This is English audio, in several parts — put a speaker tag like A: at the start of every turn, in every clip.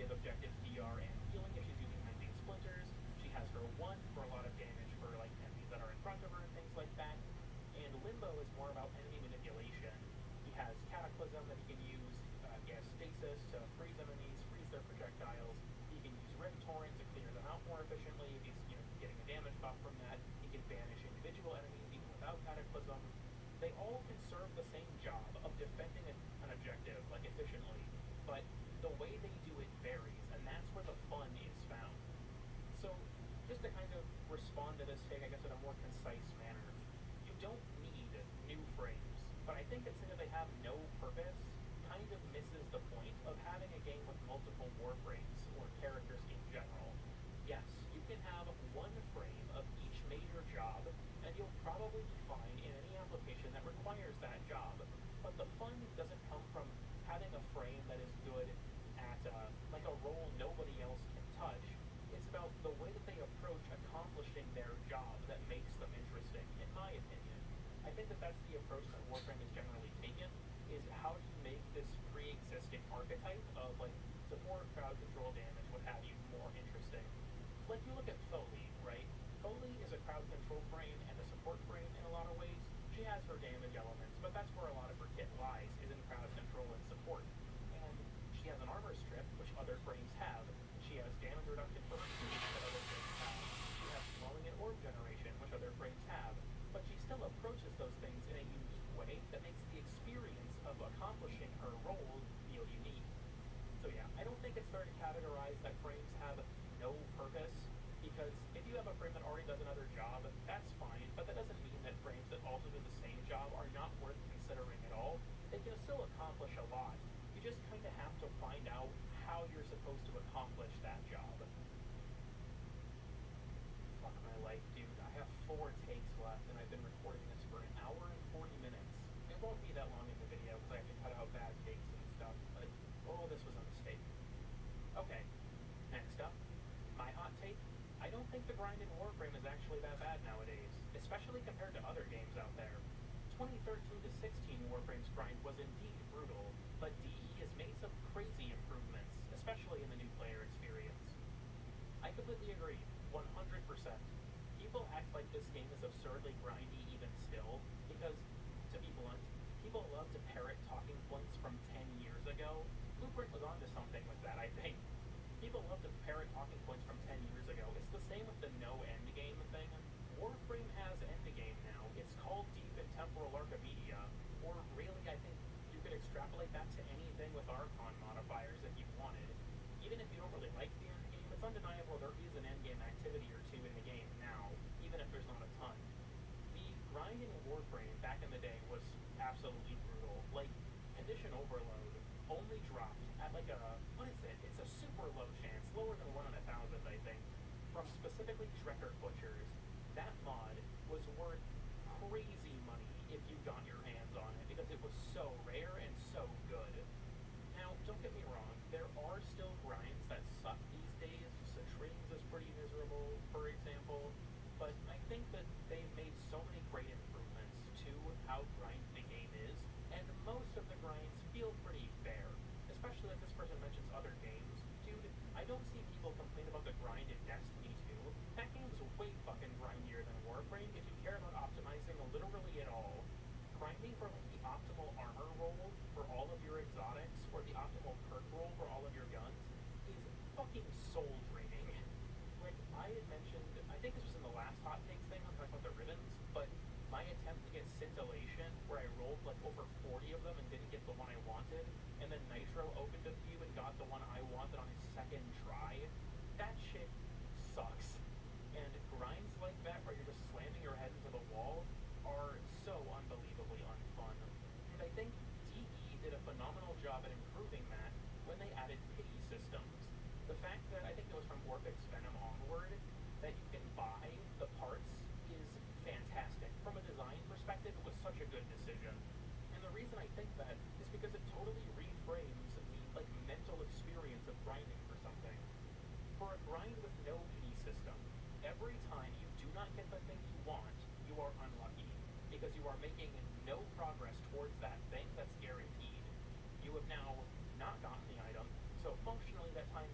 A: give objectives DR and healing if she's using mending splinters. She has her 1 for a lot of damage for like enemies that are in front of her and things like that. And Limbo is more about enemy manipulation. He has Cataclysm that he can use, gas stasis to freeze enemies, freeze their projectiles. He can use Rip Torrent to clear them out more efficiently if he's getting a damage buff from that. He can banish individual enemies even without Cataclysm. They all can serve the same job of defending an objective, like efficiently, but the way they do it varies, and that's where the fun is found. So, just to kind of respond to this take, I guess, in a more concise manner, you don't need new frames, but I think that since they have no purpose, kind of misses the point of having a game with multiple warframes, or characters in general. Yes, you can have one frame of each major job, and you'll probably be fine in any application that requires that job, but the fun doesn't come from having a frame that is good at, like a role nobody else can touch. It's about the way that they approach accomplishing their job that makes them interesting, in my opinion. I think that that's the approach that Warframe has generally taken, is how do you make this pre-existing archetype of, like, support, crowd control, damage, what have you, more interesting. Like, you look at Foley, right? Foley is a crowd control frame and a support frame in a lot of ways. She has her damage elements, but that's where a lot of her kit lies, is in crowd control and support. And she has an armor strip, which other frames have. She has damage reduction for her suit that other frames have. She has slowing and orb generation, which other frames have. But she still approaches those things in a unique way that makes the experience of accomplishing her role feel unique. So yeah, I don't think it's fair to categorize that frames have no purpose, because if you have a frame that already does another job, that's fine, but that doesn't mean that frames that also do the same job are not worth considering at all. They can still accomplish a lot. You just kind of have to find out how you're supposed to accomplish that job. Fuck my life, dude. I have 4 takes left, and I've been recording this for 1 hour and 40 minutes. It won't be that long in the video, because I have to cut out bad takes and stuff, but, oh, this was a mistake. Okay, next up, my hot take. I don't think the grind in Warframe is actually that bad nowadays, especially compared to other games out there. 2013 to 16 Warframe's grind was indeed brutal, but DE has made some crazy improvements, especially in the new player experience. I completely agree, 100%. People act like this game is absurdly grindy even still, because, to be blunt, people love to parrot talking points from 10 years ago. Blueprint was onto something with that, I think. People love to parrot talking points from 10 years ago. It's the same with the no endgame thing. Warframe has endgame now. It's called Deep and Temporal Archimedia, or really, I think you could extrapolate that to anything with Archon modifiers if you wanted. Even if you don't really like the endgame, it's undeniable there is an endgame activity or two in the game now, even if there's not a ton. The grind in Warframe back in the day was absolutely brutal. Like, Condition Overload only dropped at like a, what is it? It's a super low chance, lower than 1 in 1,000, I think, from specifically Trekker Butchers. That mod was worth crazy money if you got your hands on it, because it was so rare and so good. Now, don't get me wrong, there are still grinds that suck these days. Citrines is pretty miserable, for example, but I think that they've made so many great improvements to how grindy the game is, and most of the grinds feel pretty fair, especially if this person mentions other games. Dude, I don't see people complain about the grind in Destiny 2. That game's way fucking grindier than Warframe if you care about optimizing literally at all. Grinding for like the optimal armor roll for all of your exotics, or the optimal perk roll for all of your guns, is fucking soul draining. Like, I had mentioned, I think this was in the last Hot Takes thing, I'm talking about the ribbons, but my attempt to get Scintillation, where I rolled like over 40 of them and didn't get the one I wanted, and then Nitro opened a few and got the one I wanted on his second try, that shit sucks. And grinds like that, where you're just slamming your head into the wall, are so unbelievably unfun. And I think DE did a phenomenal job at improving that when they added pity systems. The fact that, I think it was from Orphix Venom onward, that you can buy the parts is fantastic. From a design perspective, it was such a good decision. And the reason I think that is because it totally reframes the, like, mental experience of grinding for something. For a grind with no pity system, every time you do not get the thing you want, you are unlucky, because you are making no progress towards that thing that's guaranteed. You have now not gotten the item, so functionally that time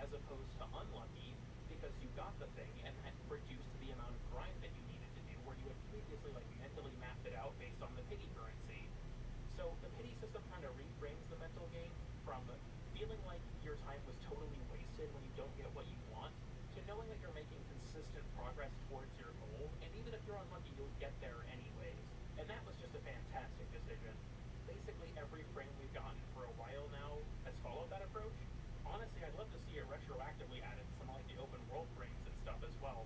A: as opposed to unlucky because you got the thing and had reduced the amount of grind that you needed to do where you had previously like mentally mapped it out based on the pity currency. So the pity system kind of reframes the mental game from feeling like your time was totally wasted when you don't get what you want to knowing that you're making consistent progress towards your goal, and even if you're unlucky, you'll get there anyways. And that was just a fantastic decision. Basically every frame we've gotten for a while now has followed that approach. Honestly, I'd love to see it retroactively added to some like the open world frames and stuff as well.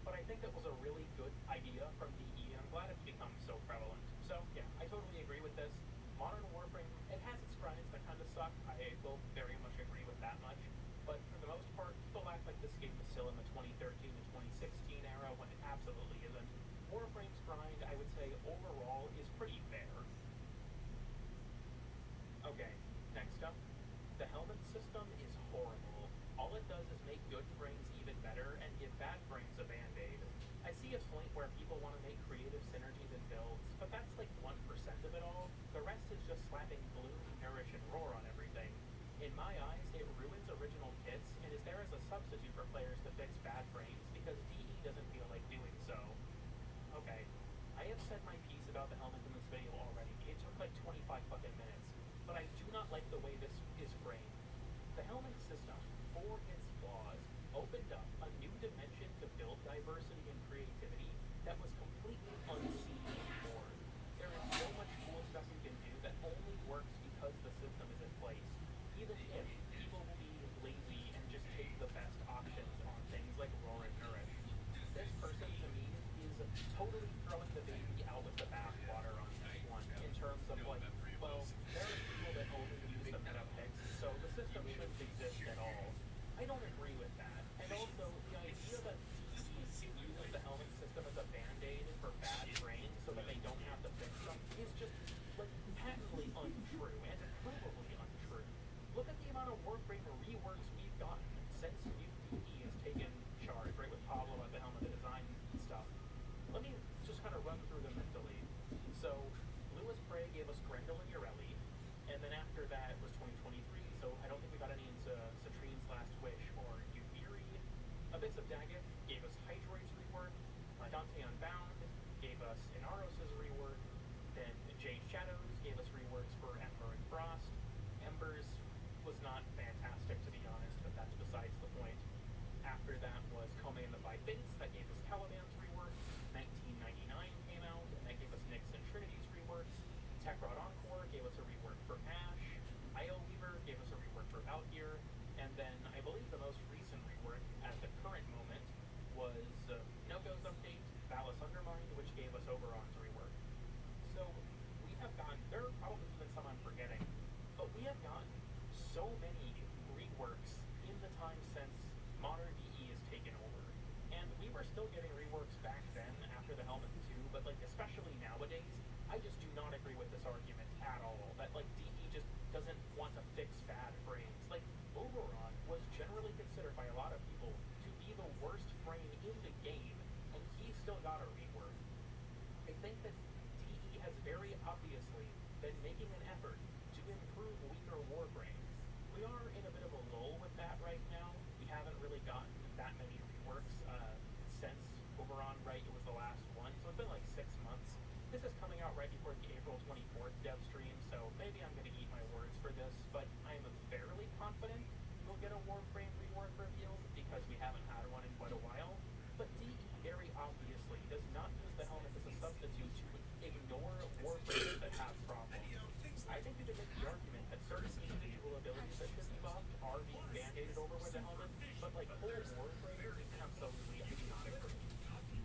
A: But I think that was a really good idea from DE, and I'm glad it's become so prevalent. So yeah, I totally agree with this. Modern Warframe, it has its grinds that kind of suck. I will very much agree with that much. But for the most part, people act like this game is still in the 2013 to 2016 era when it absolutely isn't. Warframe's grind, I would say, overall is pretty fair. Okay, next up. The helmet system is horrible. All it does is make good frames even better and give bad frames a band-aid. I see a point where people want to make creative synergies in builds, but that's like 1% of it all. The rest is just slapping Bloom, Nourish, and Roar on everything. In my eyes, it ruins original kits and is there as a substitute for players to fix bad frames because DE doesn't feel like doing so. Okay, I have said my piece about the helmet in this video already. It took like 25 fucking minutes, but I do not like the way this is framed. The helmet system, for its flaws, opened up a new dimension to build diversity and creativity that was completely unseen before. There is so much cool stuff you can do that only works because the system is in place, even if people will be lazy and just take the best options on things like Roar and Nourish. This person, to me, is totally throwing the baby out with the bathwater on this one, in terms of like, well, there are people that only use the meta picks, so the system shouldn't exist at all. I don't agree with that. And also, the idea that DE uses the helmet system as a band-aid for bad frames so that they don't have to fix them is just, like, patently untrue, and provably untrue. Look at the amount of Warframe reworks we've gotten since new DE has taken charge, right, with Pablo at the helm of the design stuff. Let me just kind of run through them mentally. So, Lewis Prey gave us Grendel and Ureli, and then after that was 2023, so I don't think we got any into Citrine's Last Wish or Yubiri. Abyss of Daggett gave us Hydroid's rework, Dante Unbound gave us Inaros' rework, then Jade Shadows gave us reworks for Ember and Frost. Embers was not fantastic, to be honest, but that's besides the point. After that was Kome and the Five Fates, that gave us Caliban's rework. 1999 came out, and that gave us Nyx and Trinity's reworks. Tekrod Encore gave us a rework for Ash. Io Weaver gave us a rework for Valkyr. And then I believe the most recent rework at the current moment was No-Go's update, Valis Undermined, which gave us Oberon's rework. So we have gotten, there are probably even some I'm forgetting, but we have gotten so many reworks in the time since modern DE has taken over. And we were still getting reworks back then after the Helmet 2, but like especially nowadays, I just do not agree with this argument at all, that like DE just doesn't want to fix bad frames. Like Oberon was generally considered by a lot of people to be the worst frame in the game, and he still got a rework. I think that DE has very obviously been making an effort to improve weaker warframes. We are in a bit of a lull with that right now. We haven't really gotten that many reworks since Oberon, right? It was the last one, so it's been like 6 months. This is coming out right before the April 24th dev stream, so maybe I'm going to eat my words for this, but I'm fairly confident we'll get a Warframe rework revealed because we haven't had one in quite a while. But DE very obviously does not use the helmet as a substitute to ignore Warframes that have problems. I think you could make the argument that certain individual abilities that should be buffed are being band-aided over with the helmet, but like whole Warframes, absolutely I do not agree.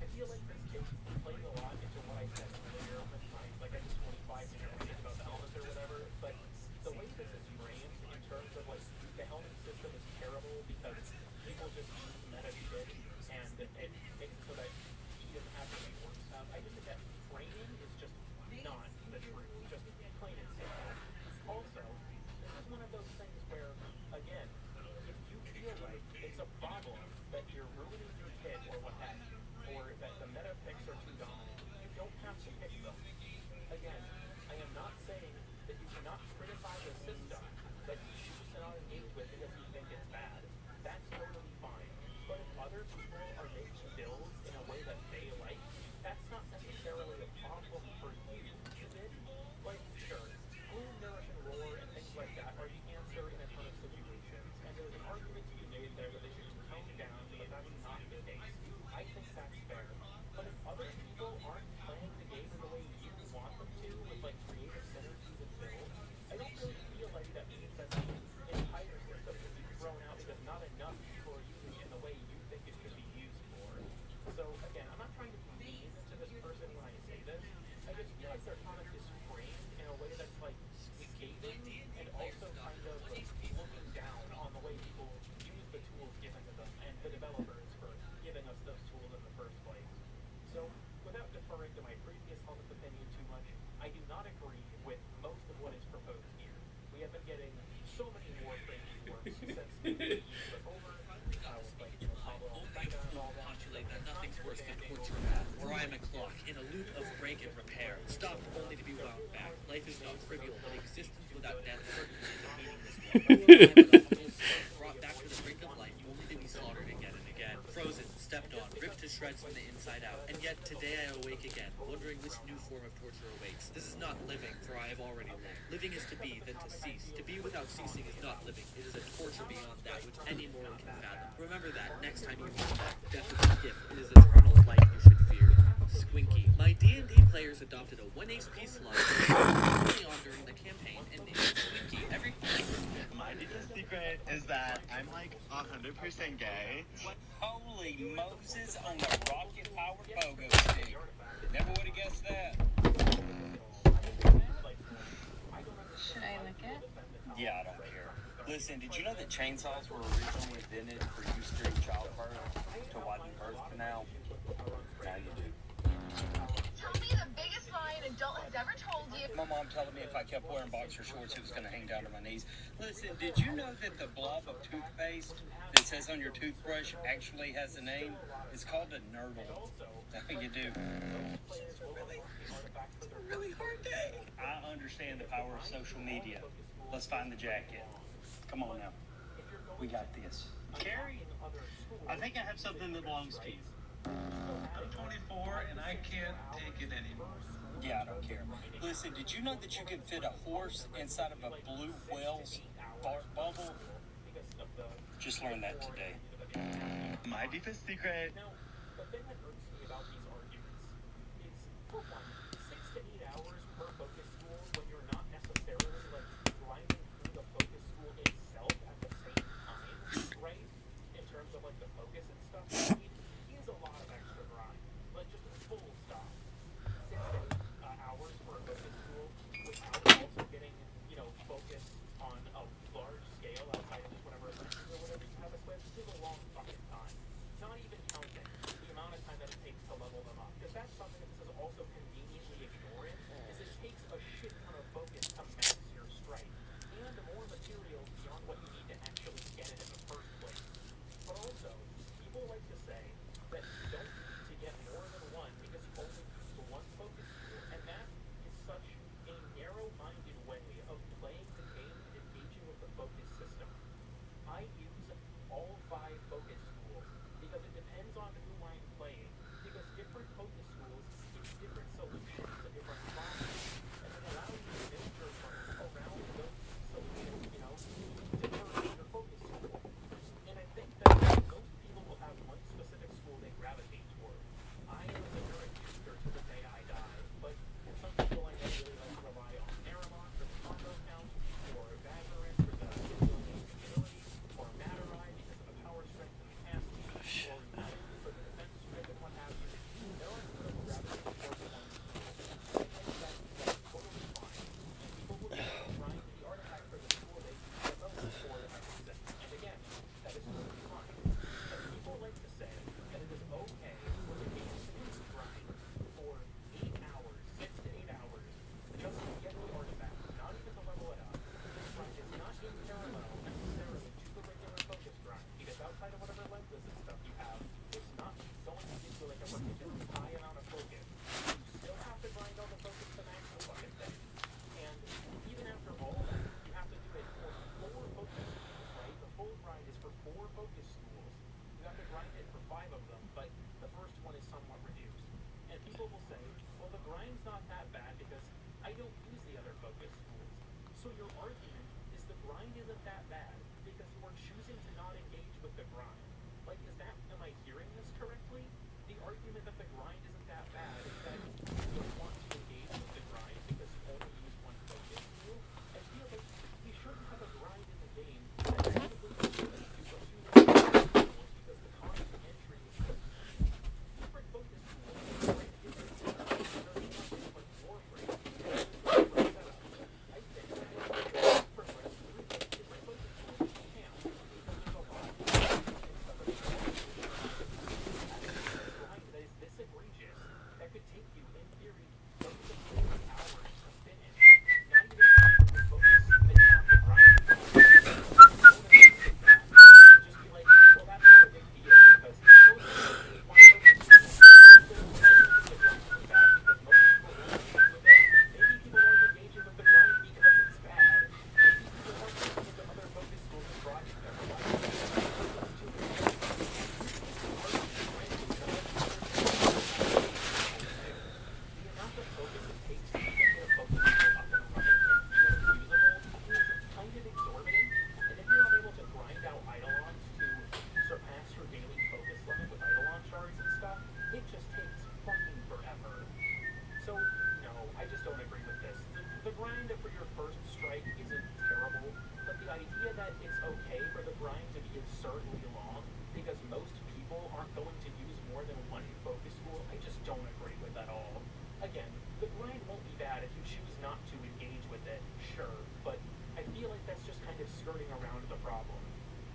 A: I feel like this case plays a lot into what I said earlier with my, like I just 25-minute rant about the helmet or whatever, but the way this is framed in terms of like the helmet system is terrible because people just use meta
B: towards the torture path, where I am a clock in a loop of break and repair, stopped only to be wound back. Life is not trivial, but existence without death certainly is a meaningless one. Who am I but a humble soul, brought back to the brink of life only to be slaughtered again and again, frozen, stepped on, ripped to shreds from the inside out. And yet today I awake again, wondering which new form of torture awaits. This is not living, for I have already lived. Living is to be, then to cease. To be without ceasing is not living. It is a torture beyond that which any mortal can fathom. Remember that next time you feel death. Death is a gift. It is eternal life you should fear. Squinky. My D&D players adopted a 1 HP slug early on during the campaign and named it Squinky.
C: My deepest secret is that I'm like 100% gay.
D: Holy Moses on the rocket-powered pogo stick. Never would have guessed that.
E: Should I lick it?
D: Yeah, I don't care. Listen, did you know that chainsaws were originally invented for use during childbirth to widen the birth canal? Now you do.
E: Tell me the biggest lie an adult has ever told you.
D: My mom telling me if I kept wearing boxer shorts, it was going to hang down to my knees. Listen, did you know that the blob of toothpaste that says on your toothbrush actually has a name? It's called a nurdle. Now you do. It's a really hard day. I understand the power of social media. Let's find the jacket. Come on now. We got this. Carrie, I think I have something that belongs to you.
F: I'm 24 and I can't take it anymore.
D: Yeah, I don't care. Listen, did you know that you can fit a horse inside of a blue whale's fart bubble? Just learned that today.
C: My deepest secret.
A: Now, the thing that irks me about these arguments is, for one, 6 to 8 hours per focus school when you're not necessarily like grinding through the focus school itself at the same time, right? In terms of like the focus and stuff, I mean, is a lot of extra grind. Like just a full stop. 6 to 8 hours for a focus school without also getting, focused on a large scale outside of just whatever lessons or whatever you have us with. This is a long fucking time. Not even counting the amount of time that it takes to level them up. Because that's something that this is also conveniently ignoring, is it takes a shit ton of focus to max your strike. And more materials beyond what you need to actually get it in the first place. But also, people like to say that you don't need to get more than one because you only use one focus tool. And that is such a narrow-minded way of playing the game and engaging with the focus system. I use all 5 focus schools because it depends on who I'm playing. Because different focus schools give different solutions to different problems, and it allows you to build your plan around those solutions, to differ your focus school. And I think that most people will have one specific school they gravitate toward. I am a nerd user to the day I die, but some people I know really like to rely on Aramon for the combo count, or Vagrant for the agility, or Matarai because of the power strength and the cast speed, or United for the defense strength and what have you. No one will gravitate towards one school. I think that's totally fine. And people will just grind the artifact for the school they use the most for that reason. And again, that is totally fine. But people like to say that it is okay for the game to grind for 8 hours, 6 to 8 hours, just to get the artifact, not even to level it up. This grind is not in parallel necessarily to the regular focus grind, because outside of whatever lenses and stuff you have, it's not going to give you like a particularly high amount of focus. You still have to grind all the focus to max the fucking thing. And even after all of that, you have to do it for 4 focus schools, right? The full grind is for 4 focus schools. You have to grind it for 5 of them, but the first one is somewhat reduced. And people will say, well, the grind's not that bad because I don't use the other focus schools. So your argument is the grind isn't that bad because you are choosing to not engage with the grind. Like, am I hearing this correctly? The argument that the grind isn't that bad is that you don't want to engage with the grind because you only use one focus tool. I feel like we shouldn't have a grind in the game that actively forces you to pursue the focus tools because the cost of entry is so steep. Different focus tools right different things. Very much like Warframe. I think that you should progress through those different focus tools if you can, because there's a lot of grind that is this egregious. skirting around the problem.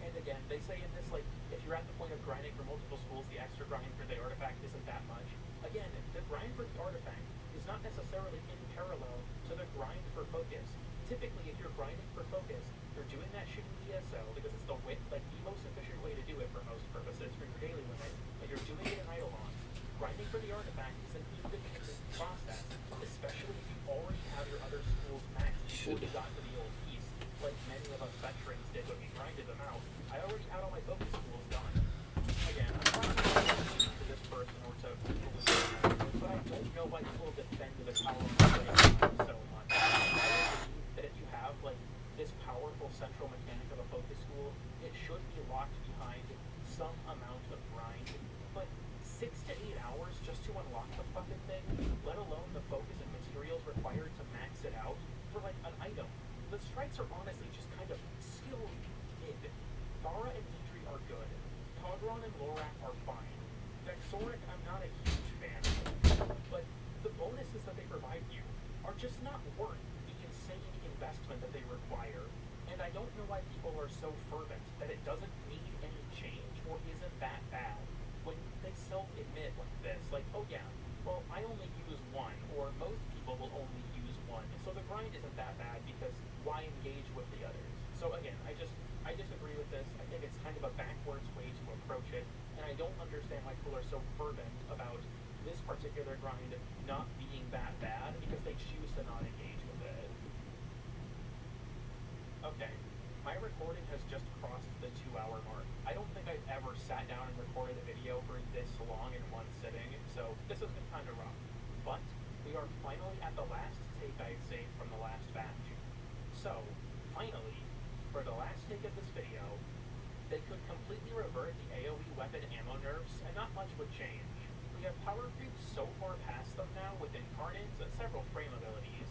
A: And again, they say in this, like, if you're at the point of grinding for multiple schools, the extra grind for the artifact isn't that much. Again, the grind for the artifact is not necessarily in parallel to the grind for focus. Typically, if you're grinding for focus, you're doing that shit in ESO because it's the most efficient way to do it for most purposes for your daily limit, but you're doing it in Eidolon. Grinding for the artifact is an independent process, especially if you already have your other schools maxed before you got to the old piece, like many of us veterans did when we grinded them out. I already had all my focus schools done. Again, I'm not to this person or to people with this, but I don't know why people defend this power of so much. I believe that if you have like this powerful central mechanic of a focus school, it should be locked behind some amount of grind. But 6 to 8 hours just to unlock the fucking thing, let alone the focus and materials required to max it out for like an item. The strikes are honestly just kind of skill mid. Thara and Idri are good. Togron and Lorak are fine. Vexoric I'm not a huge fan of. But the bonuses that they provide you are just not worth the insane investment that they require. And I don't know why people are so fervent that it doesn't need any change or isn't that bad when they self-admit like this, like, oh yeah, well, I only use one, or most people will only use one, so the grind isn't that bad because why engage with the others? So again, I disagree with this. I think it's kind of a backwards way to approach it, and I don't understand why people are so fervent about this particular grind not being that bad because they choose to not engage with it. Okay, my recording has just crossed the 2-hour mark. I don't think I've ever sat down and recorded a video for this long in one sitting, so this has been kind of rough. But we are finally at the last take I'd saved from the last batch. So, finally, for the last take of this video, they could completely revert the AoE weapon ammo nerfs, and not much would change. We have power creeps so far past them now with incarnates and several frame abilities.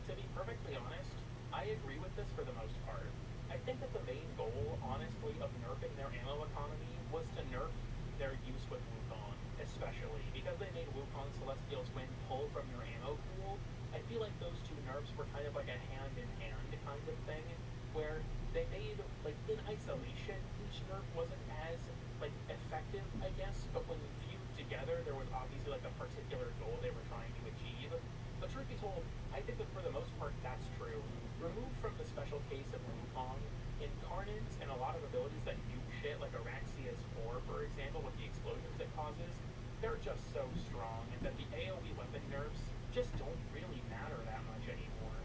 A: To be perfectly honest, I agree with this for the most part. I think that the main goal, honestly, of nerfing their ammo economy was to nerf their use with Wukong, especially because they made Wukong Celestial Twin pull from your ammo pool. I feel like those two nerfs were kind of like a hand-in-hand kind of thing, where they made, like, in isolation, each nerf wasn't as, like, effective, I guess, but when viewed together, there was obviously, like, a particular goal they were trying to achieve. But truth be told, I think that for the most part, that's true. Removed from the special case of Wukong, incarnates and a lot of abilities that nuke shit, like Araxia's 4, for example, with the explosions it causes, they're just so strong that the AoE weapon nerfs just don't really matter that much anymore.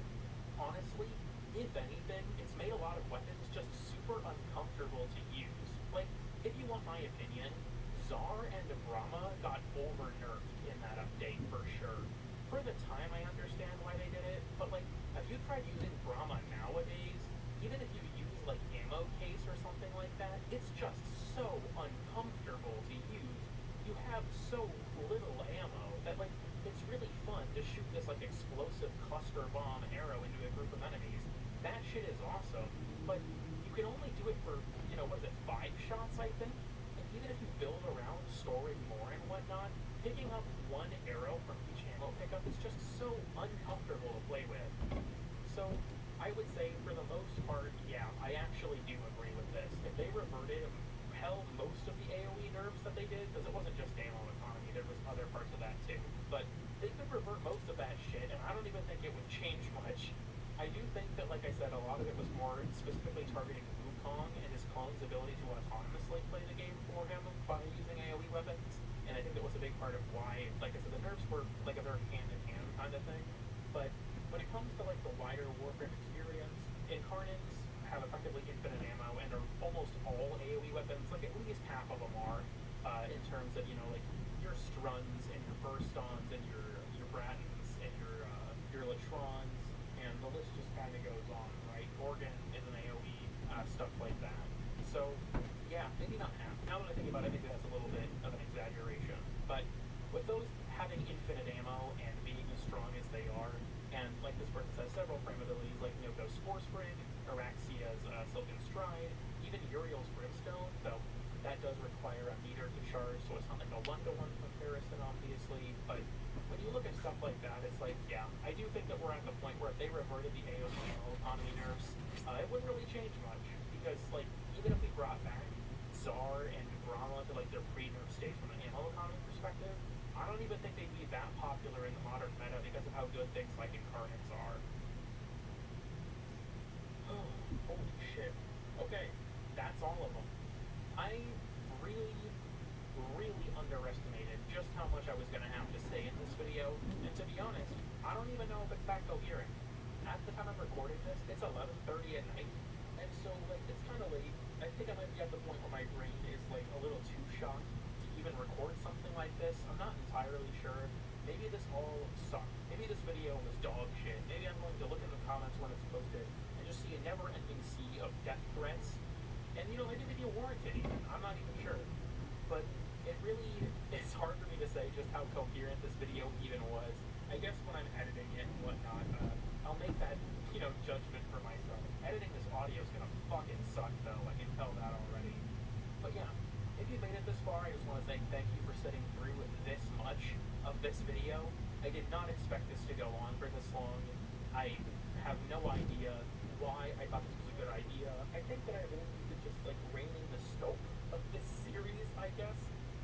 A: Honestly, if anything, it's made a lot of weapons just super uncomfortable to use. Like, if you want my opinion, Zar and Brahma got over-nerfed in that update for sure. For the time, I understand why they did it, but like, have you tried using Brahma nowadays? Even if you use like ammo case or something like that, it's just so uncomfortable to use. You have so little ammo that like, it's really fun to shoot this like explosive cluster bomb arrow into a group of enemies. That shit is awesome, but you can only do it for, you know, what is it, 5 shots, I think? And even if you build around storing more and whatnot, picking up one arrow from each ammo pickup is just so uncomfortable to play with. So, I would say, for the most part, yeah, I actually do agree with this. If they reverted and held most of the AoE nerfs that they did, because it wasn't just ammo economy, there was other parts of that too, but they could revert most of that shit, and I don't even think it would change much. I do think that, like I said, a lot of it was more specifically targeting Wukong and his clone's ability to autonomously play the game for him by using AoE weapons, and I think that was a big part of why, like I said, the nerfs were like a very hand-in-hand kind of thing. But when it comes to like the wider Warframe experience, incarnates have effectively infinite ammo and are almost all AoE weapons, like at least half of them are, in terms of, you know, like your Struns and your Burstons and your Brattons and your Latrons, and the list just kind of goes on, right? Organ is an AoE, stuff like that. So, yeah, maybe not half. Now that I think about it, maybe that's a little bit of an exaggeration. But with those having infinite ammo and being as strong as they are, and like this person says, several frame abilities like Noko's Force Sprig, Araxia's Silken Stride, even Uriel's Brimstone, though that does require a meter to charge, so it's not like a one-to-one comparison, obviously. But when you look at stuff like that, it's like, yeah, I do think that we're at the point where if they reverted the AoE economy nerfs, it wouldn't wouldn't really change much because, like, even if we brought back Czar and Brahma to like their pre-nerf stage from an ammo economy perspective, I don't even think they'd be that popular in the modern meta because of how good things like Incarnates are. Holy shit. Okay, that's all of them. I really, really underestimated just how much I was going to have to say in this video, and to be honest, I don't even know if it's that coherent. At the time I'm recording this, it's 11:30 at night, and so, like, it's kind of late. I think I might be at the point where my brain is, like, a little too shocked to even record something like this. I'm not entirely sure. Maybe this all sucked. Maybe this video was dog shit. Maybe I'm going to look in the comments when it's posted and just see a never-ending sea of death threats. And, you know, maybe they warrant it even. I'm not even sure. But it really is hard for me to say just how coherent this video even was. I guess when I'm editing it and whatnot, I'll make that, you know, judgment for myself. Editing this audio is gonna fucking suck, though. I can tell that already. But yeah, if you made it this far, I just want to say thank you for sitting through this much of this video. I did not expect this to go on for this long. I have no idea why I thought this was a good idea. I think that I really need to just, like, rein in the scope of this series, I guess.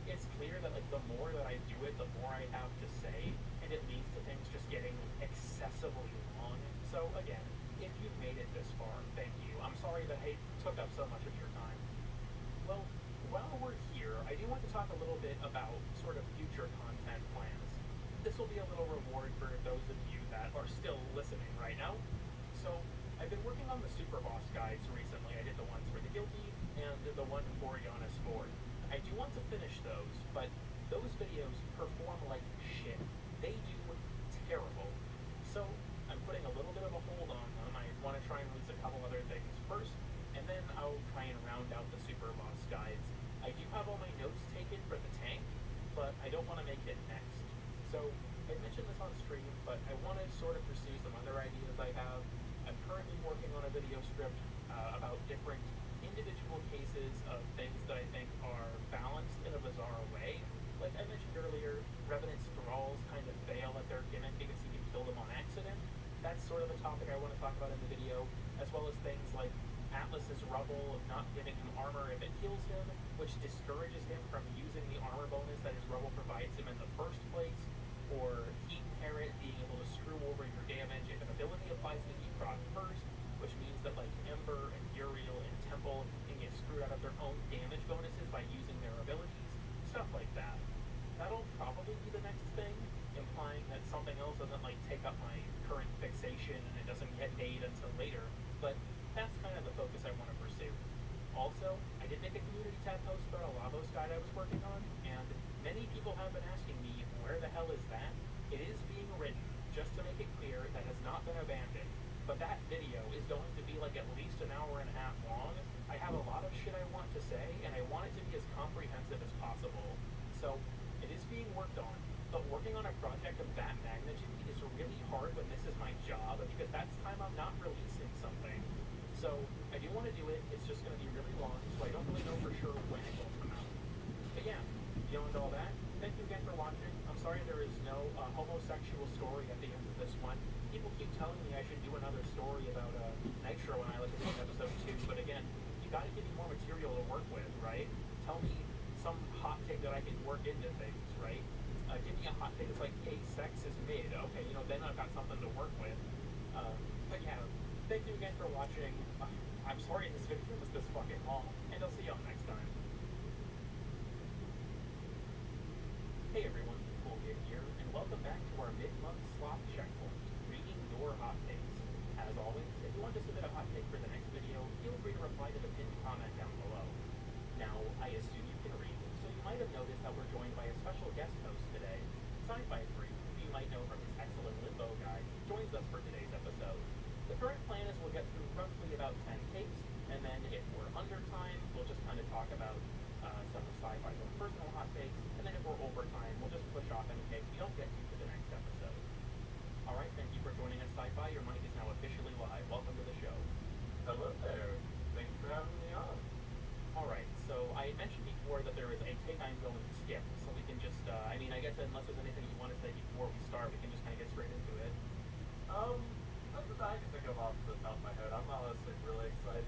A: It's clear that, like, the more that I do it, the more I have to say, and it leads to things just getting excessively long. So, again, if you've made it this far, thank you. I'm sorry that I took up so much of your time. Well, while we're here, I do want to talk a little bit about sort of future content plans. This will be a little reward for those of you that are still listening right now. So, I've been working on the Super Boss guides recently. I did the ones for the Guilty and the one for Giannis Ford. I do want to finish those, but those videos perform like shit. They do terrible. So, I'm putting a little bit of a hold on them. I want to try and release a couple other things first, and then I'll try and round out the Super Boss guides. I do have all my notes taken for the tank, but I don't want to make it next. So, I mentioned this on stream, but I want to sort of pursue some other ideas I have. I'm currently working on a video script about different individual cases of things that I think are balanced in a bizarre way. Like I mentioned earlier, Revenant's thralls kind of fail at their gimmick because you can kill them on accident. That's sort of a topic I want to talk about in the video, as well as things like Atlas's rubble not giving him armor if it kills him, which discourages him from using the armor bonus that his rubble provides him in the first place, or Heat Parrot being able to screw over your damage if an ability applies to Heat Proc first, which means that like Ember and Uriel and Temple can get screwed out of their own damage bonuses by using their abilities, stuff like that. That'll probably be the next thing, implying that something else doesn't like take up my current fixation and it doesn't get made until later, but that's kind of the focus I want to pursue. Also, I did make a community tab post about a Lavos guide I was working on, and many people have been asking me, where the hell is that? It is being written, just to make it clear, that has not been abandoned. But that video is going to be like at least an hour and a half long. I have a lot of shit I want to say, and I want it to be as comprehensive as possible. So, it is being worked on, but working on a project of that magnitude is really hard when this is my job, because that's time I'm not releasing something. So, I do want to do it, it's just going to be really long, so I don't really know for sure when it will come out. But yeah, beyond all that, thank you again for watching. I'm sorry there is no homosexual story at the end of this one. People keep telling me I should do another story about Nitro when I look at episode 2, but again, you gotta give me more material to work with, right? Tell me some hot take that I can work into things, right? Give me a hot take that's like, gay sex is mid. Okay, you know, then I've got something to work with. But yeah, thank you again for watching. I'm sorry this video was this fucking long, and I'll see y'all next time. Hey everyone, Cool Kid here, and welcome back to our mid-month slot checkpoint, reading your hot takes. As always, if you want to submit a hot take for the next video, feel free to reply to the pinned comment down below. Now, I assume you can read, so you might have noticed that we're joined by a special guest host today. Sci-Fi Freak, who you might know from his excellent Limbo guide, joins us for today's episode. The current plan is we'll get through roughly about 10 takes, and then if we're under time, we'll just kind of talk about some of Sci-Fi's own personal hot takes, and then if we're over time, we'll just push off any takes we don't get to the next episode. Alright, thank you for joining us, Sci-Fi. Your mic is now officially live. Welcome to the show.
G: Hello there. Thank you for having me on.
A: Alright, so I mentioned before that there is a take I'm going to skip, so we can just, I guess unless there's anything you want to say before we start, we can just kind of get straight into it.
G: Nothing that I can think of off the top of my head. I'm honestly really excited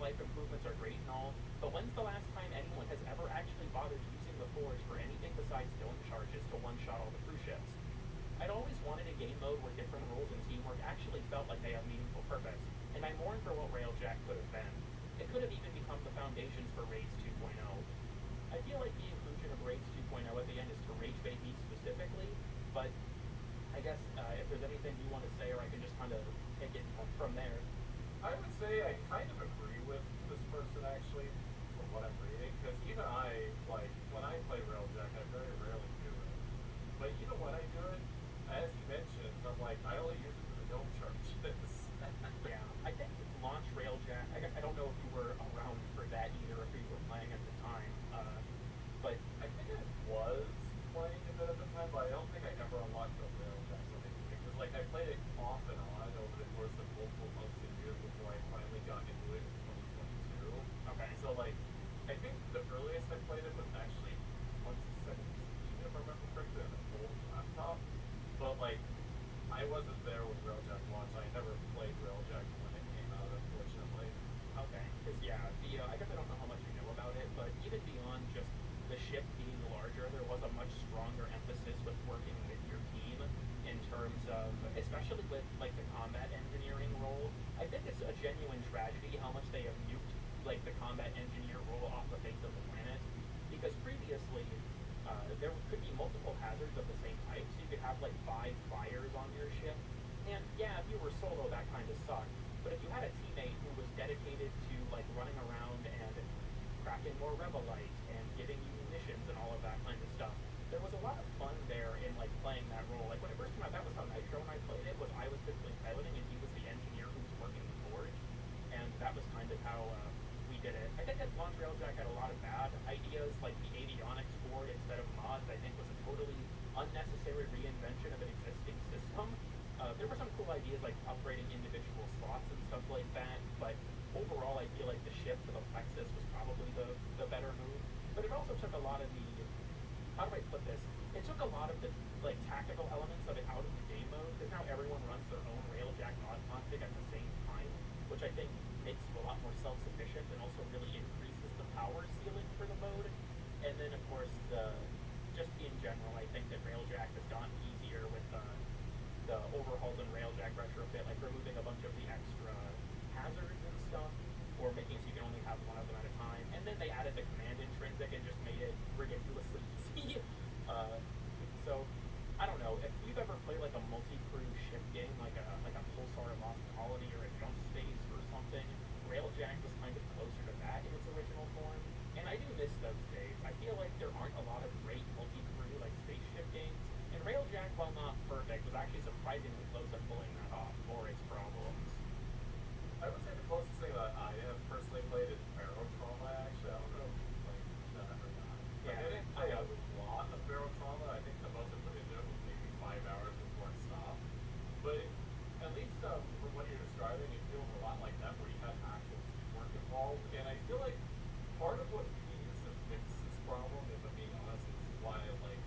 A: life improvements are great and all, but when's the last time anyone has ever actually bothered using the Forge for anything besides dome charges to one-shot all the cruise ships? I'd always wanted a game mode where different rules and teamwork actually felt like they have meaningful purpose, and I mourn for what Railjack could have been. It could have even become the foundations for Raids 2.0. I feel like the inclusion of Raids 2.0 at the end is to rage bait me specifically, but I guess if there's anything you want to say, or I can just kind of take it from there.
G: I would say I kind of agree with this person actually, from what I'm reading, because even I, like, when I play Railjack, I very rarely do it. But even when I do it, as you mentioned, I'm like, I only use it for the dome charges.
A: Yeah, I think launch Railjack, I guess I don't know if you were around for that either, if you were playing at the time, but
G: I think I was playing a bit at the time, but I don't think I ever unlocked the Railjack on it. Because, like, I played it off and on over the course of multiple months and years before I finally got into it in 2022.
A: okay.
G: So, like, I think the earliest I played it was actually 2017, if I remember correctly, on an old laptop. But, like, I wasn't there when Railjack launched. I never played Railjack when it came out, unfortunately.
A: Okay, because yeah, I guess I don't know how much you know about it, but even beyond just the ship being larger, there was a much stronger emphasis with working with your team in terms of, especially with like the combat engineering role. I think it's a genuine tragedy how much they have nuked like the combat engineer role off the face of the planet, because previously there could be multiple hazards of the same type, so you could have like 5 fires on your ship, and yeah, if you were solo, that kind of sucked. But if you had a teammate who was dedicated to like running around and cracking more Revelite and giving you munitions and all of that kind of stuff, there was a lot of fun there in like playing that role. Like when it first came out, that was how Nitro and I played it. Was I was typically piloting and he was the engineer who was working the Forge, and that was kind of how we did it. I think that Launch Railjack had a lot of bad ideas, like the avionics board instead of mods. I think was a totally unnecessary reinvention of an existing system. There were some cool ideas like upgrading individual slots and stuff like that, but overall I feel like the shift to the Plexus was probably the better move. But it also took a lot of the, how do I put this? It took a lot of the like tactical elements of it out of the game mode, because now everyone runs their own Railjack mod config at the same time, which I think makes it a lot more self-sufficient and also really increases the power ceiling for the mode. And then of course just in general, I think that Railjack has gotten easier with the overhauls in Railjack retrofit, like removing a bunch of the extra hazards and stuff, or making so you can only have one of them at a time. And then they added the command intrinsic and just made it ridiculously easy. So I don't know if you've ever played like a multi-crew ship game, like a Pulsar Lost Colony or a Jump Space or something. Railjack was kind of closer to that in its original form, and I do miss those days. I feel like there aren't a lot of great multi-crew like spaceship games. And Railjack, while not perfect, was actually surprisingly close at pulling that off for its problems.
G: I would say the closest thing that I have personally played is Barotrauma, actually. I don't know if you played that or not.
A: Yeah,
G: I didn't play a lot of Barotrauma. I think the most I put into it was maybe 5 hours before it stopped. But at least from what you're describing, it feels a lot like that, where you have actual teamwork involved. And I feel like part of what needs to fix this problem, if I'm being honest, is why like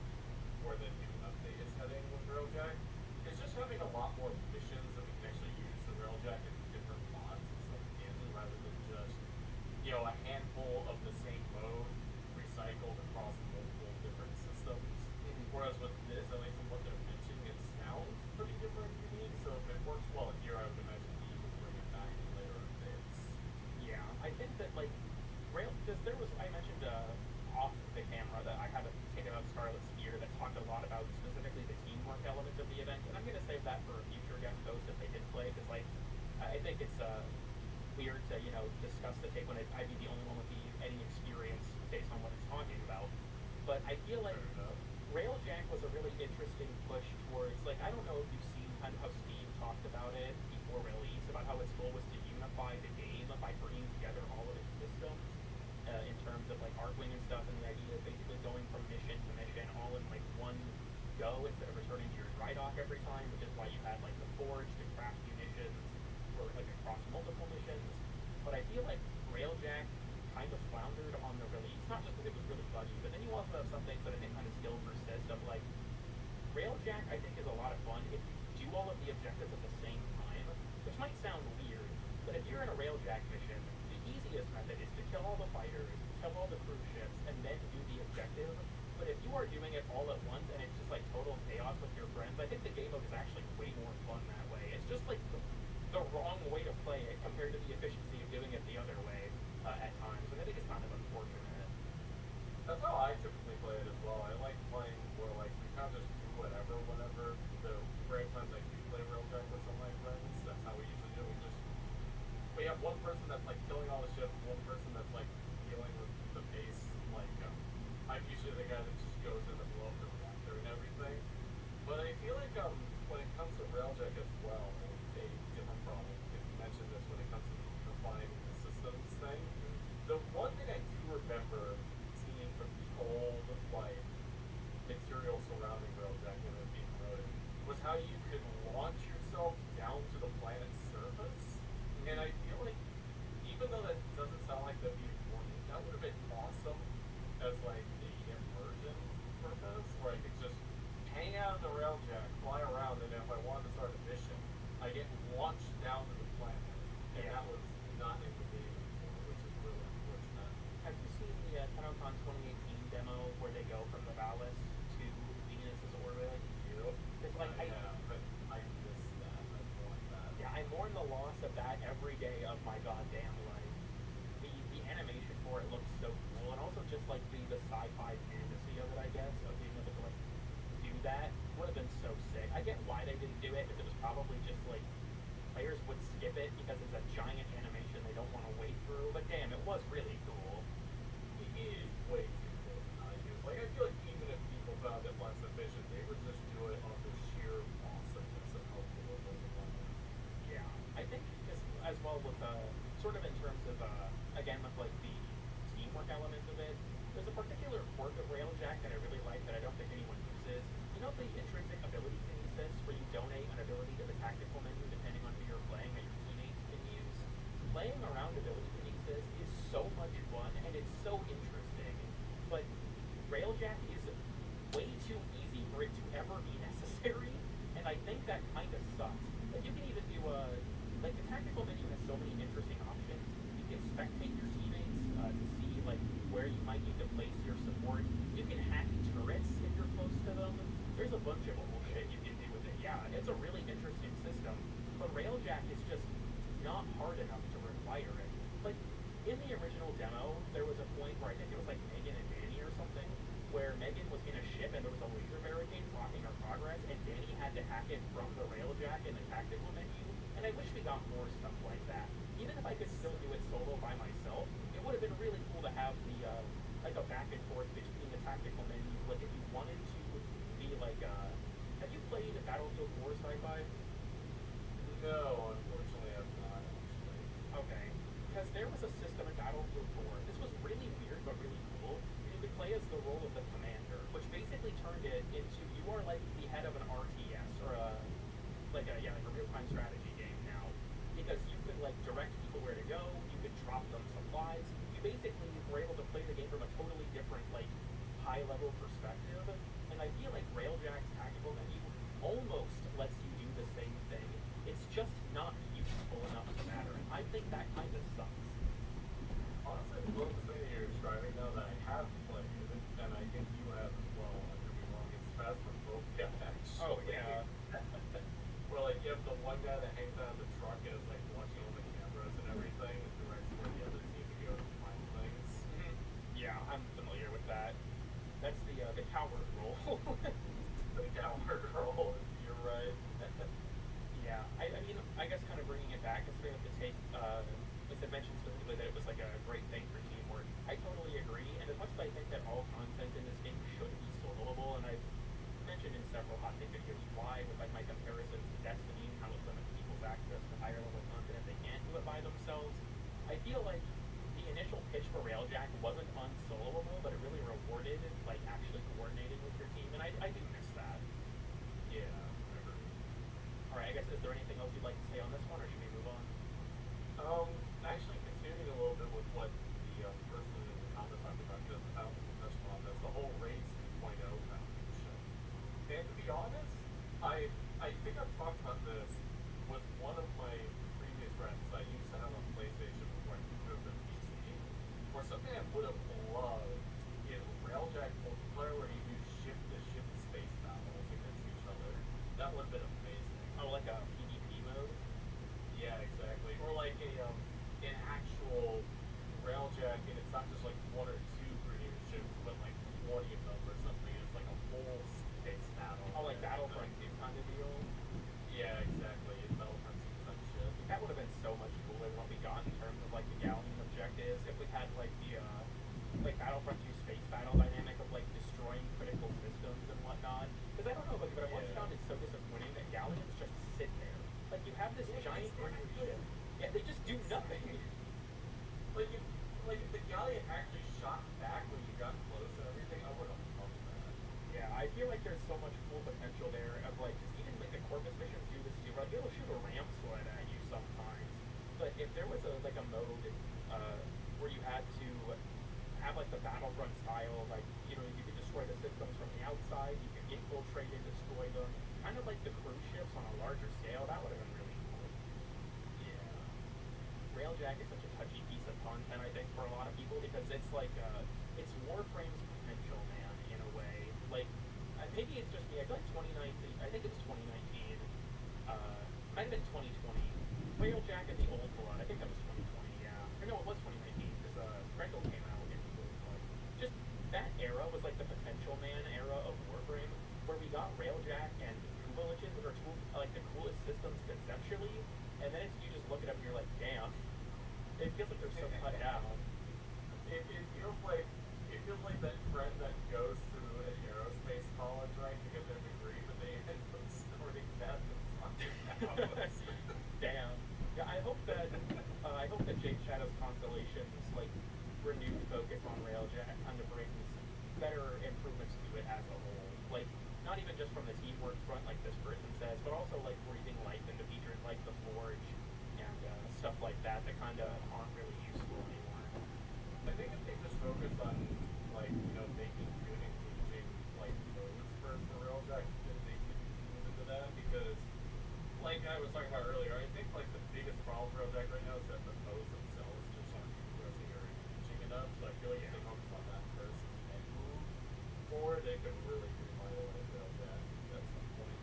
G: where the new update is heading with Railjack. It's just having a lot more missions that we can actually use the Railjack in different mods and stuff in, rather than just, you know, a handful of the same mode recycled across multiple different systems. Whereas with this, at least from what they're mentioning, it sounds pretty different and unique. So if it works well here, I would imagine you would bring it back in later updates.
A: Yeah, I think that like because there was, I mentioned off the camera that I have a ticket on Scarlet Sphere that talked a lot about specifically the teamwork element of the event, and I'm going to save that for a future guest host if they did play, because like I think it's weird to discuss the take when I'd be the only one with any experience based on what it's talking about. But I feel like Railjack was a really interesting push towards, like, I don't know if you've seen kind of how Steam talked about it before release, about how its goal was to unify the game by bringing together all of its systems in terms of like Arcwing and stuff, and the idea of basically going from mission to mission all in like one go instead of returning to your dry dock every time, which is why you had like the Forge to craft munitions for like across multiple missions. But I feel like Railjack kind of floundered on the release, not just because it was really buggy, but then you also have some things that I think kind of still persist of like Railjack I think is a lot of fun if you do all of the objectives at the same time, which might sound weird, but if you're in a Railjack mission, the easiest method is to kill all the fighters, kill all the cruise ships, and then do the objective. But if you are doing it all at once and it's just like total chaos with your friends, I think the game mode is actually way more fun that way. It's just like the wrong way to play it compared to the efficiency of doing it the other way at times. And I think it's kind of unfortunate.
G: That's how I typically play it as well. I like playing where like we kind of just do whatever whenever the rare times I do play Railjack with some of my friends. That's how we usually do it. We have one person that's like killing all the ships, one person that's like dealing with the base. Like I'm usually the guy that just goes in and blows the reactor and everything. But I feel like when it comes to Railjack as well, a different problem. Because you mentioned this when it comes to defining the systems thing. The one thing I do remember seeing from the old like material surrounding Railjack when it was being promoted was how you could launch yourself down to the planet's surface. And I feel like even though that doesn't sound like that'd be important, that would have been awesome as like the immersion purpose, where I could just hang out in the Railjack, fly around, and if I wanted to start a mission, I get launched down to the planet. And that was not in the game anymore, which is really unfortunate.
A: Have you seen the TennoCon 2018 demo where they go from the Valis to Venus's orbit?
G: Yep.
A: It's like
G: I have, but I missed that. I don't like that.
A: Yeah, I mourn the loss of that every day of my goddamn life. The animation for it looks so cool, and also just like the sci-fi fantasy of it, I guess, of being able to like do that would have been so sick. I get why they didn't do it, because it was probably just like players would skip it because it's a giant animation they don't want to wait through. But damn, it was really cool.
G: It is way too cool to not use. Like, I feel like even if people found it less efficient, they would just do it on the sheer awesomeness of how cool it was.
A: Yeah, I think as well with sort of in terms of again with like the teamwork element of it, there's a particular quirk of Railjack that I really like that I don't think anyone uses. You know the intrinsic ability kinesis where you donate an ability to the tactical menu depending on who you're playing that your teammates can use? Playing around ability kinesis is so much fun and it's so interesting, but Railjack is way too easy for it to ever be necessary, and I think that kind of sucks. Like you can even do like the tactical menu has so many interesting options. You can spectate your teammates to see like where you might need to place your support. You can hack turrets if you're close to them. There's a bunch of bullshit you can do with it. Yeah, it's a really interesting system, but Railjack is just not hard enough to require it. Like in the original demo, there was a point where I think it was like Megan and Danny or something, where Megan was in a ship and there was a laser barricade blocking her progress, and Danny had to hack it from the Railjack in the tactical menu. And I wish we got more stuff like that. Even if I could still do it solo by myself, it would have been really cool to have the like a back and forth between the tactical menu. Like if you wanted to be like have you played Battlefield 4 sci-fi?
G: No, unfortunately I've not actually.
A: Okay. Because there was a system in Battlefield 4. This was really weird but really cool. You could play as the role of the commander, which basically turned it into you are like the head of an RTS or a real-time strategy game now. Because you could like direct people where to go, you could drop them supplies. You basically were able to play the game from a totally different like high-level perspective. And I feel like Railjack's tactical menu almost lets you do the same thing. It's just not useful enough to matter. And I think that kind of sucks.
G: Honestly, the closest thing that you're describing now that I have played, and I think you have as well, I could be wrong, it's Phasmophobia actually.
A: Oh, yeah.
G: Where like you have the one guy that hangs out of the truck and is like watching all the cameras and everything and directs where the other team to go to find things.
A: Yeah, I'm familiar with that. That's the coward role.
G: The coward role, you're right.
A: Yeah, I mean, I guess kind of bringing it back, considering that the take, as I mentioned specifically that it was like a great thing for teamwork, I totally agree, and as much as I think that all content in this game should be soloable, and I've mentioned in several hot take videos why, with like my comparison to Destiny and how it limits people's access to higher level content if they can't do it by themselves, I feel like the initial pitch for Railjack wasn't unsoloable, but it really rewarded like actually coordinating with your team, and I do miss that.
G: Yeah, I agree.
A: Alright, I guess, is there anything else you'd like to say on this one, or should we move on?
G: Actually continuing a little bit with what the person in the comments talked about, because I don't touch on this, the whole Raids 2.0 foundation. And to be honest, I think I've talked about this with one of my previous friends I used to have on PlayStation before I moved over to PC.
A: like Battlefront 2 kind of deal.
G: Yeah, exactly. It's Battlefront 2 type shit.
A: That would have been so much cooler than what we got in terms of like the galleon objectives. If we had like the like Battlefront 2 space battle dynamic of like destroying critical systems and whatnot. Because I don't know, like, but I've always found it so disappointing that galleons just sit there. Like you have this giant armored ship. Yeah, they just do nothing.
G: Like, if the galleon actually shot back when you got close and everything, I would have loved that.
A: Yeah, I feel like there's so much cool potential there of like just even like the Corpus missions do this too. Like it'll shoot a ram sled at you sometimes. But if there was a mode where you had to have like the Battlefront style, like you could destroy the systems from the outside, you could infiltrate and destroy them, kind of like the cruise ships on a larger scale, that would have been really cool. Yeah. Railjack is such a touchy piece of content, I think, for a lot of people because it's like it's Warframe's potential, man, in a way. Like maybe it's just me. I feel like 2019. I think it was 2019. Might have been 2020. Railjack and the Old Blood. I think that was 2020. Yeah. Or no, it was 2019 because Grendel came out in the Old Blood. Just that era was like the potential man era of Warframe, where we got Railjack and Kubelichin, which are two like the coolest systems conceptually, and then you just look at them and you're like, damn. It feels like they're so cut down.
G: It feels like that friend that goes to an aerospace college, right, to get their degree, but they end up snorting meth and fucking hours.
A: Damn. Yeah, I hope that Jade Shadow's Constellations like renewed focus on Railjack kind of brings better improvements to it as a whole. Like not even just from the teamwork front, like this person says, but also like breathing life into features like the Forge and stuff like that kind of aren't really useful anymore.
G: I think if they just focus on like making good engaging like modes for Railjack, then they could move into that because like I was talking about earlier, I think like the biggest problem for Railjack right now is that the modes themselves just aren't interesting or engaging enough. So I feel like if they focus on that first and move forward, they could really revitalize Railjack at some point.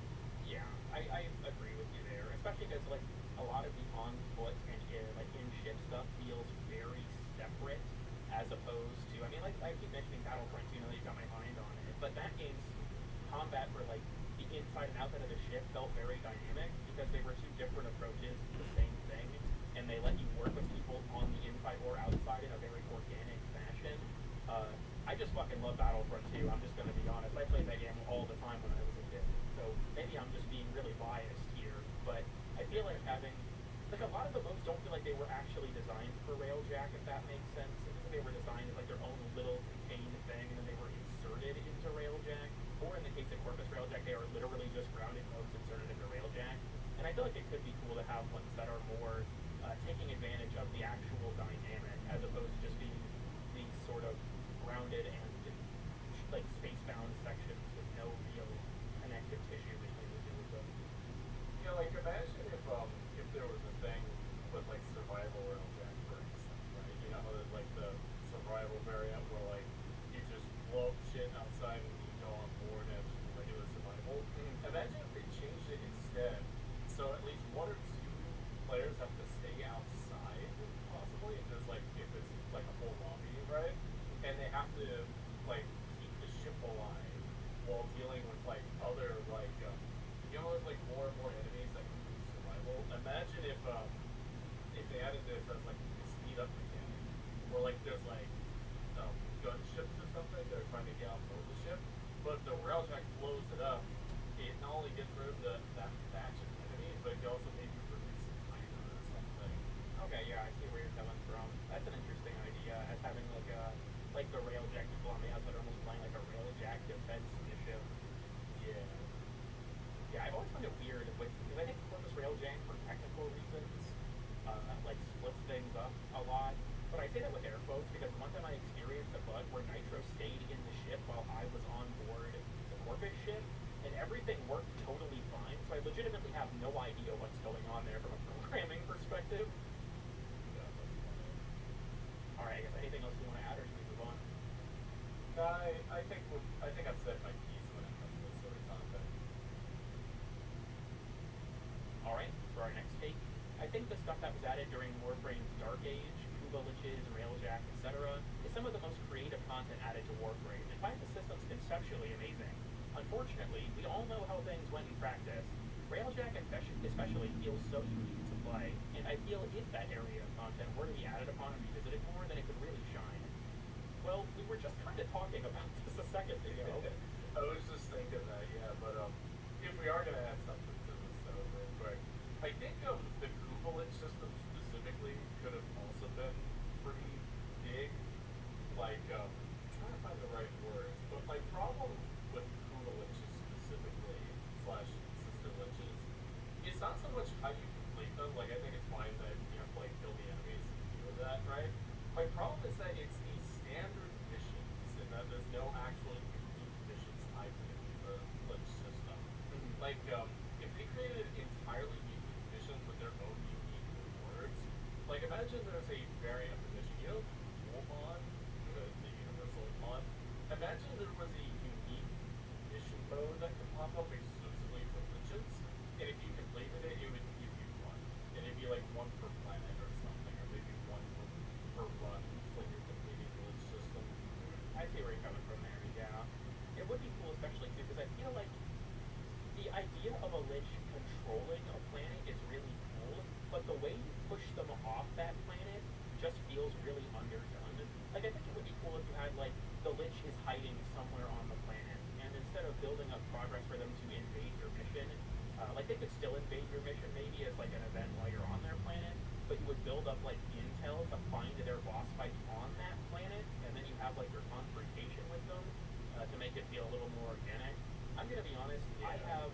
A: Yeah, I agree with you there, especially because like a lot of the on foot and like in ship stuff feels very separate as opposed to like I keep mentioning Battlefront 2, you've got my mind on it, but that game's combat for like the inside and outside of the ship felt very dynamic because they were two different approaches to the same thing, and they let you work with people on the inside or outside in a very organic fashion. I just fucking love Battlefront 2, I'm just gonna be honest. I played that game all the time when I was a kid, so maybe I'm just being really biased here, but I feel like having like a lot of the modes don't feel like they were actually designed for Railjack, if that makes sense. It feels like they were designed as like their own little contained thing, and then they were inserted into Railjack. Or in the case of Corpus Railjack, they are literally just grounded modes inserted into Railjack. And I feel like it could be cool to have ones that are more taking advantage of the actual dynamic, as opposed to just being these sort of grounded and like space-bound sections with no real connective tissue between the two of them.
G: Yeah, like imagine if there was a thing with like survival Railjack, for instance, right? You know how there's like the survival variant where like you just blow up shit outside and you go on board as regular survival. Imagine if they changed it instead, so at least one or two players have to stay outside, possibly, and just like if it's like a whole lobby, right? And they have to like keep the ship alive while dealing with like other like there's like more and more enemies that can do survival. Imagine if they added this as like a speed up mechanic, where like there's like gunships or something that are trying to get on board the ship, but the Railjack blows it up. It not only gets rid of that batch of enemies, but it can also maybe produce some timer or something.
A: Okay, yeah, I see where you're coming from. That's an interesting idea, as having like the Railjack people on the outside are almost playing like a Railjack defense mission.
G: Yeah.
A: Yeah, I've always found it weird because I think Corpus Railjack, for technical reasons, like splits things up a lot. But I say that with air quotes because one time I experienced a bug where Nitro stayed in the ship while I was on board the Corpus ship, and everything worked totally fine. So I legitimately have no idea what's going on there from a programming perspective.
G: Yeah, that's funny.
A: All right, I guess anything else you want to add, or should we move on?
G: I think I've said my piece when it comes to this sort of content.
A: Alright, for our next take, I think the stuff that was added during Warframe's Dark Age, Kubaliches, Railjack, etc., is some of the most creative content added to Warframe, and finds the systems conceptually amazing. unfortunately, we all know how things went in practice. Railjack especially feels so unique to play, and I feel if that area of content were to be added upon and revisited more, then it could really shine. Well, we were just kind of talking about this a second ago.
G: I was just thinking that, yeah, but if we are gonna add something to this though, real quick, I think the Kubelet system specifically could have also been pretty big. Like, I'm trying to find the right words, but my problem with Kubelets specifically slash sister liches is not so much how you complete them. Like, I think it's fine that you have to like kill the enemies and do that, right? My problem is that it's these standard missions and that there's no actual unique missions tied to the lich system. Like, if they created entirely unique missions with their own unique rewards, like imagine there's a variant of the mission, you know, Dual Mod, the universal mod. Imagine there was a unique mission mode that could pop up exclusively for liches, and if you completed it, it would give you one, and it'd be like one per planet or something, or maybe one per run when you're completing the lich system.
A: I see where you're coming from there, yeah. It would be cool, especially too, because I feel like the idea of a lich controlling a planet is really cool, but the way you push them off that planet just feels really underdone. Like, I think it would be cool if you had, like, the lich is hiding somewhere on the planet, and instead of building up progress for them to invade your mission, like, they could still invade your mission maybe as, like, an event while you're on their planet, but you would build up, like, intel to find their boss fight on that planet, and then you have, like, your confrontation with them to make it feel a little more organic. I'm gonna be honest, I have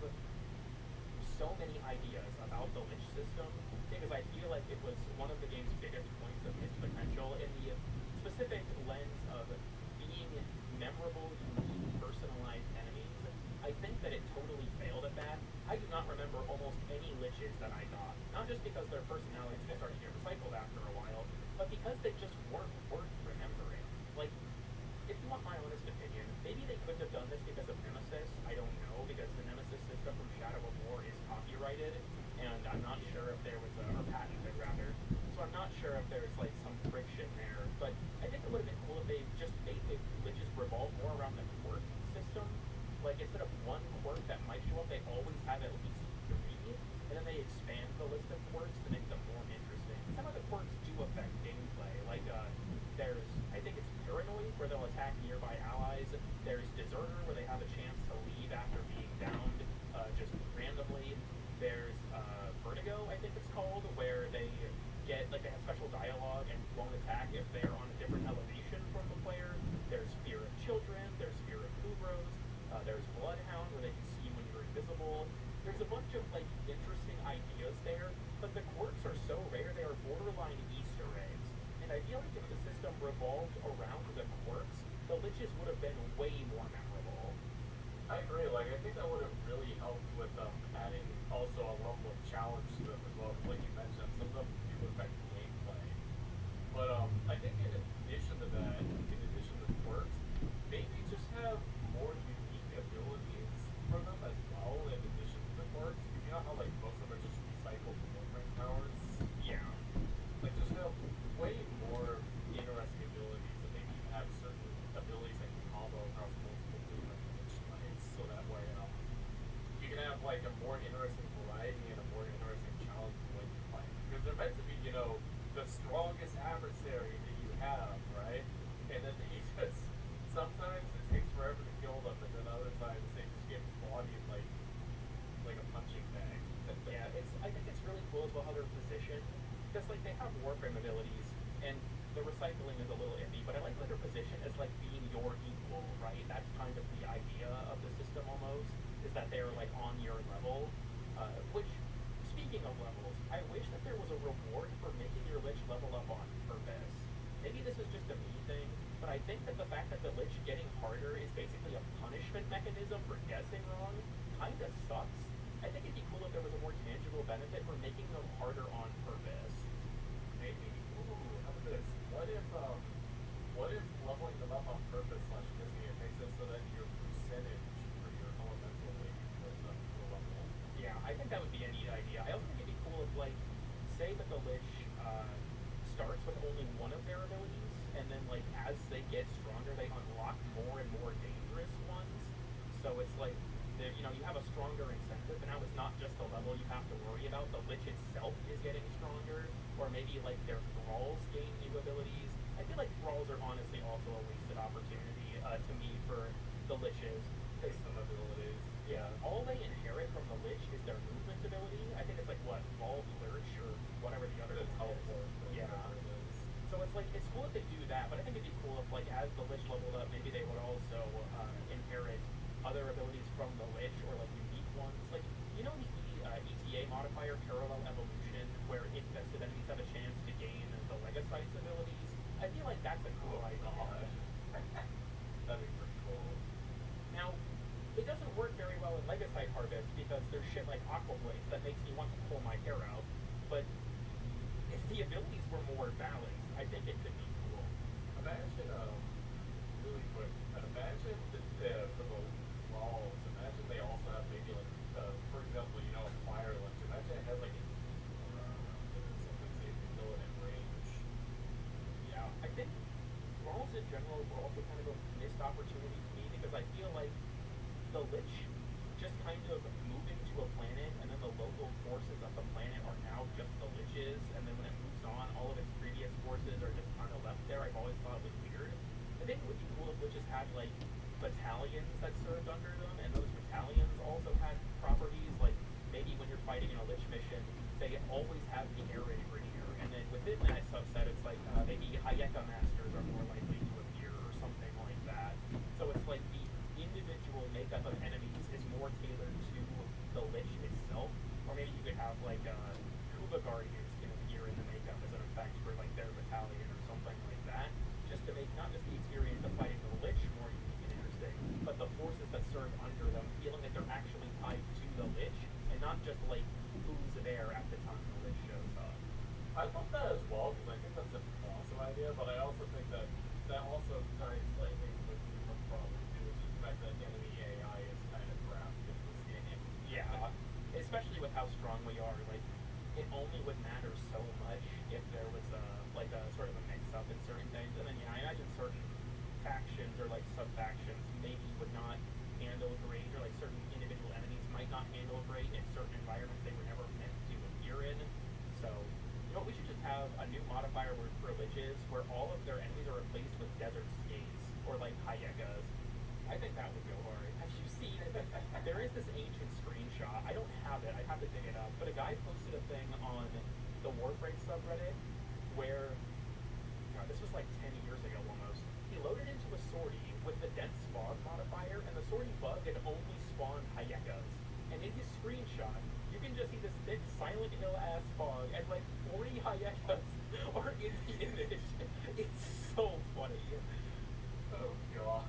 A: so many ideas about the lich system because I feel like it was one of the game's biggest points of its potential in the specific lens of being memorable, unique, personalized enemies. I think that it totally failed at that. I do not remember almost any liches that I got, not just because their personalities will start to get recycled after a while, but because they just weren't worth remembering. Like, if you want my honest opinion, maybe they couldn't have done this because of Nemesis. I don't know, because the Nemesis system from Shadow of War is copyrighted, and I'm not sure if there was or patented rather. So I'm not sure if there's like some friction there. But I think it would have been cool if they just made the liches revolve more around the quirk system. Like instead of one quirk that might show up, they always have at least 3, and then they expand the list of quirks to make them more interesting. Some of the quirks do affect gameplay, like there's, I think it's Paranoid, where they'll attack nearby allies. There's Deserter, where they have a chance to leave after being downed just randomly. There's Vertigo, I think it's called, where they get, like, they have special dialogue and won't attack if they're on a different elevation from the player. There's Fear of Children, there's Fear of Kubros, there's Bloodhound, where they can see when you're invisible. There's a bunch of, like, interesting ideas there, but the quirks are so rare, they are borderline Easter eggs. And I feel like if the system revolved around the quirks, the liches would have been way more memorable.
G: I agree. Like, I think that would have really helped with adding also a level of challenge to them as well. Like you mentioned, some of them do affect gameplay. But I think in addition to that, in addition to quirks, maybe just have more unique abilities for them as well. In addition to the quirks, you know how like most of them are just recycled movement powers.
A: Yeah.
G: Like just have way more interesting abilities, and maybe even have certain abilities that can combo across multiple movement types, so that way you can have like a more interesting variety and a more interesting challenge when you play. Because they're meant to be, you know, the strongest adversary that you have, right? And then they just sometimes it takes forever to kill them, and then other times they just get bodied like a punching bag.
A: Yeah, I think it's really cool as well how they're positioned, because like they have warframe abilities, and the recycling is a little iffy, but I like that they're positioned as like being your equal, right? That's kind of the idea of the system almost, is that they're like on your level. Which, speaking of levels, I wish that there was a reward for making your lich level up on purpose. Maybe this is just a me thing, but I think that the fact that the lich getting harder is basically a punishment mechanism for guessing wrong kinda sucks. I think it'd be cool if there was a more tangible benefit for making them harder on purpose.
G: Maybe. Ooh, how about this? What if leveling them up on purpose slash missing it makes it so that your percentage for your elemental weight goes up to a level?
A: Yeah, I think that would be a neat idea. I also think it'd be cool if, like, say that the lich starts with only one of their abilities, and then, like, as they get stronger, they unlock more and more dangerous ones. So it's it's like, you have a stronger incentive, and now it's not just the level you have to worry about. The Lich itself is getting stronger, or maybe like their thralls gain new abilities. I feel like thralls are honestly also a wasted opportunity to me for the Liches.
G: Based on abilities.
A: Yeah, all they inherit from the Lich is their movement ability. I think it's like what, Ball Lurch or whatever the other
G: The
A: one is.
G: teleport.
A: Yeah. So it's like it's cool if they do that, but I think it'd be cool if like as the Lich leveled up, maybe they would also inherit other abilities from the Lich or like unique ones. Like the ETA modifier parallel evolution, where infested enemies have a chance to gain the Legocyte's abilities. I feel like that's a cool idea.
G: That'd be pretty cool.
A: Now, it doesn't work very well in Legocyte Harvest because there's shit like Aqua Blades that makes me want to pull my hair out. But if the abilities were more balanced, I think it could be cool.
G: Imagine, really quick, imagine for the walls, imagine they also have maybe like, for example, fire lunch. Imagine it has like a something so you can kill it in range.
A: Yeah, I think Thralls in general were also kind of a missed opportunity to me because I feel like the Lich just kind of moving to a planet, and then the local forces of the planet are now just the Liches, and then when it moves on, all of its previous forces are just kind of left there. I've always thought it was weird. I think it would be cool if Liches had like battalions that served under them, and those battalions also had properties like maybe when you're fighting in a Lich mission, they always have the air raid ranger, and then within that subset, it's like maybe Hayeka masters are more likely to appear or something like that. So it's like the individual makeup of enemies is more tailored to the Lich itself, or maybe you could have like Kuba Guardians can appear in the makeup as an effect for like their battalion or something like that, just to make not just the experience of fighting the Lich more unique and interesting, but the forces that serve under them feeling that they're actually tied to the Lich and not just like who's there at the time the Lich shows up.
G: I thought that as well, because I think that's an awesome idea, but I also think that also ties slightly with the different problem too, which is the fact that enemy AI is kind of crap in this game.
A: Yeah, especially with how strong we are. Like, it only would matter so much if there was a sort of a mix-up in certain things. And then, I imagine certain factions or like sub-factions maybe would not handle great, or like certain individual enemies might not handle great in certain environments they were never meant to appear in. So, we should just have a new modifier word for Liches where all of their enemies are replaced with desert skates or like Hayekas. I think that would go hard. Have you seen it? There is this ancient screenshot. I don't have it. I'd have to dig it up. But a guy posted a thing on the Warframe subreddit where, this was like 10 years ago almost. He loaded into a sortie with the dense fog modifier, and the sortie bug had only spawned Hayekas. And in his screenshot, you can just see this thick Silent Hill ass fog, and like 40 Hayekas are in the image. It's so funny.
G: Oh god.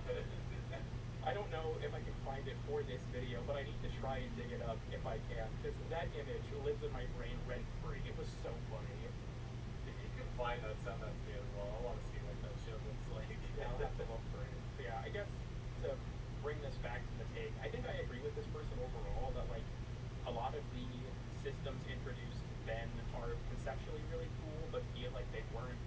A: I don't know if I can find it for this video, but I need to try and dig it up if I can, because that image lives in my brain rent-free. It was so funny.
G: If you can find that, send that to me as well. I want to see what that shit looks like.
A: Yeah, I'll have to look for it. So yeah, I guess to bring this back to the take, I think I agree with this person overall that like a lot of the systems introduced then are conceptually really cool, but feel like they weren't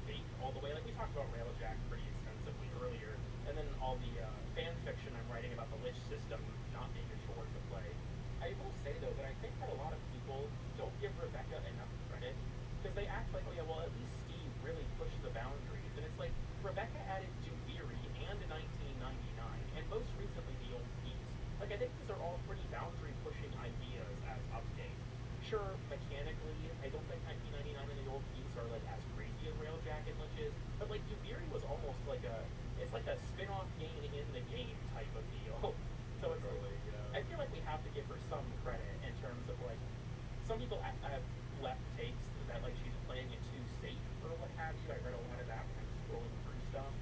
A: baked all the way. Like we talked about Railjack pretty extensively earlier, and then all the fan fiction I'm writing about the Lich system not being a chore to play. I will say though that I think that a lot of people don't give Rebecca enough credit because they act like, oh yeah, well at least Steve really pushed the boundaries, and it's like Rebecca added Dubiri and 1999, and most recently the Old Peace. Like I think these are all pretty boundary pushing ideas as updates. Sure, mechanically, I don't think 1999 and the Old Peace are like as crazy as Railjack and Lich is, but like Dubiri was almost like it's like a spin-off game in the game type of deal. So it's
G: Really, yeah.
A: I feel like we have to give her some credit in terms of like some people have left takes that like she's playing it too safe or what have you. I read a lot of that when I was scrolling through stuff,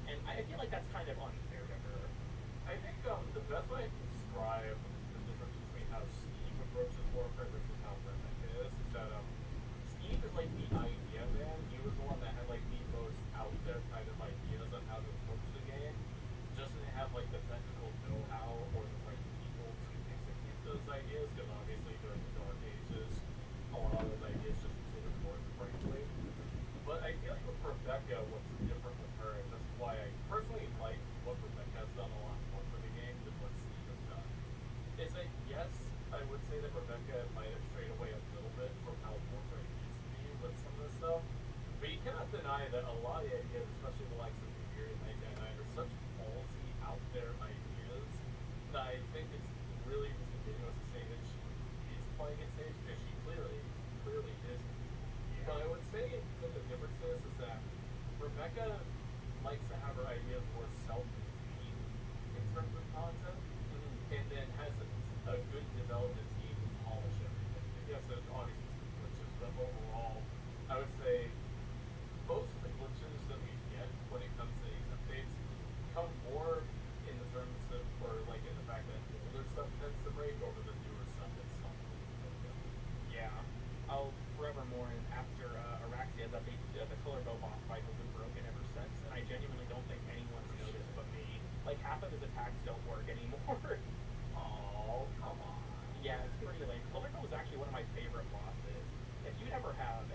A: and I feel like that's kind of unfair to her.
G: I think the best way I can describe the difference between how Steve approaches Warframe versus how Rebecca is that Steve is like the idea man. He was the one that had like the most out there kind of ideas on how to approach the game. Just didn't have like the technical know-how or the right people to execute those ideas, because obviously during the Dark Ages, a lot of those ideas just didn't work, frankly. But I feel like with Rebecca, what's different with her, and that's why I personally like what Rebecca has done a lot more for the game, the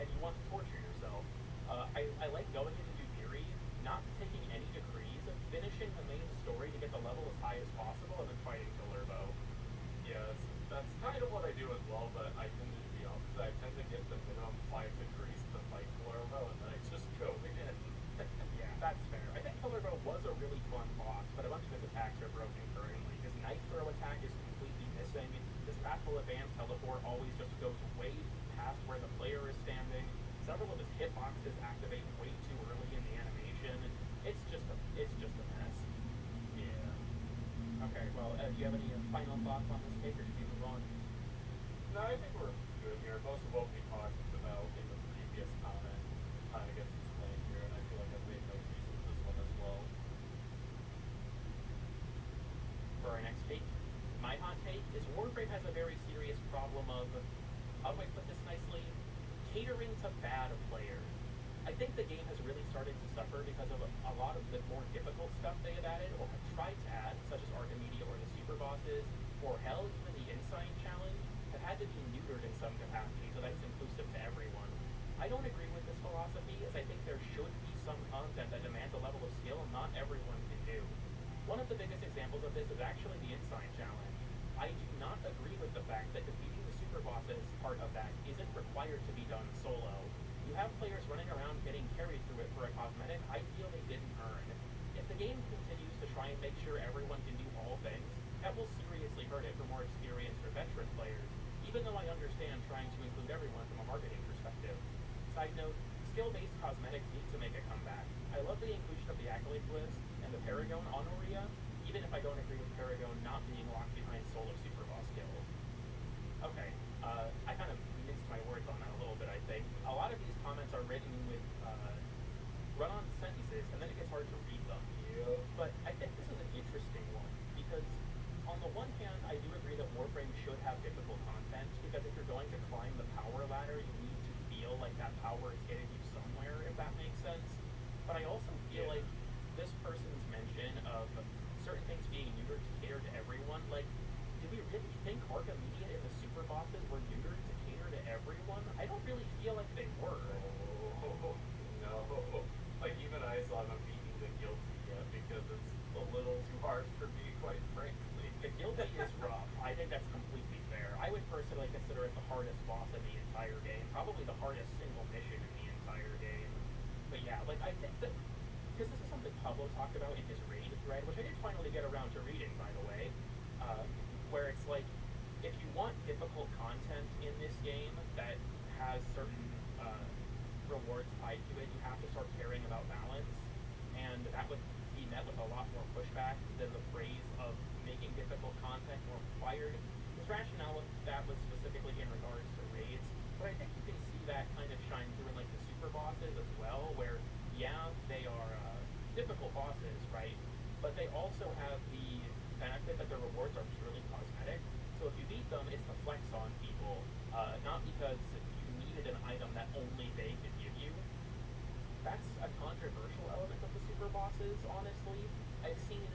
A: and you want to torture yourself. I like going into Dubiri, not taking any decrees, finishing the main story to get the level as high as possible, and then fighting Killerbo.
G: Yeah, that's kind of what I do as well, but I tend to do the opposite. I tend to get the minimum 5 degrees to fight Glorbo, and then I just go in.
A: Yeah, that's fair. I think Killerbo was a really fun boss, but a bunch of his attacks are broken currently. His knife throw attack is completely missing. His Wrathful Advance teleport always just goes way past where the player is standing. Several of his hitboxes activate way too early in the animation. It's just a mess.
G: Yeah.
A: Okay, well, do you have any final thoughts on this take, or should we move on?
G: No, I think we're good here. Most of what we talked about in the previous comment kind of gets explained here, and I feel like I've made my peace with this one as well.
A: For our next take, my hot take is Warframe has a very serious problem of, how do I put this nicely, catering to bad players. I think the game has really started to suffer because of a lot of the more difficult stuff they have added or have tried to add, such as Archimedia or the super bosses, or hell, even the Inside Challenge, have had to be neutered in some capacity so that it's inclusive to everyone. I don't agree with this philosophy, as I think there should be some content that demands a level of skill not everyone can do. One of the biggest examples of this is actually the Inside Challenge. I do not agree with the fact that defeating the super bosses part of that isn't required to be done solo. You have players running around getting carried through it for a cosmetic I feel they didn't earn. If the game continues to try and make sure everyone can do all things, that will seriously hurt it for more experienced or veteran players, even though I understand trying to include everyone from a marketing perspective. Side note, skill-based cosmetics need to make a comeback. I love the inclusion of the Accolade list and the Paragon Honoria, even if I don't agree with Paragon not being locked behind solo super boss skills. Okay, I kind of mixed my words on that a little bit, I think. A lot of these comments are written with run-on sentences, and then it gets hard to read them.
G: Yeah.
A: But I think this is an interesting one, because on the one hand, I do agree that Warframe should have difficult content, because if you're going to climb the power ladder, you need to feel like that power is getting you somewhere, if that makes sense. But I also feel like this person's mention of certain things being neutered to cater to everyone, like, do we really think Archimedia and the super bosses were neutered to cater to everyone? I don't really feel like they were.
G: Oh, no. Like, even I still haven't beaten the Guilty yet because it's a little too hard for me, quite frankly.
A: The Guilty is rough. I think that's completely fair. I would personally consider it the hardest boss in the entire game. Probably the hardest single mission in the entire game. But yeah, like, I think that, because this is something Pablo talked about in his raid thread, which I did finally get around to reading, by the way, where it's like, if you want difficult content in this game that has certain rewards tied to it, you have to start caring about balance, and that would be met with a lot more pushback than the phrase of making difficult content more required. His rationale with that was specifically in regards to raids, but I think you can see that kind of shine through in like the super bosses as well, where yeah, they are difficult bosses, right? But they also have the benefit that the rewards are purely cosmetic. So if you beat them, it's to flex on people, not because you needed an item that only they could give you. That's a controversial element of the super bosses, honestly. I've seen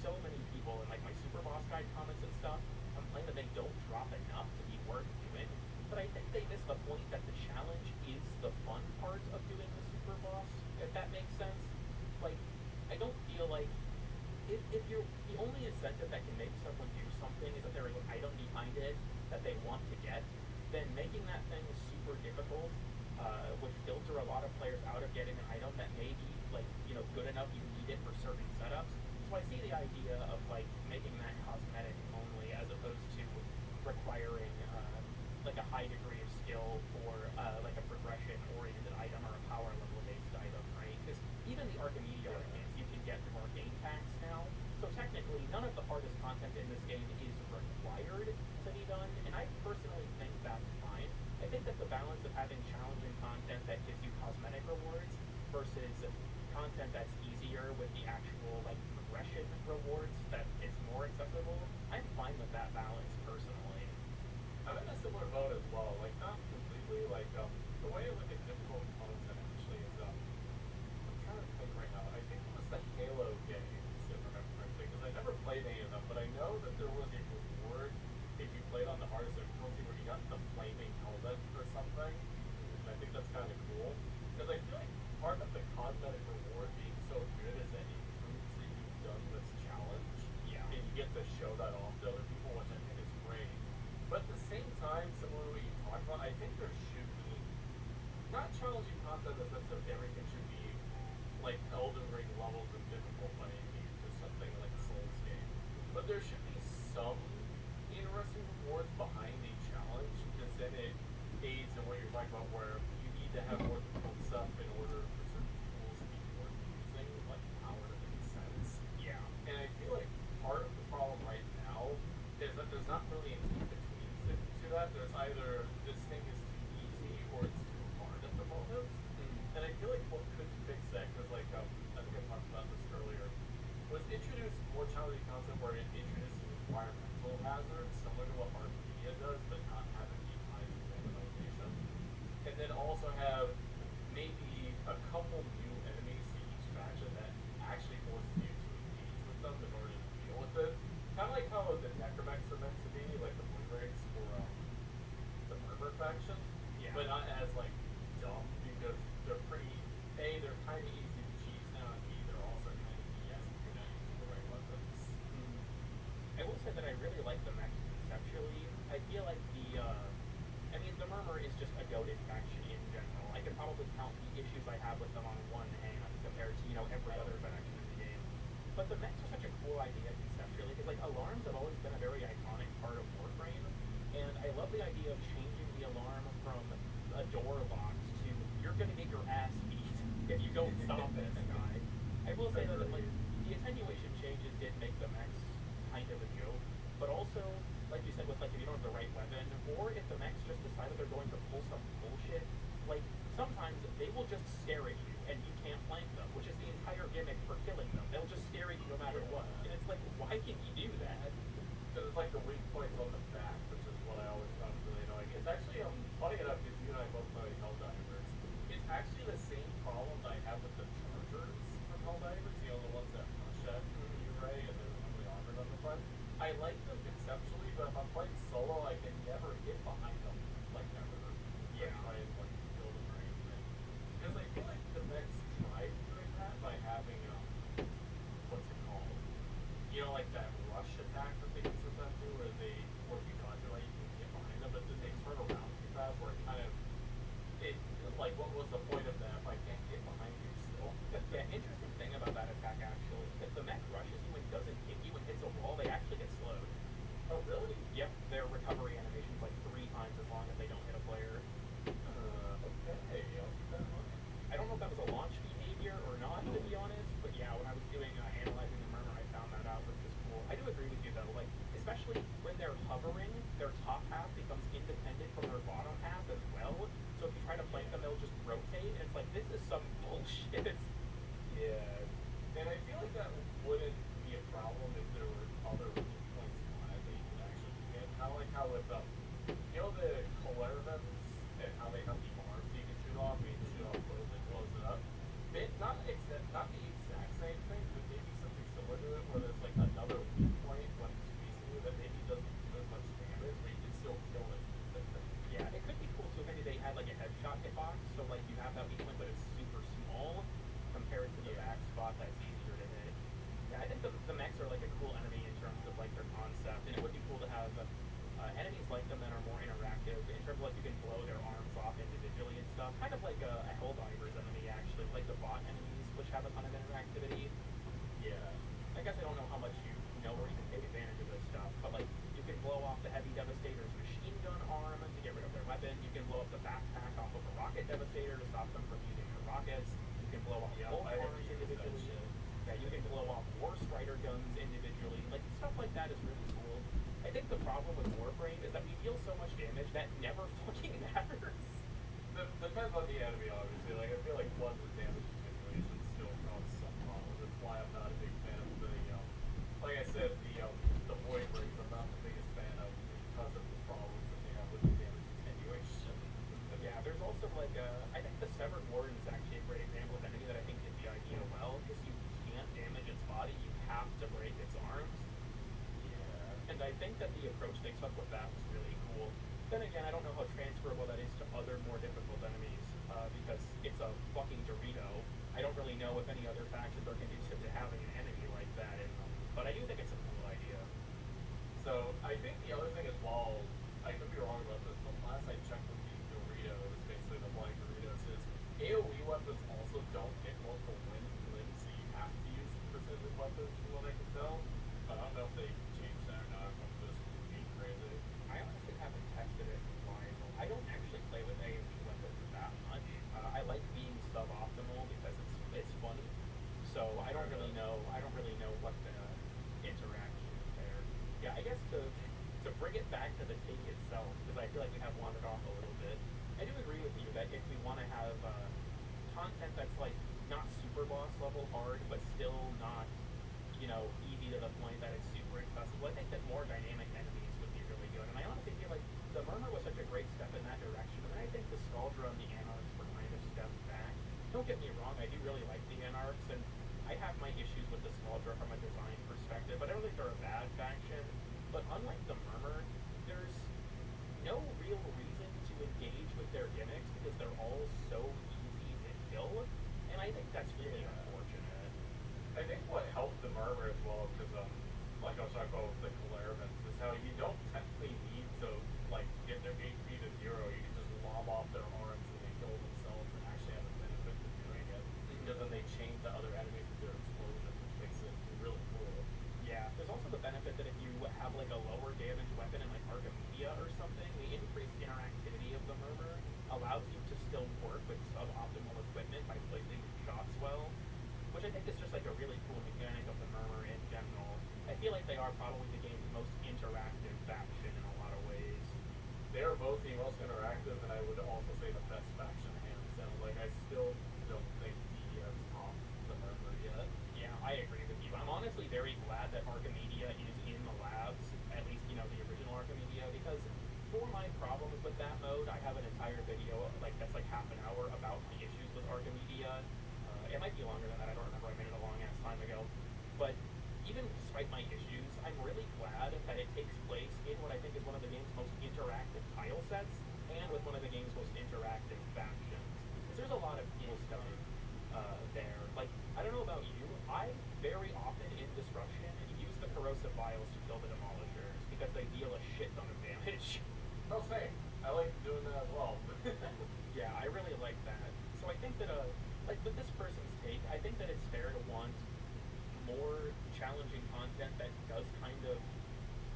A: so many people in like my super boss guide comments and stuff complain that they don't drop enough to be worth doing. But I think they miss the point that the challenge is the fun part of doing the super boss, if that makes sense. Like, I don't feel like if you're the only incentive that can make someone do something is that there is an item behind it that they want to get, then making that thing super difficult would filter a lot of players out of getting an item that may be like, you know, good enough you need it for certain setups. So I see the idea of like making that cosmetic only as opposed to requiring like a high degree of skill for like a progression oriented item or a power level based item, right? Because even the Archimedia arcanes you can get from arcane packs now. So technically none of the hardest content in this game is required to be done, and I personally think that's fine. I think that the balance of having challenging content that gives you cosmetic rewards versus content that's easier
G: in the sense of everything should be like Elden Ring levels of difficult by any means, or something like a Souls game. But there should be some interesting rewards behind a challenge, because then it aids in what you're talking about, where you need to have more difficult stuff in order for certain tools to be worth using, like power to make sense.
A: Yeah.
G: And I feel like part of the problem right now is that there's not really an in-between to that. There's either this thing is too easy or it's too hard at the moment. And I feel like what could fix that, because like I think I talked about this earlier, was introduce more challenging concept where it introduces environmental hazards, similar to what Arcadia does, but not have it be tied to randomization. And then also have maybe a couple new enemies to each faction that actually forces you to engage with them in order to deal with it. Kind of like how the necromechs are meant to be, like the blue rigs for the murder faction,
A: Yeah.
G: but not as like dumb, because they're pretty. A, they're kind of easy to cheese now, and B, they're also kind of BS if you're not using the right weapons.
A: I will say that I really like the mechs conceptually. I feel like I mean, the Murmur is just a goated faction in general. I could probably count the issues I have with them on one hand compared to, you know, every other faction in the game. But the mechs are such a cool idea conceptually, because, like, alarms have always been a very iconic part of Warframe, and I love the idea of changing the alarm from a door locked to, you're gonna get your ass beat if you don't stop this guy. I will say though that, like, the attenuation changes did make the mechs kind of a joke, but also, like you said, with like if you don't have the right weapon, or if the mechs just decide that they're going to pull some bullshit, like sometimes they will just stare at you and you can't flank them, which is the entire gimmick for killing them. They'll just stare at you no matter what, and it's like, why can you do that?
G: Because it's like the weak points on the back, which is what I always found really annoying. It's actually funny enough, because you and I both play Helldivers. It's actually the same problem I have with the chargers from Helldivers, you know, the ones that rush at you, right, and they're really armored on the front. I like them conceptually, but if I'm playing solo, I can never get behind them, like ever.
A: Yeah.
G: Try and like kill them or anything. Because I feel like the mechs tried doing that by having what's it called? You know, like that rush attack that they can sometimes do, where you dodge it, like you can get behind them, but then they turn around too fast, where it kind of, like, what was the point of that if I can't get behind you still?
A: Yeah, interesting thing about that attack actually, if the mech rushes you and doesn't hit you and hits a wall, they actually get slowed.
G: Oh, really?
A: Yep, their recovery animation's like 3 times as long if they don't hit a player.
G: Okay, I'll keep that in mind.
A: I don't know if that was a launch behavior or not, to be honest, but yeah, when I was doing analyzing the Murmur, I found that out, which is cool. I do agree with you though, like, especially when they're hovering, their top half becomes independent from their bottom half as well, so if you try to flank them, they'll just rotate, and it's like, this is some bullshit.
G: Yeah, and I feel like that wouldn't be a problem if there were other weak points on it that you could actually get. Kind of like how with, you know, the Colervans and how they have the arms you can shoot off, and you can shoot off both and close it up. Not the exact same thing, but maybe something similar to it, where there's like another weak point when it's facing you that maybe doesn't do as much damage, but you can still kill it.
A: Yeah, it could be cool too if maybe they had like a headshot hitbox, so like you have that weak point, but it's super small compared to the back spot that's easier to hit. Yeah, I think the mechs are like a cool enemy in terms of like their concept, and it would be cool to have enemies like them that are more interactive in terms of like you can blow their arms off individually and stuff, kind of like a Helldivers enemy actually, like the bot enemies, which have a ton of interactivity.
G: Yeah.
A: I guess I don't know how much you know or you can take advantage of this stuff, but like you can blow off the Heavy Devastator's machine gun arm to get rid of their weapon. You can blow up the backpack off of a Rocket Devastator to stop them from using their rockets. You can blow off both
G: I have
A: arms
G: used that
A: individually.
G: shit.
A: Yeah, you can blow off War Strider guns individually. Like stuff like that is really cool. I think the problem with Warframe is that we deal so much damage that never fucking matters.
G: Depends on the enemy, obviously. Like, I feel like one with damage attenuation still causes some problems. That's why I'm not a big fan of the, like I said, the Void Rings I'm not the biggest fan of because of the problems that they have with the damage attenuation.
A: Yeah, there's also like I think the Severed Warden is actually a great example of an enemy that I think did the idea well, because you can't damage its body, you have to break its arms.
G: Yeah.
A: And I think that the approach they took with that was really cool. Then again, I don't know how transferable that is to other more difficult enemies, because it's a fucking Dorito. I don't really know if any other factions are conducive to having an enemy like that in them. But I do think it's a cool idea.
G: So, I think the other thing as well, I could be wrong about this, but last I checked with the Doritos, basically the flying Doritos, is AoE also don't get multiple limbs, so you have to use precision weapons from what I can tell. But I don't know if they changed that or not, if I'm just being crazy.
A: I honestly haven't tested it in a while. I don't actually play with AMG weapons that much. I like being suboptimal because it's funny. So I don't really know what the interaction is there. Yeah, I guess to bring it back to the take itself, because I feel like we have wandered off a little bit. I do agree with you that if we want to have content that's like not super boss level hard, but still not, easy to the point that it's super accessible, I think that more dynamic enemies would be really good. And I honestly feel like the Murmur was such a great step in that direction. And I think the Scaldra and the Anarchs were kind of steps back. Don't get me wrong, I do really like the Anarchs, and I have my issues with the Scaldra from a design perspective, but I don't think they're a bad faction. But unlike the Murmur, there's no real reason to engage with their gimmicks because they're all so easy to kill, and I think that's really unfortunate.
G: I think what helped the Murmur as well, because like I was talking about with the Calervans, is how you don't technically need to like get their HP to 0. You can just lob off their arms and they kill themselves and actually have a benefit to doing it. Because then they chain the other enemies with their explosion, which makes it really cool.
A: Yeah, there's also the benefit that if you have like a lower damage weapon in like Archimedia or something, the increased interactivity of the Murmur allows you to still work with suboptimal equipment by placing your shots well, which I think is just like a really cool mechanic of the Murmur in general. I feel like they are probably the game's most interactive faction in a lot of ways.
G: They are both the most interactive, and I would also say the best faction hands down. Like, I still don't think DE has topped the Murmur yet.
A: Yeah, I agree with you. I'm honestly very glad that Archimedia is in the labs, at least, the original Archimedia, because for my problems with that mode, I have an entire video, that's like half an hour about my issues with Archimedia. It might be longer than that, I don't remember, I made it a long ass time ago. But even despite my issues, I'm really glad that it takes place in what I think is one of the game's most interactive tile sets, and with one of the game's most interactive factions. Because there's a lot of cool stuff there. Like, I don't know about you, I very often in Destruction use the corrosive vials to kill the demolishers, because they deal a shit ton of damage.
G: Oh, same. I like doing that as well.
A: Yeah, I really like that. So I think that, with this person's take, I think that it's fair to want more challenging content that does kind of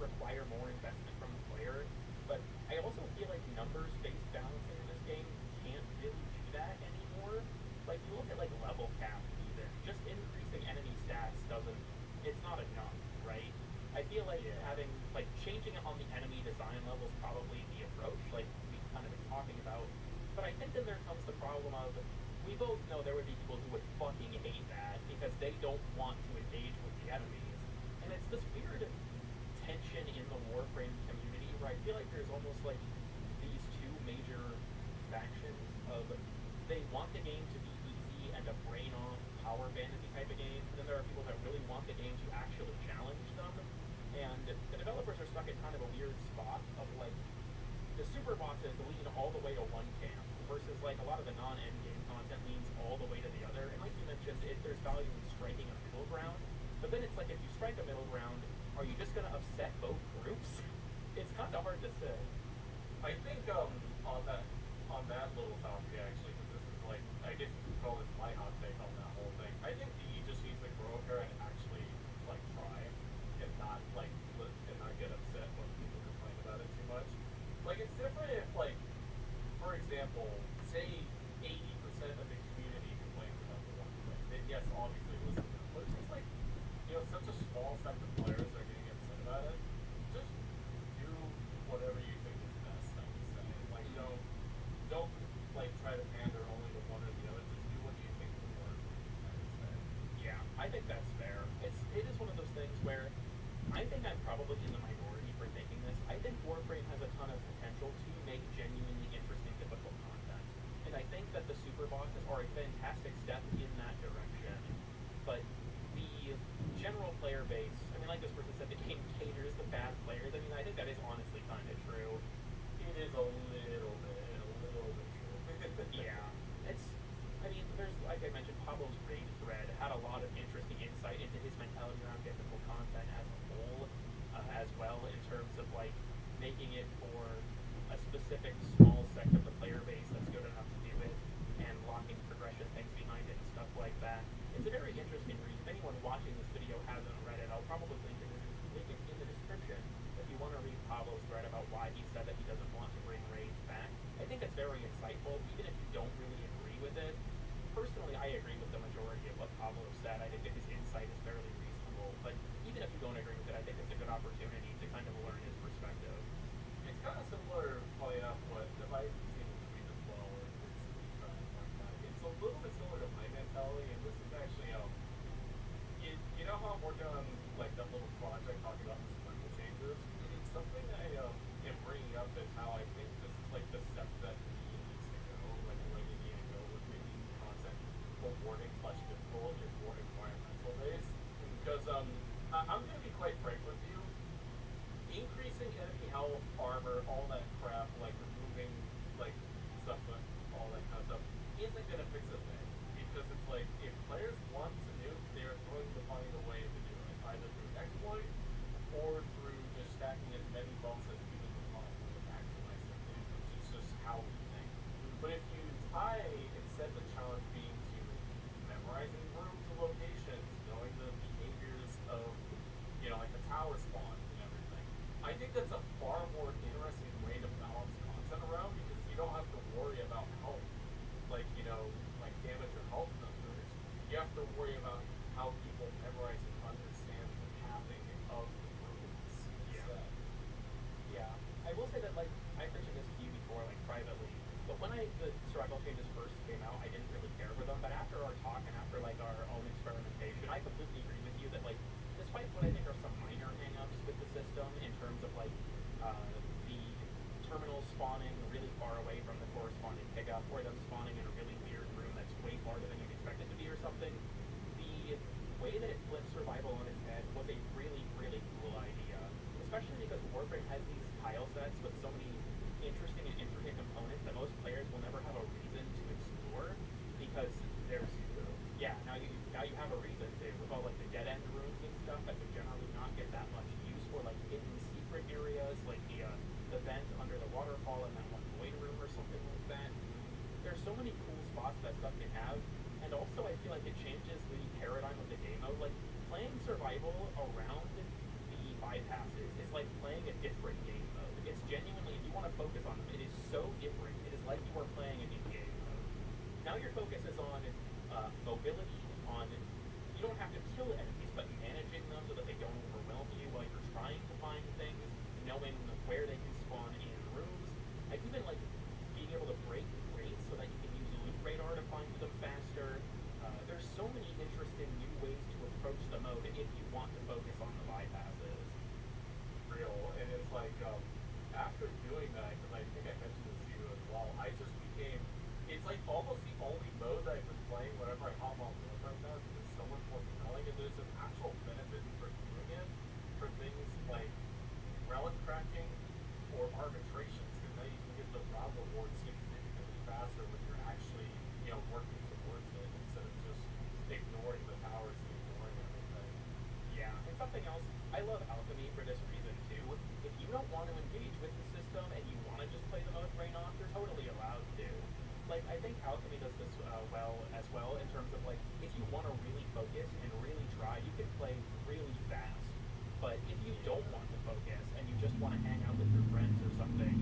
A: require more investment from the player. But I also feel like numbers-based balancing in this game can't really do that anymore. Like, you look at, level cap even, just increasing enemy stats it's not enough, right? I feel like changing it on the enemy design level is probably the approach, like we've kind of been talking about. But I think then there comes the problem of, we both know there would be people who would fucking hate that because they don't want to engage with the enemies. And it's this weird tension in the Warframe community where I feel like there's almost like these two major factions of, they want the game to be easy and a brain off power fantasy type of game, and then there are people that really want the game to actually challenge them. And the developers are stuck in kind of a weird spot of the super bosses lean all the way to one camp versus a lot of the non-end game content leans all the way to the other. And like you mentioned, there's value in striking a middle ground, but then it's like if you strike a middle ground, are you just gonna upset both groups? It's kind of hard to say.
G: I think on that little topic actually, because this is I guess you could call this my hot take on that whole thing. I think DE just needs to grow here and actually try and not get upset when people complain about it too much. It's different if for example, say 80% of the community complains about the one thing. Then yes, obviously listen to them. But if it's such a small set of players that are getting upset about it, just do whatever you think is best, I would say. Don't try to pander only to one or the other. Just do what you think will work, I would say.
A: Yeah, I think that's fair. It is one of those things where I think I'm probably in the minority for thinking this. I think Warframe has a ton of potential to make genuinely interesting, difficult content. And I think that the super bosses are a fantastic step in that direction. But the general player base, like this person said, the game caters the bad players. I think that is honestly kind of true.
G: It is a little bit true.
A: Yeah. There's, like I mentioned, Pablo's raid thread had a lot of interesting insight into his mentality around difficult content as a whole, as well, in terms of, making it for a specific small sect of the player base that's good enough to do it, and locking progression things behind it like that. It's a very interesting read. If anyone watching this video hasn't read it, I'll probably link it in the description if you want to read Pablo's thread about why he said that he doesn't want to bring raids back. I think it's very insightful, even if you don't really agree with it. Personally, I agree with the majority of what Pablo said. I think that his insight is fairly reasonable, but even if you don't agree with it, I think it's a good opportunity to kind of learn his perspective.
G: It's kind of similar, probably enough, what if I've seen the tweet as well, or it's it's a little bit similar to my mentality, and this is actually, you know how I'm working on like that little project talking about the sequential changes? It's something I am bringing up is how I think this is like the step that he needs to go, like where you need to go with making content rewarding / difficult and more environmental based. Because I'm gonna be quite frank with you. Increasing enemy health, armor, all that crap, like removing like stuff, all that kind of stuff, isn't gonna fix a thing. Because it's like if players want to nuke, they are going to find a way to do it, either through exploit or through just stacking as many bombs as humanly possible to maximize their damage. It's just how we think. But if you tie instead the challenge being to memorizing rooms and locations, knowing the behaviors of like the tower spawn and everything. I think that's a far more interesting way to balance content around because you don't have to worry about health, like like damage or health numbers. You have to worry about how people memorize and understand the pathing of the rooms.
A: Yeah. I will say that like I mentioned this to you before, like privately, but when the survival changes first came out, I didn't really care for them. But after our talk and after like our own experimentation, I completely agree with you that like despite what I think are some minor hang-ups with the system in terms of like the terminals spawning really far away from the corresponding pickup, or them spawning in a really weird room that's way farther than you'd expect it to be or something, the way that it flipped survival on its head was a really, really cool idea. Especially because Warframe has these tile sets with so many interesting and intricate components that most players will never have a reason to explore because there's now you have a reason to, with all like the dead end rooms and stuff that would generally not get that much use, or like hidden secret areas like the vent under the waterfall in that one void room or something like that. There's so many cool spots that stuff can have, and also I feel like it changes the paradigm of the game mode. Like playing survival around the bypasses is like playing a different game mode. It's genuinely, if you want to focus on them, it is so different. It is like you are playing a new game mode. Now your focus is on mobility, on you don't have to kill enemies, but managing them so that they don't overwhelm you while you're trying to find things, knowing where they can spawn in rooms, and even like being able to break crates so that you can use loot radar to find them faster. There's so many interesting new ways to approach the mode if you want to focus on the bypasses.
G: Real, and it's like after doing that, because I think I mentioned this to you as well, I just became, it's like almost the only mode that I've been playing whenever I hop on Warframe now because it's so much more compelling, and there's an actual benefit for doing it for things like relic cracking or arbitrations, because now you can get the round rewards significantly faster when you're actually working towards it instead of just ignoring the towers and ignoring everything.
A: Yeah, and something else, I love Alchemy for this reason too. If you don't want to engage with the system and you want to just play the mode brain off, you're totally allowed to. Like, I think Alchemy does this well in terms of like, if you want to really focus and really try, you can play really fast. But if you don't want to focus and you just want to hang out with your friends or something,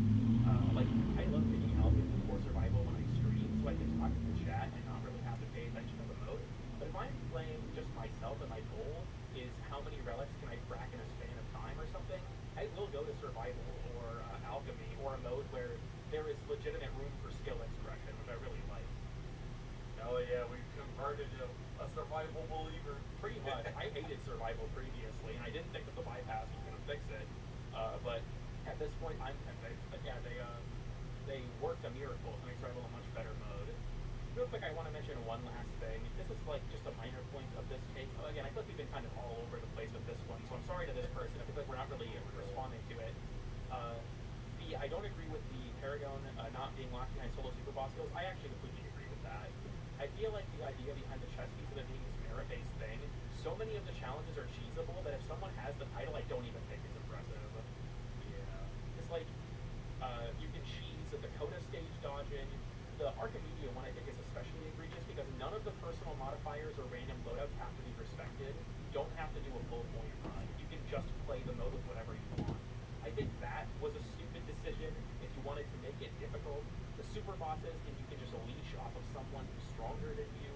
A: like I love picking Alchemy for survival when I stream, so I can talk to the chat and not really have to pay attention to the mode. But if I'm playing just myself and my goal is how many relics can I crack in a span of time or something, I will go to survival or alchemy or a mode where there is legitimate room for skill expression, which I really like.
G: Hell yeah, we've converted to a survival believer.
A: Pretty much. I hated survival previously, and I didn't think that the bypass was going to fix it. But at this point, I'm convinced. But yeah, they worked a miracle to make survival a much better mode. Real quick, I want to mention one last thing. This is like just a minor point of this take. Again, I feel like we've been kind of all over the place with this one, so I'm sorry to this person. I feel like we're not really responding to it. I don't agree with the Paragon not being locked behind solo super boss skills. I actually completely agree with that. I feel like the idea behind the chess piece of it being this merit-based thing, so many of the challenges are cheesable that if someone has the title, I don't even think it's impressive. Yeah. It's like, you can cheese the Dakota stage dodging. The Archimedia one I think is especially egregious because none of the personal modifiers super bosses, and you can just leash off of someone who's stronger than you.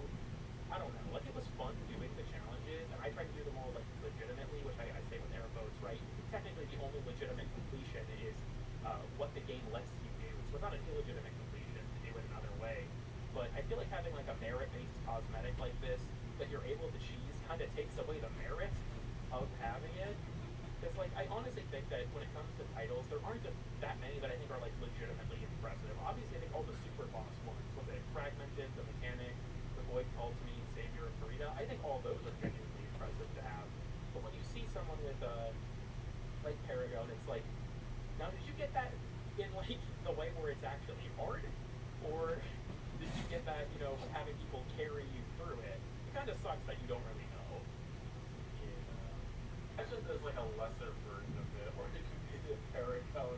A: I don't know. Like, it was fun doing the challenges, and I tried to do them all, like, legitimately, which I say with air quotes, right? Technically, the only legitimate completion is what the game lets you do. So it's not an illegitimate completion to do it another way. But I feel like having, like, a merit-based cosmetic like this that you're able to cheese kind of takes away the merit of having it. Because, like, I honestly think that when it comes to titles, there aren't that many that I think are, like, legitimately impressive. Obviously, I think all the super boss ones, whether it's Fragmented, The Mechanic, The Void Called to Me, Savior of Farida, I think all those are genuinely impressive to have. But when you see someone with, like, Paragon, it's like, now did you get that in, like, the way where it's actually hard? Or did you get that, you know, having people carry you through it? It kind of sucks that you don't really know.
G: Yeah. Imagine there's like a lesser version of it, or it could be the Paragon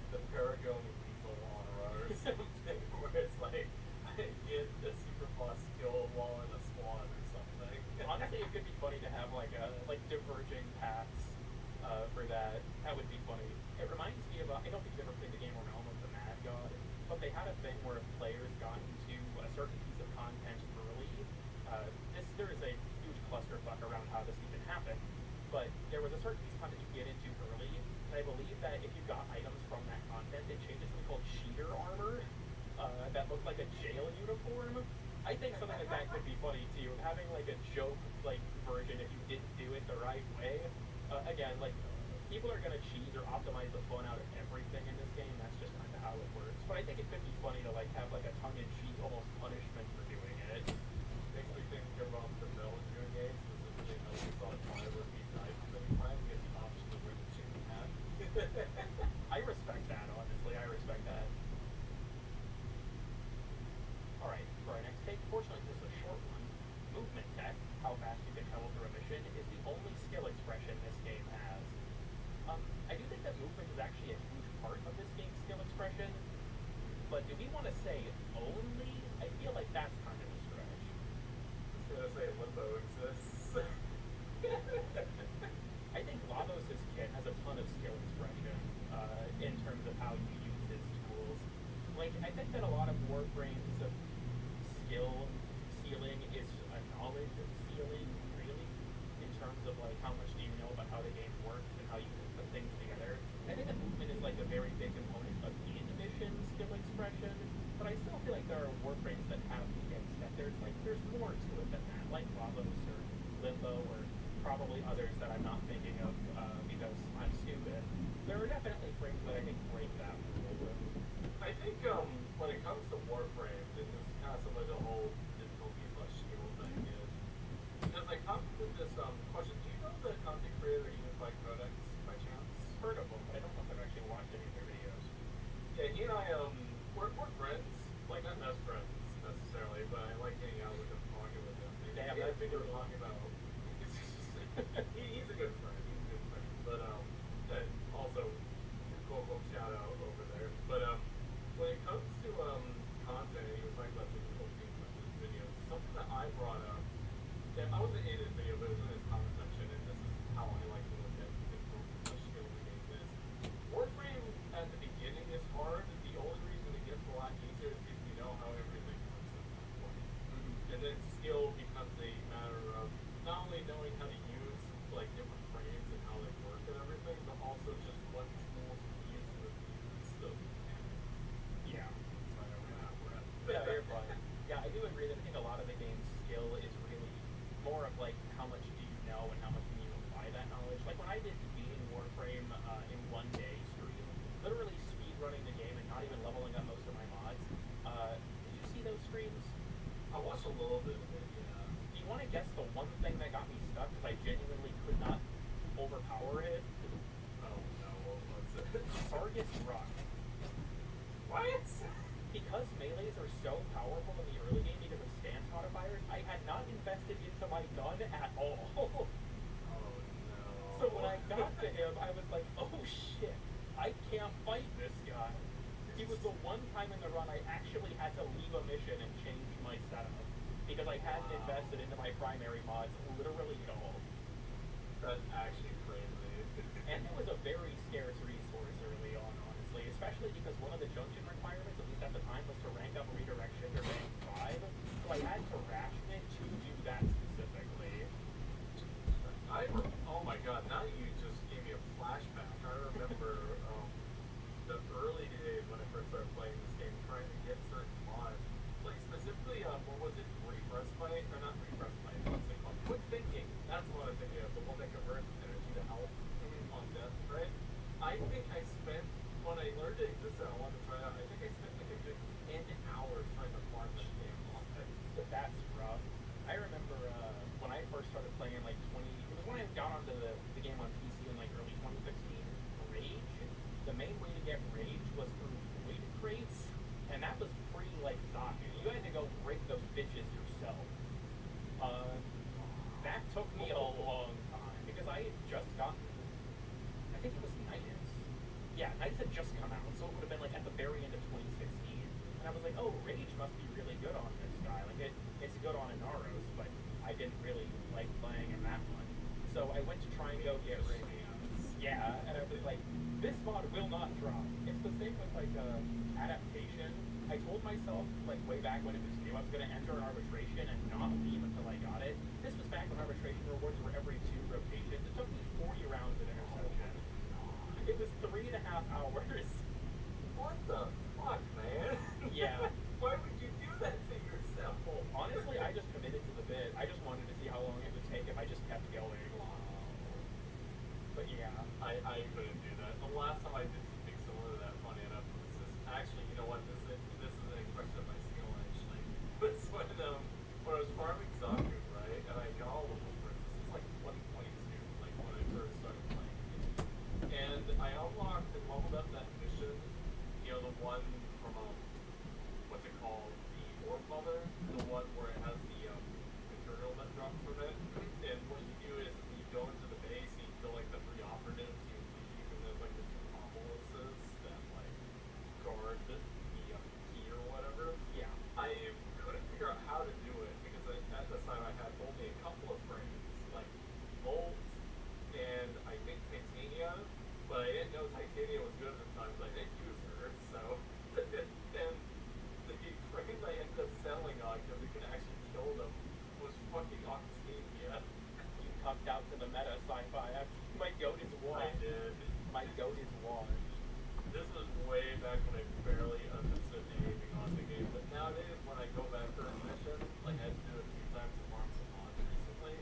G: lethal honor or something, where it's like, I get the super boss skill while in a squad or something.
A: Honestly, it could be funny to have like diverging paths for that. That would be funny. It reminds me of I don't think you've ever played the game Realm of the Mad God, but they had a thing where if players got into a certain piece of content early, there is a huge clusterfuck around how this even happened. But there was a certain piece of content you get into early, and I believe that if you got items from that content, it changed to something called cheater armor that looked like a jail uniform. I think something like that could be funny too. Having like a joke like version if you didn't do it the right way. Again, like people are gonna cheese or optimize the fun out of everything in this game. That's just kind of how it works. But I think it could be funny to like have like a tongue-in-cheek almost punishment for doing it.
G: Makes me think about the military game, specifically Metal Gear Solid 5, where if you die too many times, you get the option to wear the chicken hat.
A: I respect that, honestly. I respect that. Alright, for our next take, fortunately this is a short one. Movement tech, how fast you can travel through a mission, is the only skill expression this game has. I do think that movement is actually a huge part of this game's skill expression, but do we want to say only? I feel like that's kind of a stretch.
G: I was gonna say Limbo exists.
A: I think Lavos' kit has a ton of skill expression in terms of how you use his tools. Like, I think that a lot of Warframe's skill ceiling is a knowledge ceiling, really, in terms of like how much do you know about how the game works and how you can put things together. I think that movement is like a very big component of in-mission skill expression, but I still feel like there are Warframes that have kits that there's more to it than that, like Lavos or Limbo or probably others that I'm not thinking of because I'm stupid. There are definitely frames that I think break that rule.
G: I think when it comes to Warframe, this is kind of similar to the whole difficulty plus skill thing is. Because I come with this question, do you know the content creator Unified Codex by chance?
A: Heard of them, but I don't know if I've actually watched any of their videos.
G: Yeah, he and I, we're friends. Like, not best friends, necessarily, but I like hanging out with him, talking with him. And
A: Damn,
G: he had a
A: that's
G: video
A: cool.
G: talking about, he's a good friend, but, that also, quote-unquote, shout-out over there. But, when it comes to, content, he was talking about difficulty in his videos, something that I brought up, that I wasn't in his video, but it was in his comment section, and this is how I like to look at difficulty plus skill in the game is, Warframe at the beginning is hard. The only reason it gets a lot easier is because you know how everything works at that point. And then skill becomes a matter of not only knowing how to use like different frames and how they work and everything, but also just what tools to use to abuse the mechanics.
A: Yeah.
G: Sorry, I ran out of breath.
A: Yeah, you're fine. Yeah, I do agree that I think a lot of the game's skill is really more of like how much do you know and how much can you apply that knowledge. Like when I did beating Warframe in one day stream, literally speed running the game and not even leveling up most of my mods. Did you see those streams?
G: I watched a little bit of it, yeah.
A: Do you want to guess the one thing that got me stuck because I genuinely could not overpower it?
G: Oh no, what was it?
A: Argus Rock.
G: What?
A: Because melees are so powerful in the early game because of stance modifiers, I had not invested into my gun at all.
G: Oh no.
A: So when I got to him, I was like, oh shit, I can't fight this guy. He was the one time in the run I actually had to leave a mission and change my setup because I hadn't invested into my primary mods literally at all.
G: That's actually crazy.
A: And it was a very scarce resource early on, honestly, especially because one of the junction requirements, at least at the time, was yeah, Knights had just come out, so it would have been like at the very end of 2016. And I was like, oh, Rage must be really good on this guy. Like it's good on Inaros, but I didn't really like playing him that much. So I went to try and go get Rage. Yeah, and I was like, this mod will not drop. It's the same with like adaptation. I told myself like way back when it was new, I was gonna enter an arbitration and not leave until I got it. This was back when arbitration rewards were every 2 rotations. It took me 40 rounds of interception. It was 3.5 hours.
G: What the fuck, man?
A: Yeah.
G: Why would you do that to yourself?
A: Honestly, I just committed to the bit. I just wanted to see how long it would take if I just kept going. But yeah.
G: I couldn't do that. The last time I did something similar to that, funny enough, was this. Actually, you know what? This is an expression of my skill. Actually, was when I was farming Zaku, right? And I got all the blueprints. This is like 2022, like when I first started playing. And I unlocked and leveled up that mission. You know, the one from what's it called? The Orb Mother, the one where it has the material that drops from it. And what you do is you go into the base and you kill like the 3 operatives, you leave, and there's like the 2 obelisks that like guard the key or whatever.
A: Yeah.
G: I couldn't figure out how to do it because at this time I had only a couple of frames, like Volt and I think Titania, but I didn't know Titania was good at the time, so I didn't use her. So, and the frame I ended up selling on because it could actually kill them was fucking Octavia.
A: You tucked out to the meta sci-fi. My goat is
G: I
A: washed.
G: did.
A: My goat is washed.
G: This was way back when I barely understood anything on the game, but nowadays when I go back for a mission, like I had to do it a few times to farm some mods recently,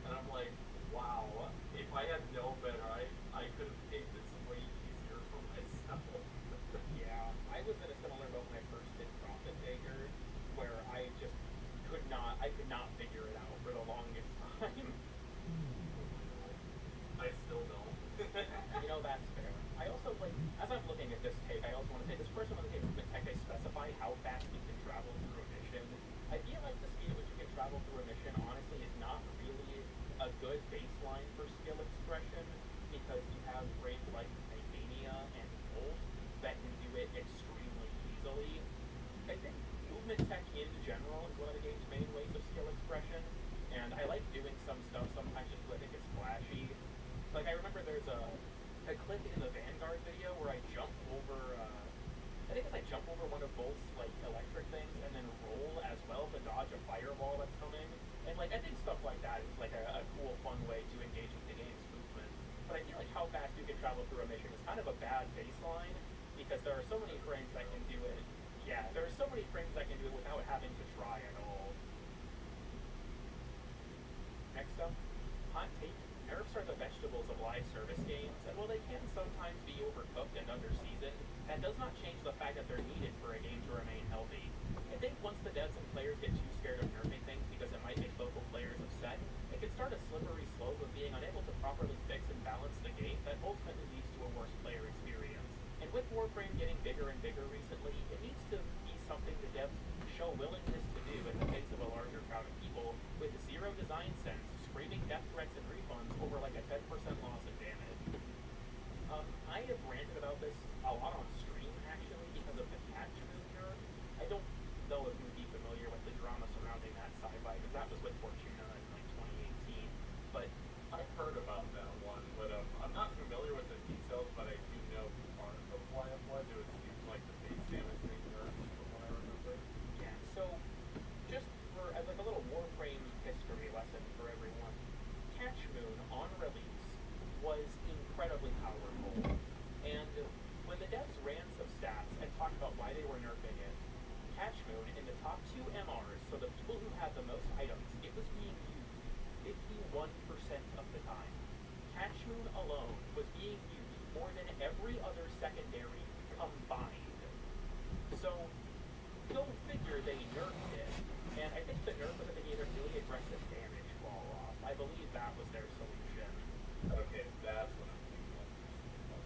G: and I'm like, wow, if I had known better, I could have made this way easier for myself.
A: Yeah. I was in a similar boat when I first did Profit Taker, where I just could not figure it out for the longest time.
G: I still don't.
A: You know, that's fair. I also, like, as I'm looking at this tape, I also want to say this person on the tape movement tech, they specify how fast you can travel through a mission. I feel like the speed at which you can travel through a mission, honestly, is not really a good baseline for skill expression, because you have frames like Titania and Volt that can do it extremely easily. I think movement tech in general is one of the game's main ways of skill expression, and I like doing some stuff sometimes just because I think it's flashy. Like, I remember there's a clip in the Vanguard video where I jump over, I think it's I jump over one of Volt's, like, electric things and then roll as well to dodge a fireball that's coming. And, like, I think stuff like that is, like, a cool, fun way to engage with the game's movement. But I feel like how fast you can travel through a mission is kind of a bad baseline, because there are so many frames that can do it. Yeah, there are so many frames that can do it without having to try at all. Next up, hot take. Nerfs are the vegetables of live service games, and while they can sometimes be overcooked and underseasoned, that does not change the fact that they're needed for a game to remain healthy. I think once the devs and players get too scared of nerfing things because it might make local players upset, it can start a slippery slope of being unable to properly fix and balance the game that ultimately leads to a worse player experience. And with Warframe getting bigger and bigger recently, it needs to be something the devs show willingness to do in the face of a larger crowd of people with zero design sense, screaming death threats and refunds over like a 10% loss of damage. I have ranted about this a lot on stream actually because of the catch moon nerf. I don't know if you would be familiar with the drama surrounding that sci-fi because that was with Fortuna in like 2018. But
G: I've heard about that one, but I'm not familiar with the details, but I do know part of why it was. It seems like the base damage thing nerfed from what I remember.
A: yeah, so just for as like a little Warframe history lesson for everyone, Catch Moon on release was incredibly powerful, and when the devs ran some stats and talked about why they were nerfing it, Catch Moon in the top 2 MRs, so the people who had the most items, it was being used 51% of the time. Catch Moon alone was being used more than every other secondary combined. So, go figure they nerfed it, and I think the nerf was that they gave it really aggressive damage fall off. I believe that was their solution.
G: Okay, that's what I'm thinking of.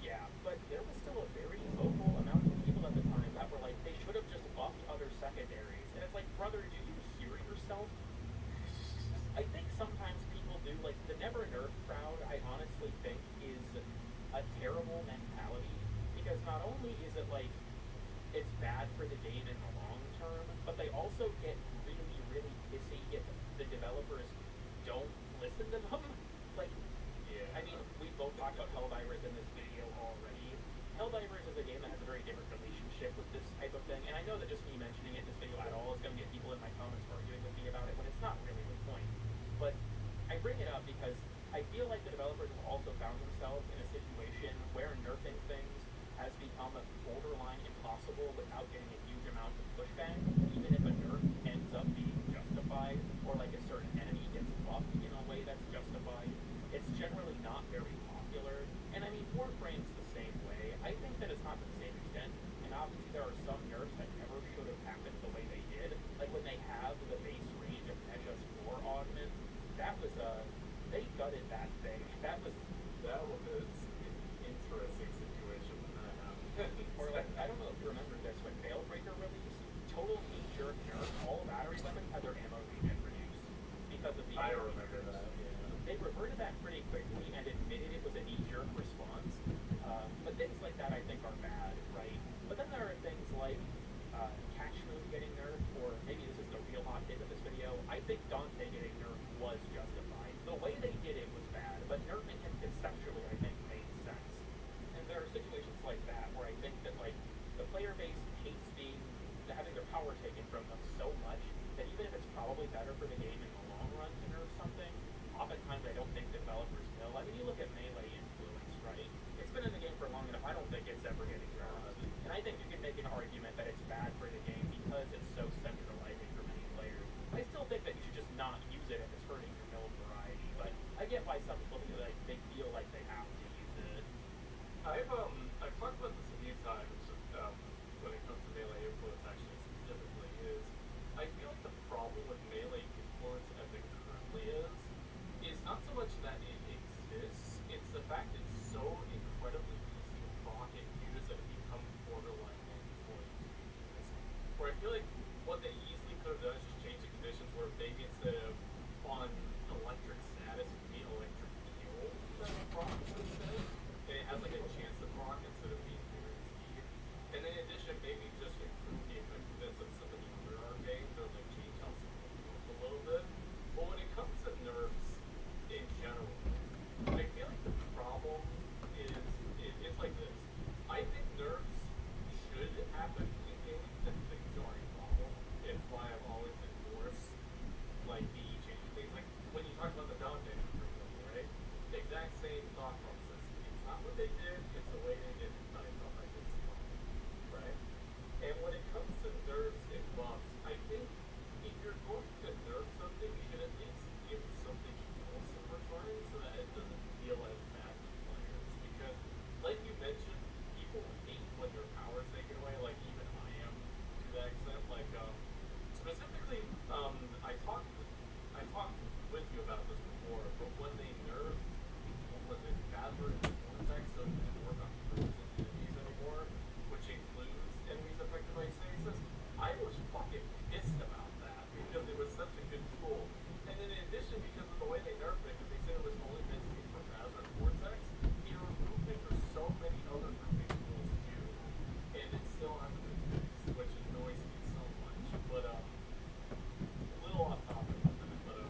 A: Yeah, but there was still a very vocal amount of people at the time that were like, they should have just buffed other secondaries. And it's like, brother, do you hear yourself? I think sometimes people do, like, the never nerf crowd, I honestly think, is a terrible mentality, because not only is it like it's bad for the game in the long term, but they also get really, really pissy if the developers don't listen to them. Like, I mean, we both talked about Helldivers in this video already. Helldivers is a game that has a very different relationship with this type of thing, and I know that just me mentioning it in this video at all is going to get people in my comments arguing with me about it, but it's not really the point. But I bring it up because I feel like the developers have also found themselves in a situation where nerfing things has become borderline impossible without getting a huge amount of pushback, even if a nerf ends up being justified, or like a certain enemy gets buffed in a way that's justified. It's generally not very popular, and I mean, Warframe's the same way. I think that it's not to the same extent, and obviously there are some nerfs that never should have happened the way they did, like when they have the base range of Mecha's floor augment. That was they gutted that thing. That was
G: an interesting situation when that happened.
A: or like, I don't know if you remember this, when Veilbreaker released, total knee-jerk nerf, all battery weapons had their ammo regen reduced because of the
G: I
A: AoE
G: remember
A: nerfs.
G: that, yeah.
A: They reverted that pretty quickly and admitted it was a knee-jerk response. But things like that I think are bad, right? But then there are things like catch move getting nerfed, or maybe this is the real hot take of this video. I think Dante getting nerfed was justified. The way they did it was bad, but nerfing him conceptually I think made sense. And there are situations like that where I think that like the player base hates having their power taken from them so much that even if it's probably better for the game in the long run to nerf something, oftentimes I don't think developers will. I mean, you look at Melee influence, right? It's been in the game for long enough. I don't think it's ever getting nerfed. And I think you can make an argument that it's bad for the game because it's so centralizing for many players. I still think that you should just not use it if it's hurting your build variety. But I get why some people feel like they have to use it.
G: I've talked about this a few times when it comes to Melee influence actually specifically is I feel like the problem with Melee influence as it currently is not so much that it exists, it's the fact it's so incredibly easy to proc and use that it becomes borderline mandatory to use. Where I feel like what they easily could have done is just change the conditions where maybe instead of on electric status it would be electric kill that it procs instead. And it has like a chance to proc instead of being guaranteed. And in addition, maybe just improve the effectiveness of some of the other arcades or like change how some of them look a little bit. But when it comes to nerfs in general, I feel like the problem is it's like this. I think nerfs should happen in games that things are a problem. It's why I've always endorsed like the changing things. Like when you talk about the Dante, for example, right? The exact same thought process. It's not what they did, it's the way they did it. But I felt like it's fine, right? And when it comes to nerfs and buffs, I think if you're going to nerf something, you should at least give something else in return so that it doesn't feel as bad to players. Because, like you mentioned, people hate when their power is taken away. Like even I am to that extent. Like specifically, I talked with you about this before, but when they nerfed, what was it, Dazzler and Vortex, so it didn't work on crews and enemies anymore, which includes enemies affected by stasis, I was fucking pissed about that because it was such a good tool. And then in addition, because of the way they nerfed it, because they said it was only meant to be for Dazzler and Vortex, it removed it for so many other grouping tools too. And it still hasn't been fixed, which annoys me so much. But a little off topic on that, but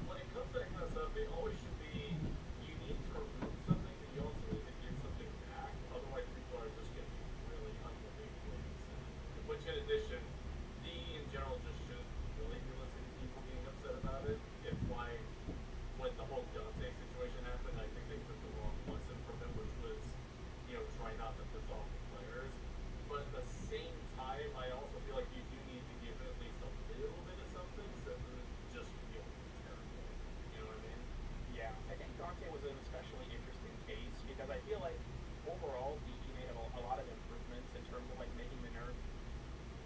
G: when it comes to that kind of stuff, it always should be you need to remove something, but you also need to give something back. Otherwise, people are just going to be really unbelievably upset. Which, in addition, in general just shouldn't really be listening to people being upset about it. It's why when the whole Dante situation happened, I think they took the wrong lesson from it, which was, try not to piss off the players. But at the same time, I also feel like you do need to give at least a little bit of something so it doesn't just feel terrible. You know what I mean?
A: Yeah, I think Dante was an especially interesting case because I feel like overall DE made a lot of improvements in terms of like making the nerf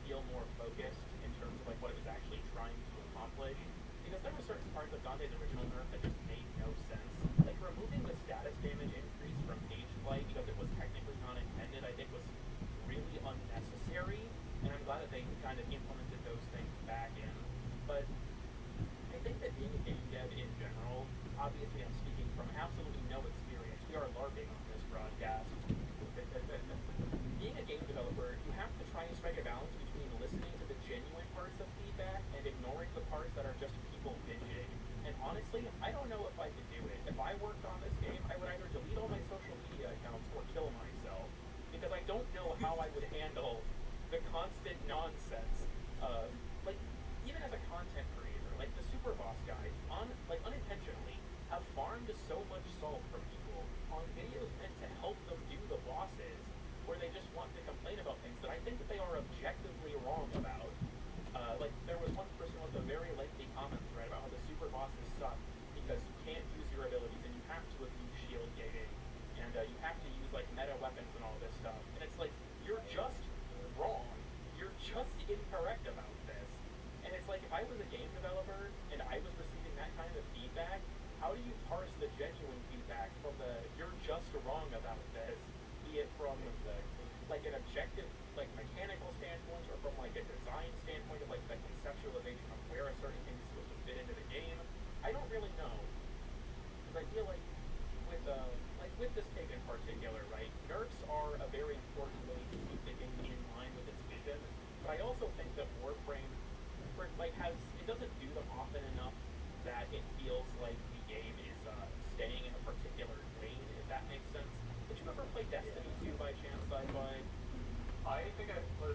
A: feel more focused in terms of like what it was actually trying to accomplish. Because there were certain parts of Dante's original nerf that just made no sense. Like removing the status damage increase from Age Flight because it was technically not intended, I think was really unnecessary. And I'm glad that they kind of implemented those things back in. But I think that being a game dev in general, obviously I'm speaking from absolutely no experience. We are LARPing on this broadcast. honestly, I don't know if I could do it. If I worked on this game, I would either delete all my social media accounts or kill myself. Because I don't know how I would handle the constant nonsense. Like, even as a content creator, like the super boss guys, unintentionally, have farmed so much salt from people on videos meant to help them do the bosses, where they just want to complain about things that I think that they are objectively wrong about. Like, there was one person with a very lengthy comment thread about how the super bosses suck because you can't use your abilities and you have to abuse shield gating and you have to use, like, meta weapons and all this stuff. And it's like, you're just wrong. You're just incorrect about this. And it's like, if I was a game developer and I was receiving that kind of feedback, how do you parse the genuine feedback from the you're just wrong about this, be it from like an objective, like mechanical standpoint, or from like a design standpoint of like the conceptualization of where a certain thing is supposed to fit into the game? I don't really know, because I feel like with this take in particular, right? Nerfs are a very important way to keep the game in line with its vision, but I also think that Warframe it doesn't do them often enough that it feels like the game is staying in a particular lane, if that makes sense. Did you ever play Destiny 2 by chance, Sci-Fi?
G: I think I put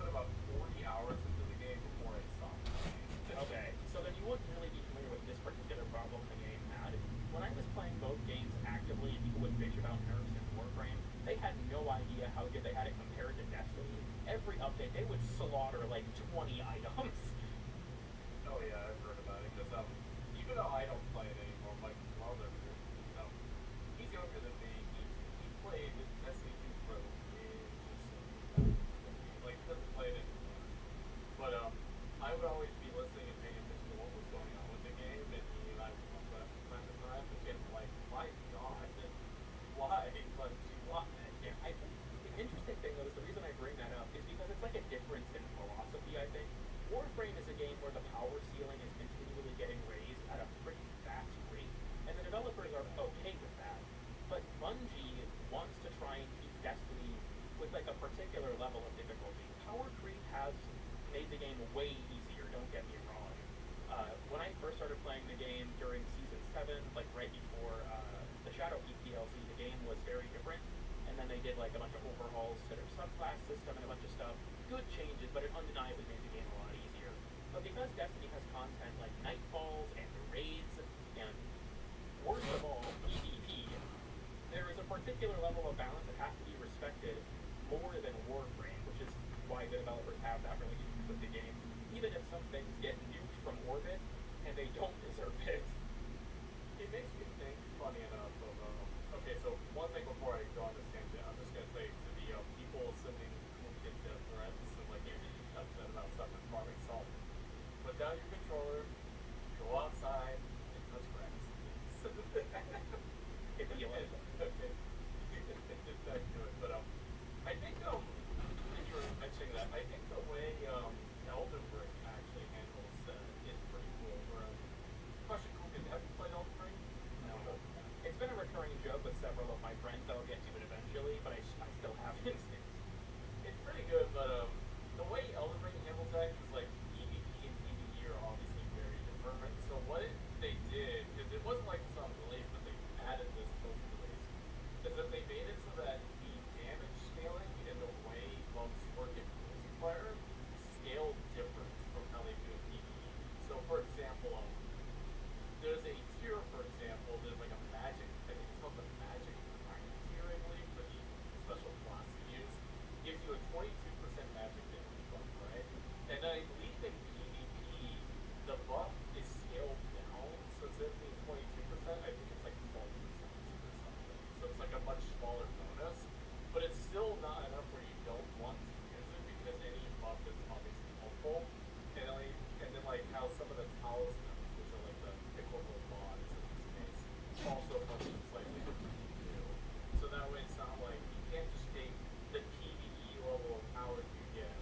G: about 40 hours into the game before I stopped playing.
A: Okay, so then you wouldn't really be familiar with this particular problem the game had. When I was playing both games actively and people would bitch about nerfs in Warframe, they had no idea how good they had it compared to Destiny. Every update, they would slaughter like 20 items.
G: Oh yeah, I've heard about it. Because even though I don't play it anymore, like brother, he's younger than me. He played Destiny 2 for ages. Like he doesn't play it anymore. But I would always be listening and paying attention to what was going on with the game, and he and I would talk about it from time to time. And like, my God, why? Like, why?
A: Yeah, I think the interesting thing though is the reason I bring that up is because it's like a difference in philosophy, I think. Warframe is a game where the power ceiling is continually getting raised at a pretty fast rate, and the developers are okay with that. But Bungie wants to try and keep Destiny with like a particular level of difficulty. Power creep has made the game way easier, don't get me wrong. When I first started playing the game during Season 7, like right before the Shadowkeep DLC, the game was very different. And then they did like a bunch of overhauls to their subclass system and a bunch of stuff. Good changes, but it undeniably made the game a lot easier. But because Destiny has content like Nightfalls and raids and, worst of all, PvP, there is a particular level of balance that has to be respected more than Warframe, which is why the developers have that relationship with the game, even if some things get nuked from orbit and they don't deserve it.
G: It makes me think, funny enough, of okay, so one thing before I go on this tangent, I'm just gonna say to the people sending wicked death threats and like you're upset about stuff and farming salt. Put down your controller, go outside, and touch grass.
A: If you like.
G: Okay. It's back to it. But I think since you were mentioning that, I think the way Elden Ring actually handles is pretty cool. Question, Kugan, have you played Elden Ring?
A: No. It's been a recurring joke with several of my friends. I'll get to it eventually, but I still haven't.
G: It's pretty good, but the way Elden Ring handles that is like PvP and PvE are obviously very different. So what they did, because it wasn't like this on release, but they added this post-release, is that they made it so that the damage scaling and the way monks work in multiplayer scale different from how they do in PvE. So for example, there's a tier, for example, there's like a magic, I think it's called the magic tier, I believe, for the special class you use. Gives you a 22% magic damage buff, right? And I believe in PvP, the buff is scaled down, so instead of being 22%, I think it's like 12% or something. So it's like a much smaller bonus, but it's still not enough where you don't want to use it because any buff is obviously helpful. And then like how some of the talismans, which are like the pickleable mods in this case, also function slightly differently too. So that way it's not like you can't just take the PvE level of power you get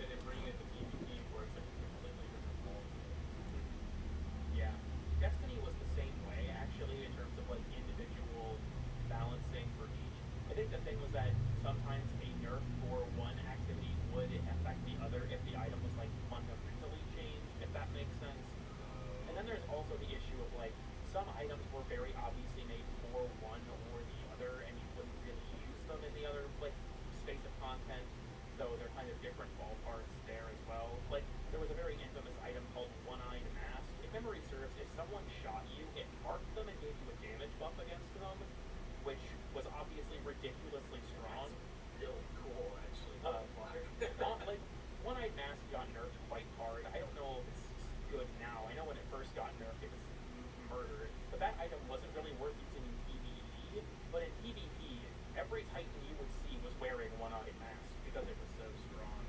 G: and then bring it to PvP where it's like a completely different ballgame.
A: Yeah. Destiny was the same way, actually, in terms of like individual balancing for each. I think the thing was that sometimes a nerf for one activity would affect the other if the item was like fundamentally changed, if that makes sense. And then there's also the issue of some items were very obviously made for one or the other, and you wouldn't really use them in the other like space of content. So they're kind of different ballparks there as well. Like there was a very infamous item called One-Eyed Mask. If memory serves, if someone shot you, it marked them and gave you a damage buff against them, which was obviously ridiculously strong.
G: Really cool, actually.
A: Like One-Eyed Mask got nerfed quite hard. I don't know if it's good now. I know when it first got nerfed, it was murdered. But that item wasn't really worth using in PvE. But in PvP, every Titan you would see was wearing One-Eyed Mask because it was so strong.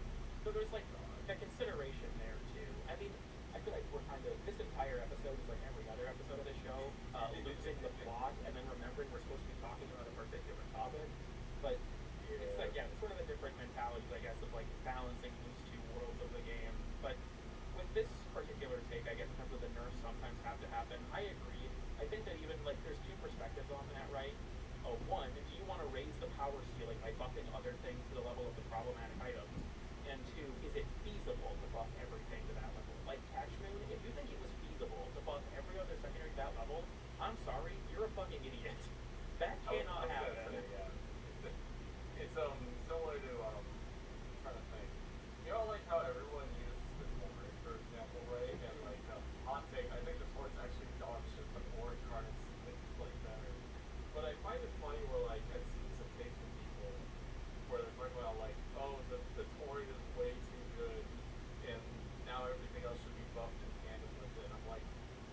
A: So there's like the consideration there too. I mean, I feel like we're kind of, this entire episode is like every other episode of the show, losing the plot and then remembering we're supposed to be talking about a particular topic. But it's like, yeah, it's sort of a different mentality, I guess, of like balancing these two worlds of the game. But with this particular take, I guess, in terms of the nerfs sometimes have to happen, I agree. I think that even like there's two perspectives on that, right? One, do you want to raise the power ceiling by buffing other things to the level of the problematic items? And two, is it feasible to buff everything to that level? Like Catchmoon, if you think it was feasible to buff every other secondary to that level, I'm sorry, you're a fucking idiot. That cannot happen.
G: It's similar to I'm trying to think. You know, like how everyone uses the Tori, for example, right? And like hot take, I think the Tori's actually dog shit, but Ori incarnates like better. But I find it funny where like I've seen some takes from people where they're talking about like, oh, the Tori is way too good, and now everything else should be buffed in tandem with it. I'm like,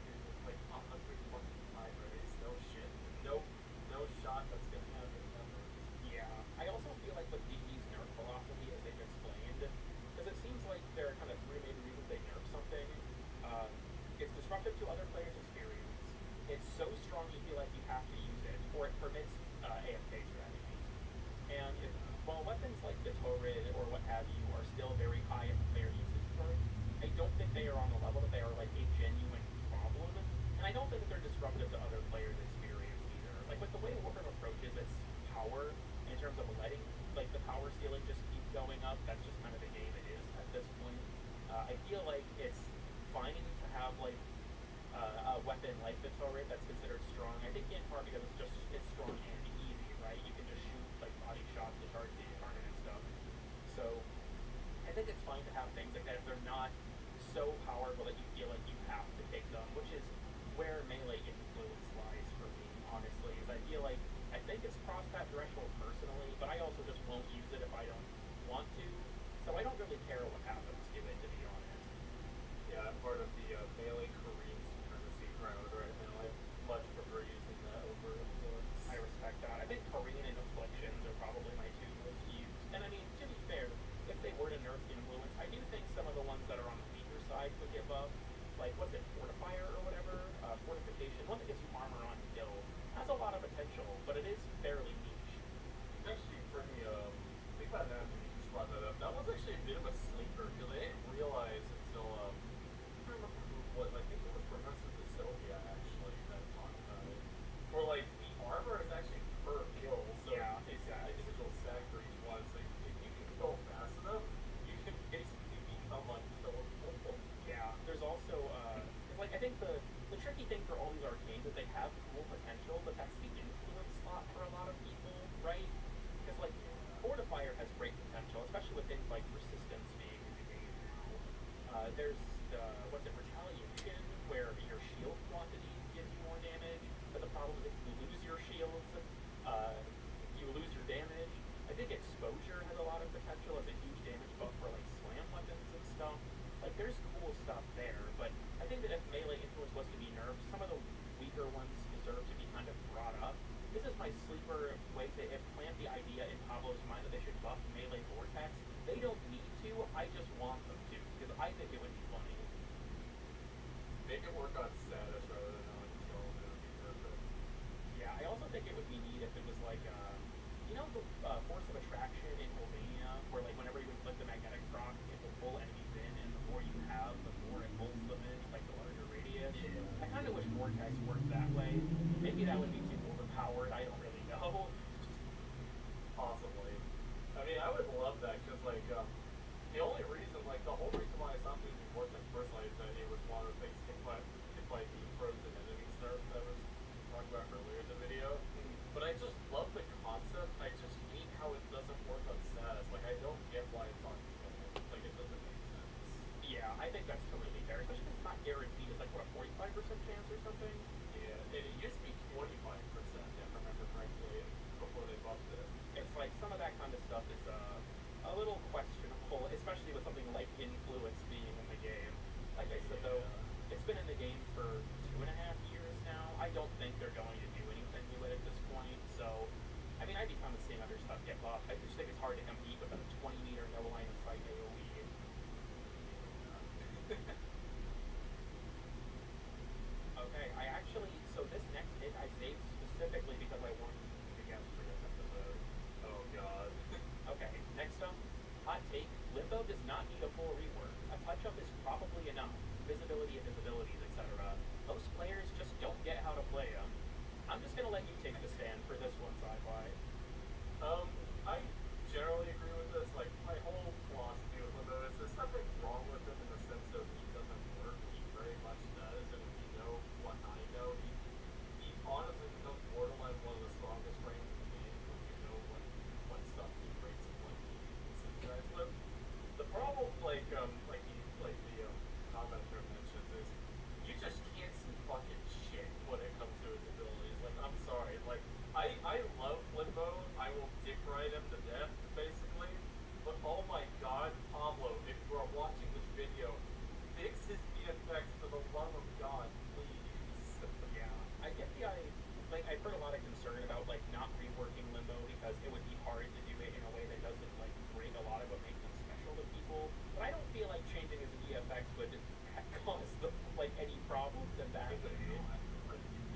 G: dude, it's like 100 fucking time race, no shit, no shot that's gonna happen ever.
A: Yeah, I also feel like with DB's nerf philosophy, as they've explained, because it seems like there are kind of three main reasons they nerf something. It's disruptive to other players' experience. It's so strong you feel like you have to use it, or it permits AFK strategies. And while weapons like the Torrid or what have you are still very high in player usage curve, I don't think they are on the level that they are like a genuine problem. And I don't think that they're disruptive to other players' experience either. Like with the way Warcraft approaches its power in terms of letting like the power ceiling just keep going up, that's just kind of the game it is at this point. I feel like it's fine to have like a weapon like the Torrid that's considered strong. I think in part because it's strong and easy, right? You can just shoot like body shots to charge the incarnate and stuff. So I think it's fine to have things like that if they're not so powerful that you feel like you have to take them, which is where melee influence lies for me, honestly. Is I feel like I think it's crossed that threshold personally, but I also just won't use it if I don't want to. So I don't really care what happens to it, to be honest.
G: Yeah, I'm part of the melee Korean supremacy crowd right now. I much prefer using that over influence.
A: I respect that. I think Korean and Afflictions are probably my two most used. And I mean, to be fair, if they were to nerf Influence, I do think some of the ones that are on the weaker side could give up. Like, what's it, Fortifier or whatever? Fortification, one that gives you armor on kill. Has a lot of potential, but it is fairly niche.
G: It's actually pretty, think about that when you just brought that up. That was actually a bit of a sleeper, because I didn't realize until, I don't remember who it was. I think it was Professor Dystopia, actually, that talked about it. Where, like, the armor is actually per kill, so
A: Yeah,
G: it's
A: exactly.
G: an individual stack for each one. So if you can go fast enough, you can basically become unkillable.
A: Yeah, there's also, like, I think the tricky thing for all these arcanes is they have cool potential, but that's the influence slot for a lot of people, right? Because, like, Fortifier has great potential, especially with things like Resistance being in the game now. There's, what's it, Retaliation, where your shield quantity gives you more damage, but the problem is if you lose your shields, you lose your damage. I think Exposure has a lot of potential as a huge damage buff for, like, slam weapons and stuff. Like, there's cool stuff there, but I think that if melee influence was to be nerfed, some of the weaker ones deserve to be kind of brought up. This is my sleeper way to implant the idea in Pablo's mind that they should buff melee Vortex. They don't need to, I just want them to, because I think it would be funny.
G: Make it work on status rather than on kill, and it would be perfect.
A: Yeah, I also think it would be neat if it was like, you know the Force of Attraction in Albania, where like whenever you inflict the magnetic proc, it will pull enemies in, and the more you have, the more it pulls them in, like the larger radius. I kind of wish Vortex worked that way. Maybe that would be too overpowered, I don't really know.
G: Possibly. I mean, I would love that, because, like, the only reason, like, the whole reason why I stopped using Vortex personally is that it was one of the things hit by the frozen enemies nerf that was talked about earlier in the video. But I just love the concept. I just hate how it doesn't work on status. Like, I don't get why it's on kill. Like, it doesn't make sense.
A: Yeah, I think that's totally fair, especially because it's not guaranteed. It's like, what, a 45% chance or something?
G: Yeah, and it used to be 25%, if I remember correctly, before they buffed it.
A: It's like some of that kind of stuff is a little questionable, especially with something like influence being in the game. Like I said, though, it's been in the game for 2.5 years now. I don't think they're going to do anything new at this point. So, I mean, I'd be fine with seeing other stuff get buffed. I just think it's hard to compete with a 20-meter no line of sight AoE. Okay, so this next hit I saved specifically because I wanted to do it again for this episode.
G: Oh god.
A: Okay, next up, hot take, Limbo does not need a full rework. A touch-up is probably enough. Visibility of visibilities, etc. Most players just don't get how to play them. I'm just gonna let you take the stand for this one, Sci-Fi.
G: I generally agree with this. Like, my whole philosophy with Limbo is there's nothing wrong with him in the sense of he doesn't work. He very much does, and if you know what I know, he honestly becomes borderline one of the strongest frames in the game when you know what stuff he breaks and what he synergizes with. The problem, like the commenter mentions, is you just can't see fucking shit when it comes to his abilities. Like, I'm sorry. Like, I love Limbo. I will dick ride him to death, basically. But oh my god, Pablo, if you are watching this video, fix his VFX for the love of God, please.
A: Yeah, I get I've heard a lot of concern about, like, not reworking Limbo because it would be hard to do it in a way that doesn't, like, break a lot of what makes him special to people. But I don't feel like changing his VFX would cause them, like, any problems in that way.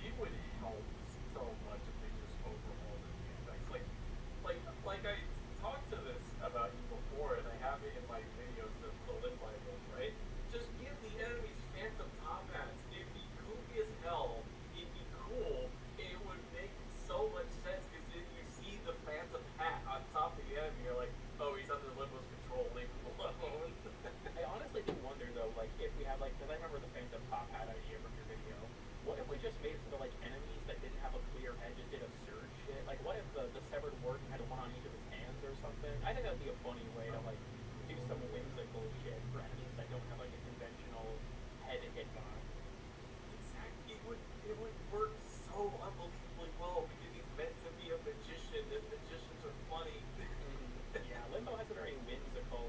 G: It would help so much if they just overhauled his VFX. Like I talked to this about you before, and I have it in my videos, the Limbo Bibles, right? Just give the enemies phantom top hats. It'd be goofy as hell. It'd be cool. It would make so much sense because then you see the phantom hat on top of the enemy. You're like, oh, he's under Limbo's control. Leave him alone.
A: I honestly do wonder, though, like, if we had, like, because I remember the Phantom Top Hat idea from your video. What if we just made it so that, like, enemies that didn't have a clear head just did absurd shit? Like, what if the severed warden had one on each of his hands or something? I think that would be a funny way to, like, do some whimsical shit for enemies that don't have, like, a conventional head hitbox.
G: Exactly. It would work so unbelievably well because he's meant to be a magician, and magicians are funny.
A: Yeah, Limbo has a very whimsical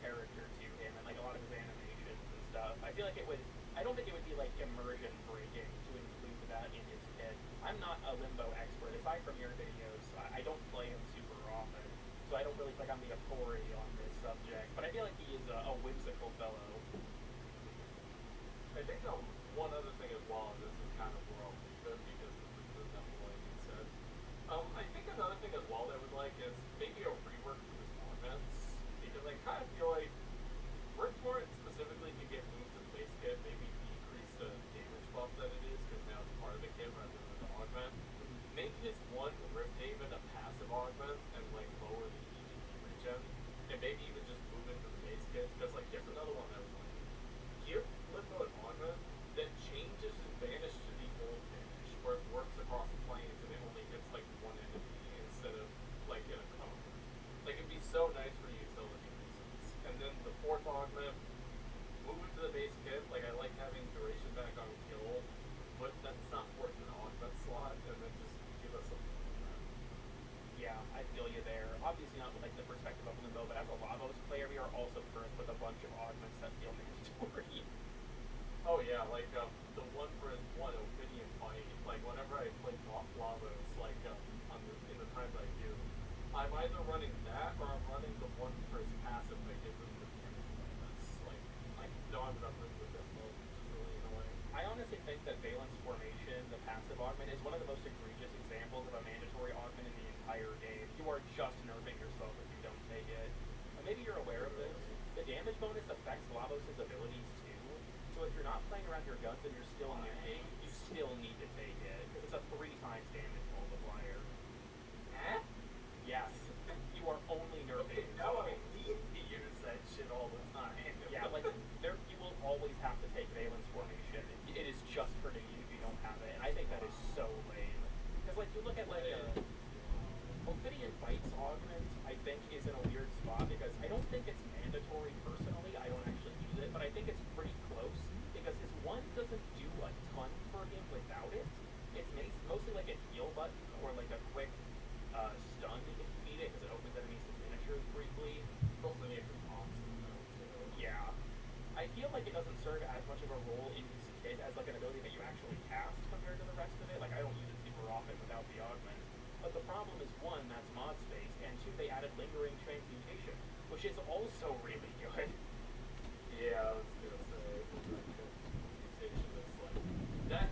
A: character to him, and like a lot of his animations and stuff. I feel like I don't think it would be like immersion breaking to include that in his kit. I'm not a Limbo expert. Aside from your videos, I don't play him super often, so I don't really feel like I'm the authority on this subject. But I feel like he is a whimsical fellow.
G: I think one other thing as well, and this is kind of where I'll leave it because this is not what you said. I think another thing as well that I would like is maybe a rework to his augments, because I kind of feel like Riftmore specifically can get moved to the base kit, maybe decrease the damage buff that it is, because now it's part of the kit rather than an augment. Make his one Rift Haven a passive augment and like lower the EGP regen, and maybe even just move into the base kit, because like here's another one that was like, give Limbo an augment that changes his vanish to the old vanish, where it works across the planes and it only hits like one enemy instead of like in a cone. Like, it'd be so nice for utility reasons. And then the fourth augment, move it to the base kit. Like, I like having duration back on kill, but that's not worth an augment slot, and then just give us something like that.
A: Yeah, I feel you there. Obviously not with like the perspective of Limbo, but as a Lavos player, we are also cursed with a bunch of augments that feel mandatory.
G: Oh yeah, like the one for his one Ophidian fight, like whenever I play Lavos, like in the times I do, I'm either running that or I'm running the one for his passive that gives him the bonus. Like don't have enough with this mode, which is really annoying.
A: I honestly think that Valence Formation, the passive augment, is one of the most egregious examples of a mandatory augment in the entire game. You are just nerfing yourself if you don't take it. And maybe you're aware of this. The damage bonus affects Lavos' abilities too. So if you're not playing around your guns and you're still nuking, you still need to take it. It's a 3 times damage multiplier.
G: Huh?
A: Yes. You are only nerfing.
G: Okay, now I need to use that shit all the time.
A: Yeah, like, you will always have to take Valence Formation. It is just for you if you don't have it, and I think that is so lingering transmutation, which is also really good.
G: Yeah, I was gonna say mutation is like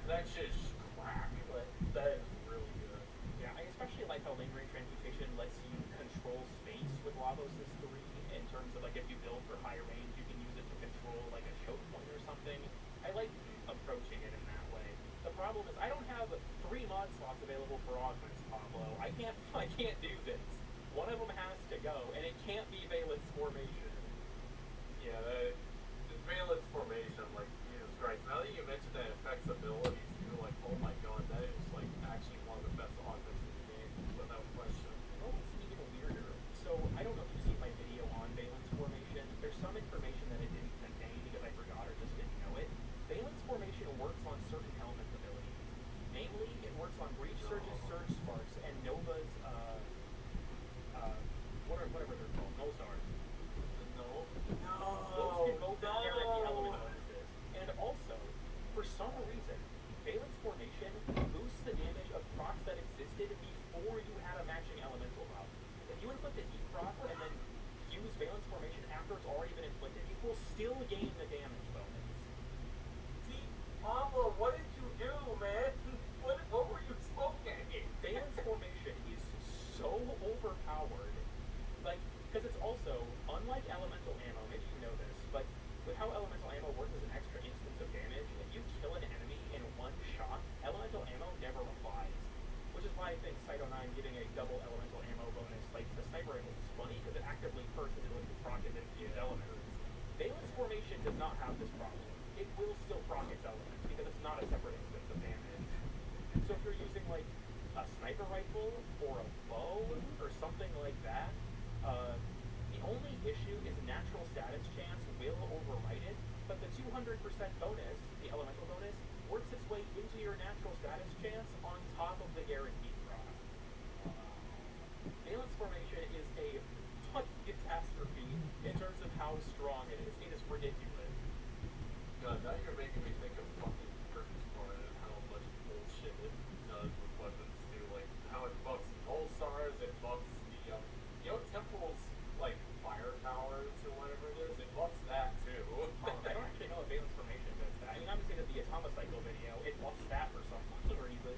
G: that shit's crack. Like that is really good.
A: Yeah, I especially like how lingering transmutation lets you control space with Lavos' 3 in terms of like if you build for high range, you can use it to control like a choke point or something. I like approaching it in that way. The problem is I don't have 3 mod slots available for augments, Pablo. I can't do this. One of them has to go, and it can't be Valence Formation.
G: Yeah, the valence formation, like Jesus Christ. Now that you mentioned that affects abilities, you're like, oh my god, that is like actually one of the best augments in the game, without question.
A: Oh, it's even weirder. So I don't know if you've seen my video on Valence Formation. There's some information that it didn't contain because I forgot or just didn't know it. Valence Formation works on certain element abilities. Namely, it works on Breach Surge's Surge Sparks and Nova's, whatever they're called, Null Stars.
G: No.
A: Those can both inherit the element bonuses. And also, for some reason, Valence Formation boosts the damage of procs that existed before you had a matching elemental buff. If you inflict a heat proc and then use Valence Formation after it's already been inflicted, you will still gain the damage bonus.
G: See, Pablo, what did you do, man? What were you smoking?
A: Valence Formation is so overpowered. Like, because it's also, unlike elemental ammo, maybe you know this, but with how elemental ammo works as an extra instance of damage, if you kill an enemy in one shot, elemental ammo never applies. Which is why I think Cyto 9 giving a double elemental ammo bonus, like the sniper rifle, is funny because it actively hurts it when you proc its infused elements. Valence Formation does not have this problem. It will still proc its elements because it's not a separate instance of damage. So if you're using like a sniper rifle or a bow or something like that, the only issue is natural status chance will override it, but the 200% bonus, the elemental bonus, works its way into your natural status chance on top of the guaranteed proc. Valence Formation is a fucking catastrophe in terms of how strong it is. It is ridiculous.
G: God, now you're making me think of fucking Purpose Part and how much bullshit it does with weapons too. Like how it buffs Null Stars, it buffs the Temple's like fire towers or whatever it is. It buffs that too.
A: I don't actually know if Valence Formation does that. I mean, obviously the Atomic Cycle video, it buffs that for some reason.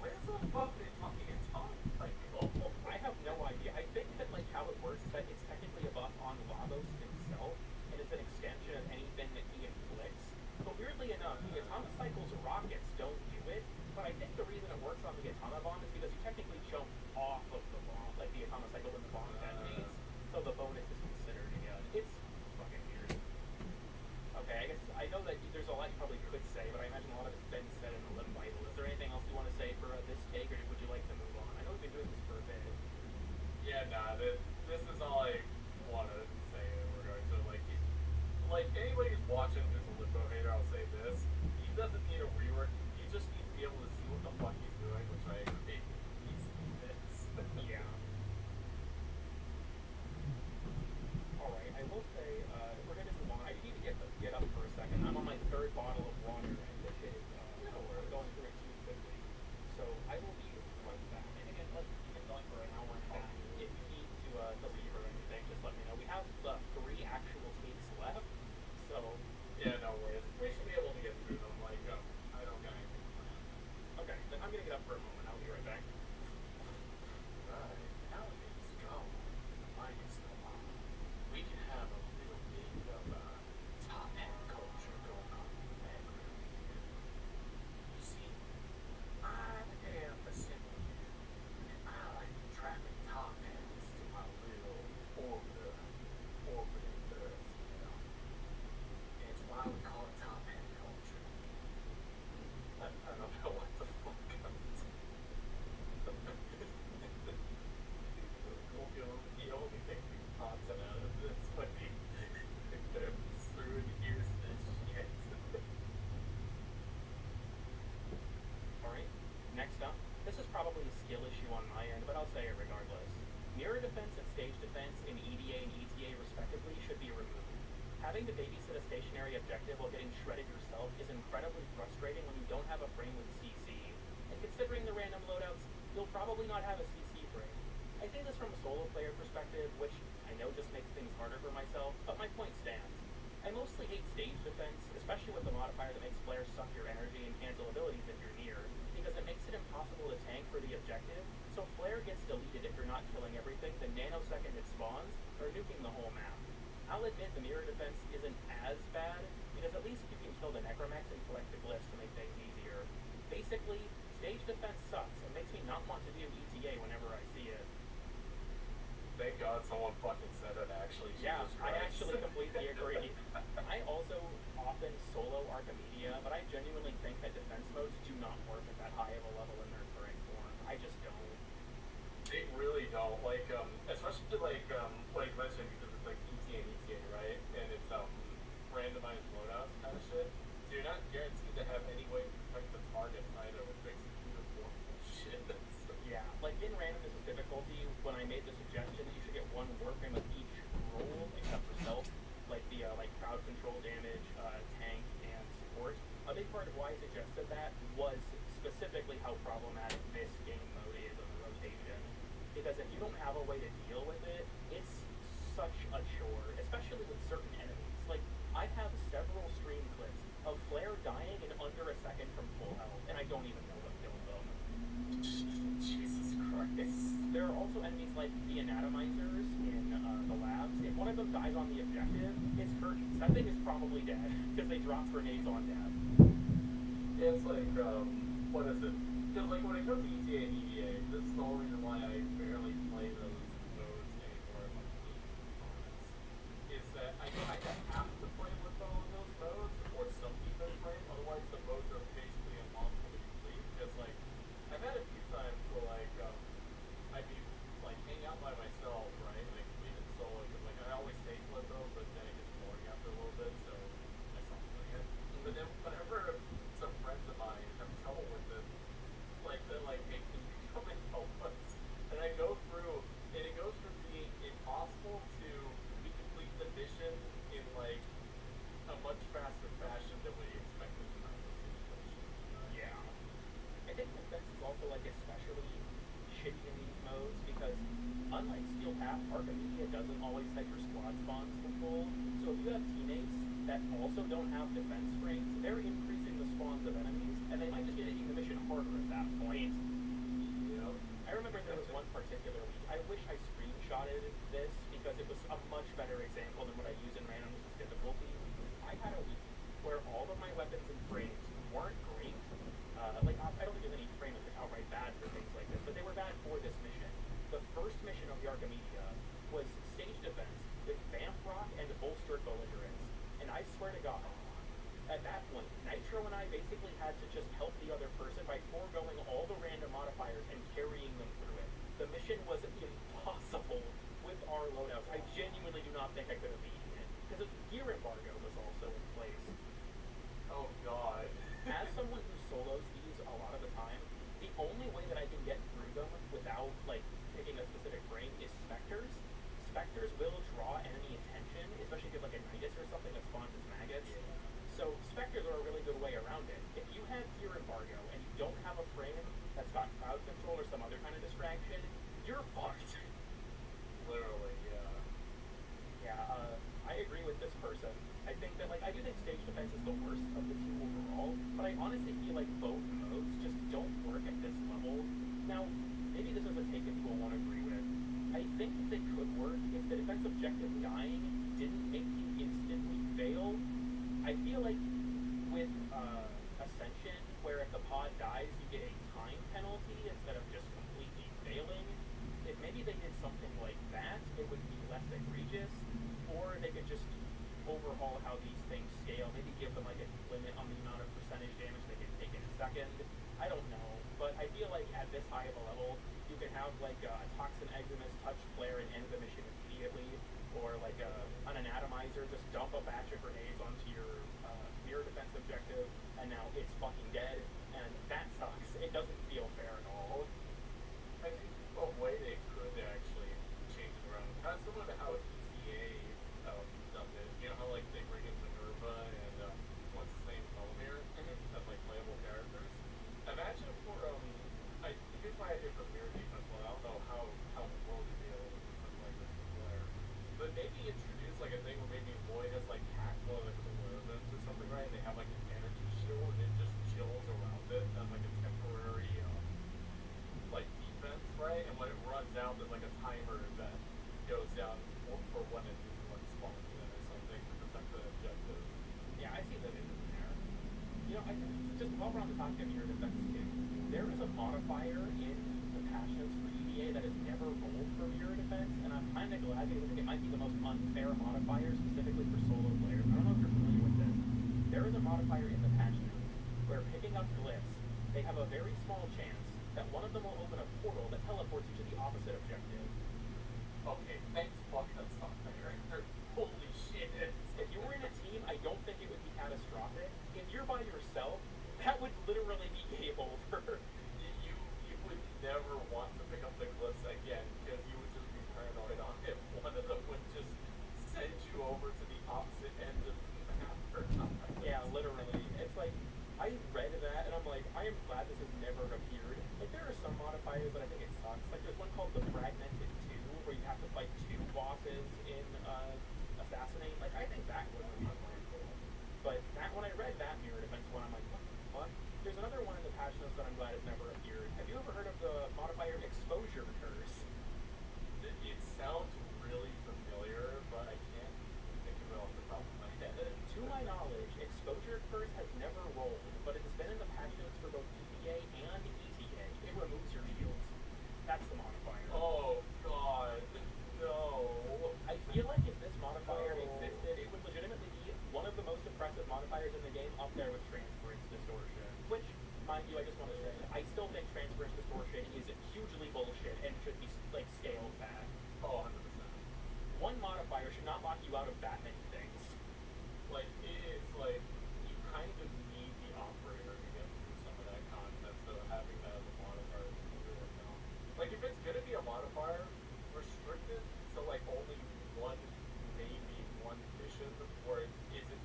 G: Where's the buff in fucking Atomic Cycle?
A: I have no idea. I think that like how it works is that it's technically a buff on Lavos himself, and it's an extension of anything that he inflicts. But weirdly enough, the Atomic Cycle's rockets don't do it, but I think the reason it works on the Atomic Bomb is because you technically jump off of the bomb, like the Atomic Cycle when the bomb detonates, so the bonus is considered again. It's fucking weird. Okay, I guess I know that there's a lot you probably could say, but I imagine a lot of it's been said in the Limb Bible. Is there anything else you want to say for this take, or would you like to move on? I know we've been doing this for a bit.
G: Yeah, nah, this is all I want to say in regards to like anybody who's watching who's a Limbo hater, I'll say this: he doesn't need a rework. He just needs to be able to see what the fuck he's doing, which I agree. He's this.
A: Yeah. Alright, I will say, if we're gonna move on, I need to get up for a second. I'm on my 3rd bottle of water, and this is, I'm going through it too quickly. So I will be right back. And again, like, we've been going for an hour and a half. If you need to leave or anything, just let me know. We have 3 actual takes left, so...
G: Yeah, no worries. We should be able to get through them. Like, I don't got anything planned.
A: Okay, then I'm gonna get up for a moment. I'll be right back.
G: Right, now let's go. Like it's no problem. We can have a little bit of top hat culture going on in the background here. You see, I am a simple man, and I like trapping top hats to my little orbiting earth, you know. And it's why we call it top hat culture. I don't know what the fuck I'm saying. The only thing we content out of this would be them through and hears this shit.
A: Alright, next up. This is probably a skill issue on my end, but I'll say it regardless. Mirror defense and stage defense in EDA and ETA respectively should be removed. Having to babysit a stationary objective while getting shredded yourself is incredibly frustrating when you don't have a frame with CC. And considering the random loadouts, you'll probably not have a CC frame. I say this from a solo player perspective, I'll admit the mirror defense isn't as bad, because at least you can kill the necromex and collect the glyphs to make things easier. Basically, stage defense sucks. It makes me not want to do ETA whenever I see it.
G: Thank God someone fucking said it, actually.
A: Yeah,
G: Jesus
A: I
G: Christ.
A: actually completely agree. I also often solo Archimedia, but I genuinely think that defense modes do not work at that high of a level in their current form. I just don't.
G: They really don't. Like, especially like you mentioned, because it's like ETA and ETA, right? And it's randomized loadouts kind of shit. So you're not guaranteed to have any way to protect the target either, which makes it even more bullshit.
A: Yeah, like in randomness of difficulty, when I made the suggestion that you should get one warframe of each role except for self, like the like crowd control damage, tank, and support, a big part of why I suggested that was specifically how problematic this game mode is of the rotation. Because if you don't have a way to deal with it, it's such a chore, especially with certain enemies. Like, I have several stream clips of Flare dying in under a second from full health, and I don't even know what killed them.
G: Jesus Christ.
A: There are also enemies like the anatomizers in the labs. If one of them dies on the objective, it's Hercules. That thing is probably dead, because they drop grenades on death.
G: Yeah, it's like, what is it? Because, like, when it comes to ETA and EVA, this is the whole reason why I barely play those modes anymore, if I'm being honest. Is that I know I have to play with all of those modes, or some defense frame, otherwise the modes are basically impossible to complete. Because, like, I've had a few times where, like, I'd be, like, hang out by myself, right, and I complete it solo, because, like, I always stay with them, but then it gets boring after a little bit, so I stop doing it. But then whenever some friends of mine have trouble with it, like, they're like, hey, can you come and help us? And I go through, and it goes from being impossible to we complete the mission in, like, a much faster fashion than we expected in that situation.
A: Yeah. I think defense is also, like, especially shitty in these modes, because unlike Steel Path, Archimedia doesn't always set your squad spawns to full. So if you have teammates that also don't have defense frames, they're increasing the spawns of enemies, and they might just be making the mission harder at that point.
G: Yep.
A: I remember there was one particularly, I wish I screenshotted this, because it was a much better example than what I use in randomness of difficulty. I had a week where all of my weapons and frames weren't great. Like, I don't think there's any frame that's outright bad for things like this, but they were bad for this mission. The first mission of the Archimedia was stage defense with vamp rock and bolstered belligerence. And I swear to God, at that point, Nitro and I basically had to just help the other person by foregoing all the random modifiers and carrying them through it. The mission was impossible with our loadouts. I genuinely do not think I could have beaten it, because the gear embargo was also in place.
G: Oh, God.
A: As someone who solos these a lot of the time, the only way that I can get through them without, like, picking a specific frame is Spectres. Spectres will draw enemy attention, especially if you have, like, a Nidus or something that spawns as maggots. So Spectres are a really good way around it. If you have gear embargo and you don't have a frame that's got crowd control or some other kind of distraction, you're fucked.
G: Literally, yeah.
A: Yeah, I agree with this person. I think that, like, I do think stage defense is the worst of the two overall, but I honestly feel like both modes just don't work at this level. Now, maybe this is a take that people won't agree with. I think that they could work if the defense objective dying didn't make you instantly fail. I feel like with Ascension, where if the pod dies, you get a time penalty instead of just completely failing. If maybe they did something like that, it would be less egregious, or they could just overhaul how these things scale, maybe give them like a limit on the amount of percentage damage they can take in a second. I don't know, but I feel like at this high of a level, you can have like a Toxin Exodus touch Flare and end the mission immediately, or like an Anatomizer, just dump a batch of grenades onto your mirror defense objective, and now it's fucking dead, and that sucks. It doesn't feel fair at all.
G: I think a way they could actually
A: I think it might be the most unfair modifier specifically for solo players. I don't know if you're familiar with this. There is a modifier in the patch notes where picking up glyphs, they have a very small chance that one of them will open a portal that teleports you to the opposite objective.
G: Okay, thanks, fuck, that's not fair. Holy shit.
A: If you were in a team, I don't think it would be catastrophic. If you're by yourself, that would literally be game over.
G: You would never want to pick up the glyphs again because you would just be paranoid on it. One of them would just send you over to the opposite end of the map or something.
A: Yeah, literally. It's like, I read that and I'm like, I am glad this has never appeared. Like, there are some modifiers that I think it sucks. Like, there's one called the Fragmented 2 where you have to fight 2 bosses in Assassinate. Like, I think that would be really cool. But that, when I read that mirrored events one, I'm like, what the fuck? There's another one in the patch notes that I'm glad has never appeared. Have you ever heard of the modifier Exposure Curse?
G: It sounds really familiar, but I can't think of it off the top of my head.
A: To my knowledge, Exposure Curse has never rolled, but it has been in the patch notes for both ETA and ETA. It removes your shields. That's the modifier.
G: Oh god, no.
A: I feel like if this modifier existed, it would legitimately be one of the most impressive modifiers in the game, up there with Transference Distortion. Which, mind you, I just want to say, I still think Transference Distortion is hugely bullshit and should be, like, scaled back.
G: Oh, 100%.
A: One modifier should not lock you out of that many things.
G: Like, it's like, you kind of need the operator to get through some of that concept, so having that as a modifier is really count. Like, if it's gonna be a modifier, restrict it to, like, only one, maybe one mission, where it isn't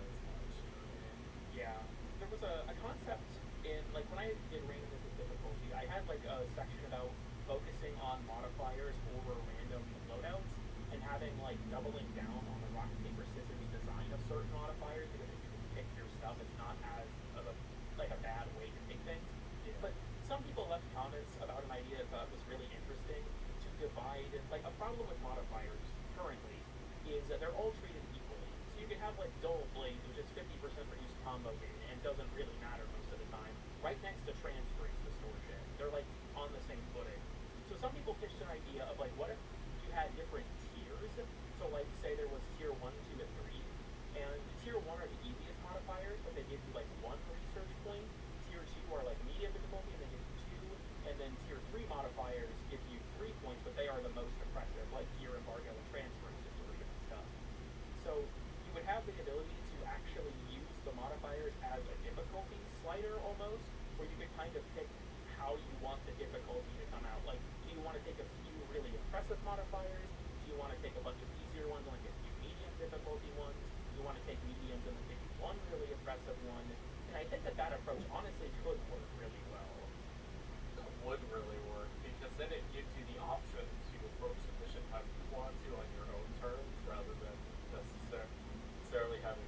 G: as much, you know what I mean?
A: Yeah. There was a concept in, like, when I did randomness of difficulty, I had, like, a section about focusing on modifiers over random loadouts, and having, like, doubling down on the rock, paper, scissors design of certain modifiers, because if you can pick your stuff, it's not as of a, like, a bad way to pick things.
G: Yeah.
A: But some people left comments about an idea that was really interesting to divide, like, a problem with modifiers currently is that they're all treated equally. So you can have, like, Dull Blade, which is 50% reduced combo gain and doesn't really matter most of the time, right next to Transference Distortion. They're, like, on the same footing. So some people pitched an idea of, like, what if you had different tiers? So, like, say there was tier 1, 2, and 3, and tier 1 are the easiest modifiers, but they give you, like, 1 research point. Tier 2 are, like, medium difficulty, and they give you 2. And then tier 3 modifiers give you 3 points, but they are the most oppressive, like Gear Embargo and Transference Distortion and stuff. So you would have the ability to actually use the modifiers as a difficulty slider almost, where you could kind of pick how you want the difficulty to come out. Like, do you want to take a few really impressive modifiers? Do you want to take a bunch of easier ones and like a few medium difficulty ones? Do you want to take mediums and then take one really impressive one? And I think that that approach honestly could work really well.
G: That would really work, because then it gives you the option to approach the mission how you want to on your own terms, rather than necessarily having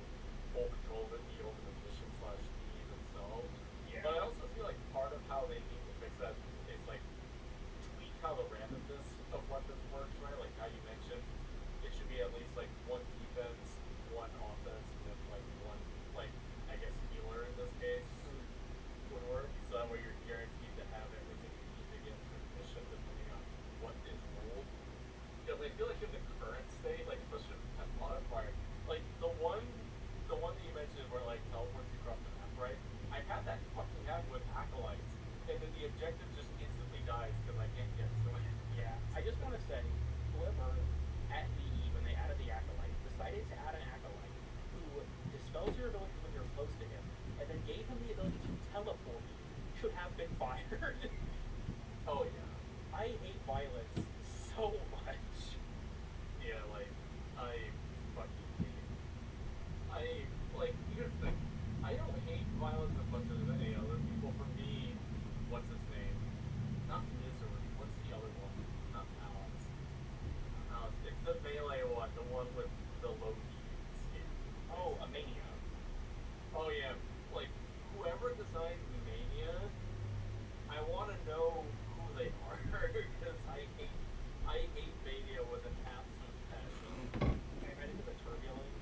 G: full control of it, be over the mission / theme themselves.
A: Yeah.
G: But I also feel like part of how they need to fix that is, like, tweak how the randomness of weapons works, right? Like how you mentioned, it should be at least, like, 1 defense, 1 offense, and then, like, 1, like, I guess healer in this case would work. So that way you're guaranteed to have everything you need to get through the mission, depending on what is ruled. Because I feel like in the current state, like, especially with that modifier, like, the one that you mentioned where, like, teleports you across the map, right? I've had that fucking happen with Acolytes, and then the objective just instantly dies because I can't get to it.
A: Yeah, I just want to say, whoever at VE, when they added the Acolyte, decided to add an Acolyte who dispels your ability when you're close to him, and then gave him the ability to teleport, should have been fired.
G: Oh, yeah.
A: I hate violence so much.
G: Yeah, like, I fucking hate. Here's the thing. I don't hate violence as much as any other people. For me, what's his name? Not Misery. What's the other one? Not Alice. Alice. It's the melee one, the one with the low-key skin.
A: Oh, a Mania.
G: Oh, yeah. Like, whoever designed Mania, I want to know who they are, because I hate Mania with an absolute passion.
A: I read into the Turbulence.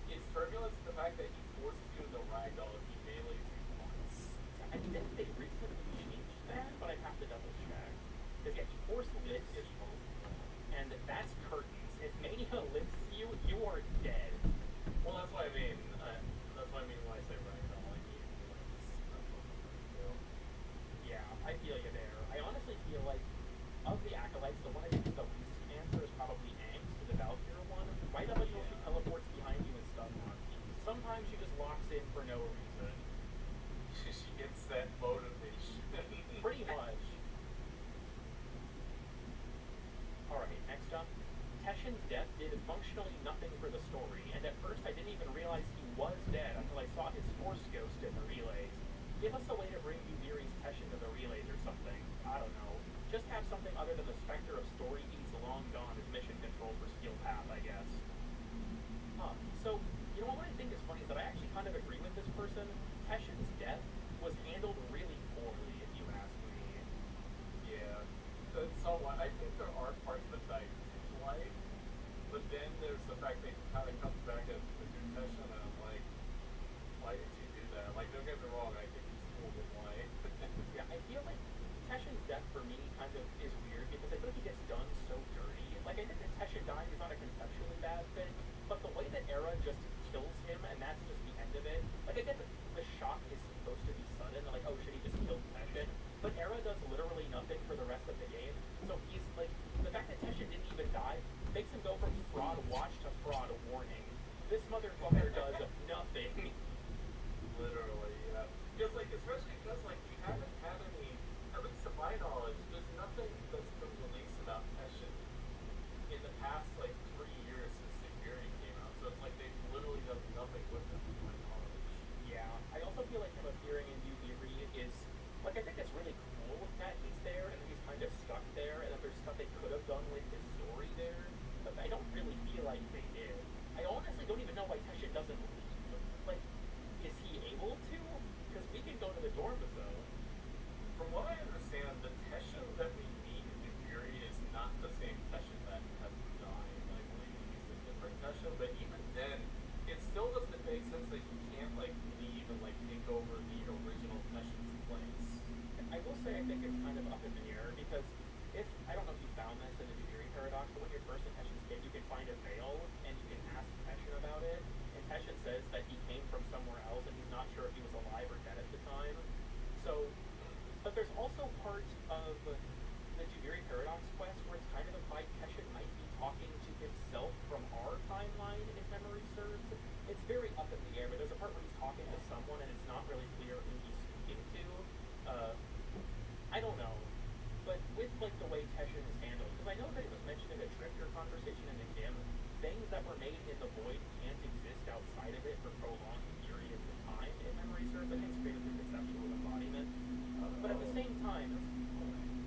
G: It's turbulence, the fact that he forces you into ragdoll if he melees you once.
A: I think they recently changed that, but I have to double check. Because, yeah, he forced lift people, and that Teshin's death did functionally nothing for the story, and at first I didn't even realize he was dead until I saw his force ghost in the relays. Give us a way to bring Yuziri's Teshin to the relays or something. I don't know. Just have something other than the specter of story beats long gone as mission control for Steel Path, I guess. So, you know what I think is funny is that I actually kind of agree with this person. Teshin's death was handled really poorly, if you ask me.
G: Yeah. So I think there are parts of it that I do like, but then there's the fact that he kind of comes back as the new Teshin, and I'm like, why did you do that? Like, don't get me wrong, I think he's cool, but why?
A: Yeah, I feel like Teshin's death for me kind of is weird because I feel like he gets done so dirty. Like, I think that Teshin dying is not a conceptually bad thing, but the way that Era just kills him and that's just the end of it. Like, I get that the shock is supposed to be sudden, like, oh shit, he just killed Teshin, but Era does literally nothing for the rest of the game. So he's like, the fact that Teshin didn't even die makes him go from fraud watch to fraud warning. This motherfucker does nothing.
G: Literally, yeah. Because, like, especially because, like, we haven't had any, at least to my knowledge, there's nothing that's been released about Teshin in the past, like, 3 years since Security came out. So it's like they've literally done nothing with him, to my knowledge.
A: Yeah, I also feel like him appearing in Yuziri is, like, I think it's really cool that he's there and that he's kind of stuck there and that there's stuff they could have done with his story there, but I don't really feel like they did. I honestly don't even know why Teshin doesn't leave. Like, is he able to? Because we can go to the dorm zone.
G: From what I understand, the Teshin that we meet in New Fury is not the same Teshin that has died. I believe he's a different Teshin, but even then, it still doesn't make sense that he can't, like, leave and, like, take over the original Teshin's place.
A: I will say I think it's kind of up in the air because if, I don't know if you found this in the Yuziri paradox, but when you're first in Teshin's kid, you can find a veil and you can ask Teshin about it, and Teshin says that he came from somewhere else and he's not sure if he was alive or dead at the time. So, but there's also part of the Yuziri paradox quest where it's kind of implied Teshin might be talking to himself from our timeline, if memory serves. It's very up in the air, but there's a part where he's talking to someone and it's not really clear who he's speaking to. I don't know. But with, like, the way Teshin is handled, because I know that it was mentioned in a Drifter conversation in the Kim, things that were made in the Void can't exist outside of it for prolonged periods of time, if memory serves. I think it's created through conceptual embodiment. But at the same time,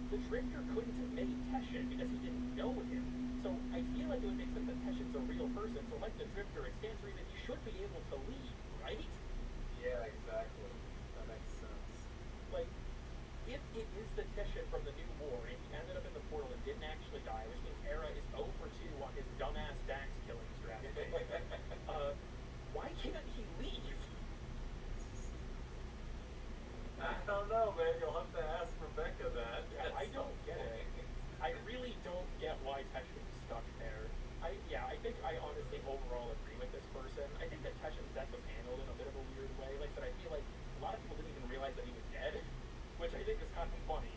A: the Drifter couldn't have made Teshin because he didn't know him. So I feel like it would make sense that Teshin's a real person, so like the Drifter, it stands to reason he should be able to leave, right?
G: Yeah, exactly. That makes sense.
A: Like, if it is the Teshin from the New War and he ended up in the portal and didn't actually die, which means Era is 0 for 2 on his dumbass Dax killing strategy, why can't he leave?
G: I don't know, man. You'll have to ask Rebecca that.
A: Yeah, I don't get it. I really don't get why Teshin's stuck there. I think I honestly overall agree with this person. I think that Teshin's death was handled in a bit of a weird way. Like that, I feel like a lot of people didn't even realize that he was dead, which I think is kind of funny.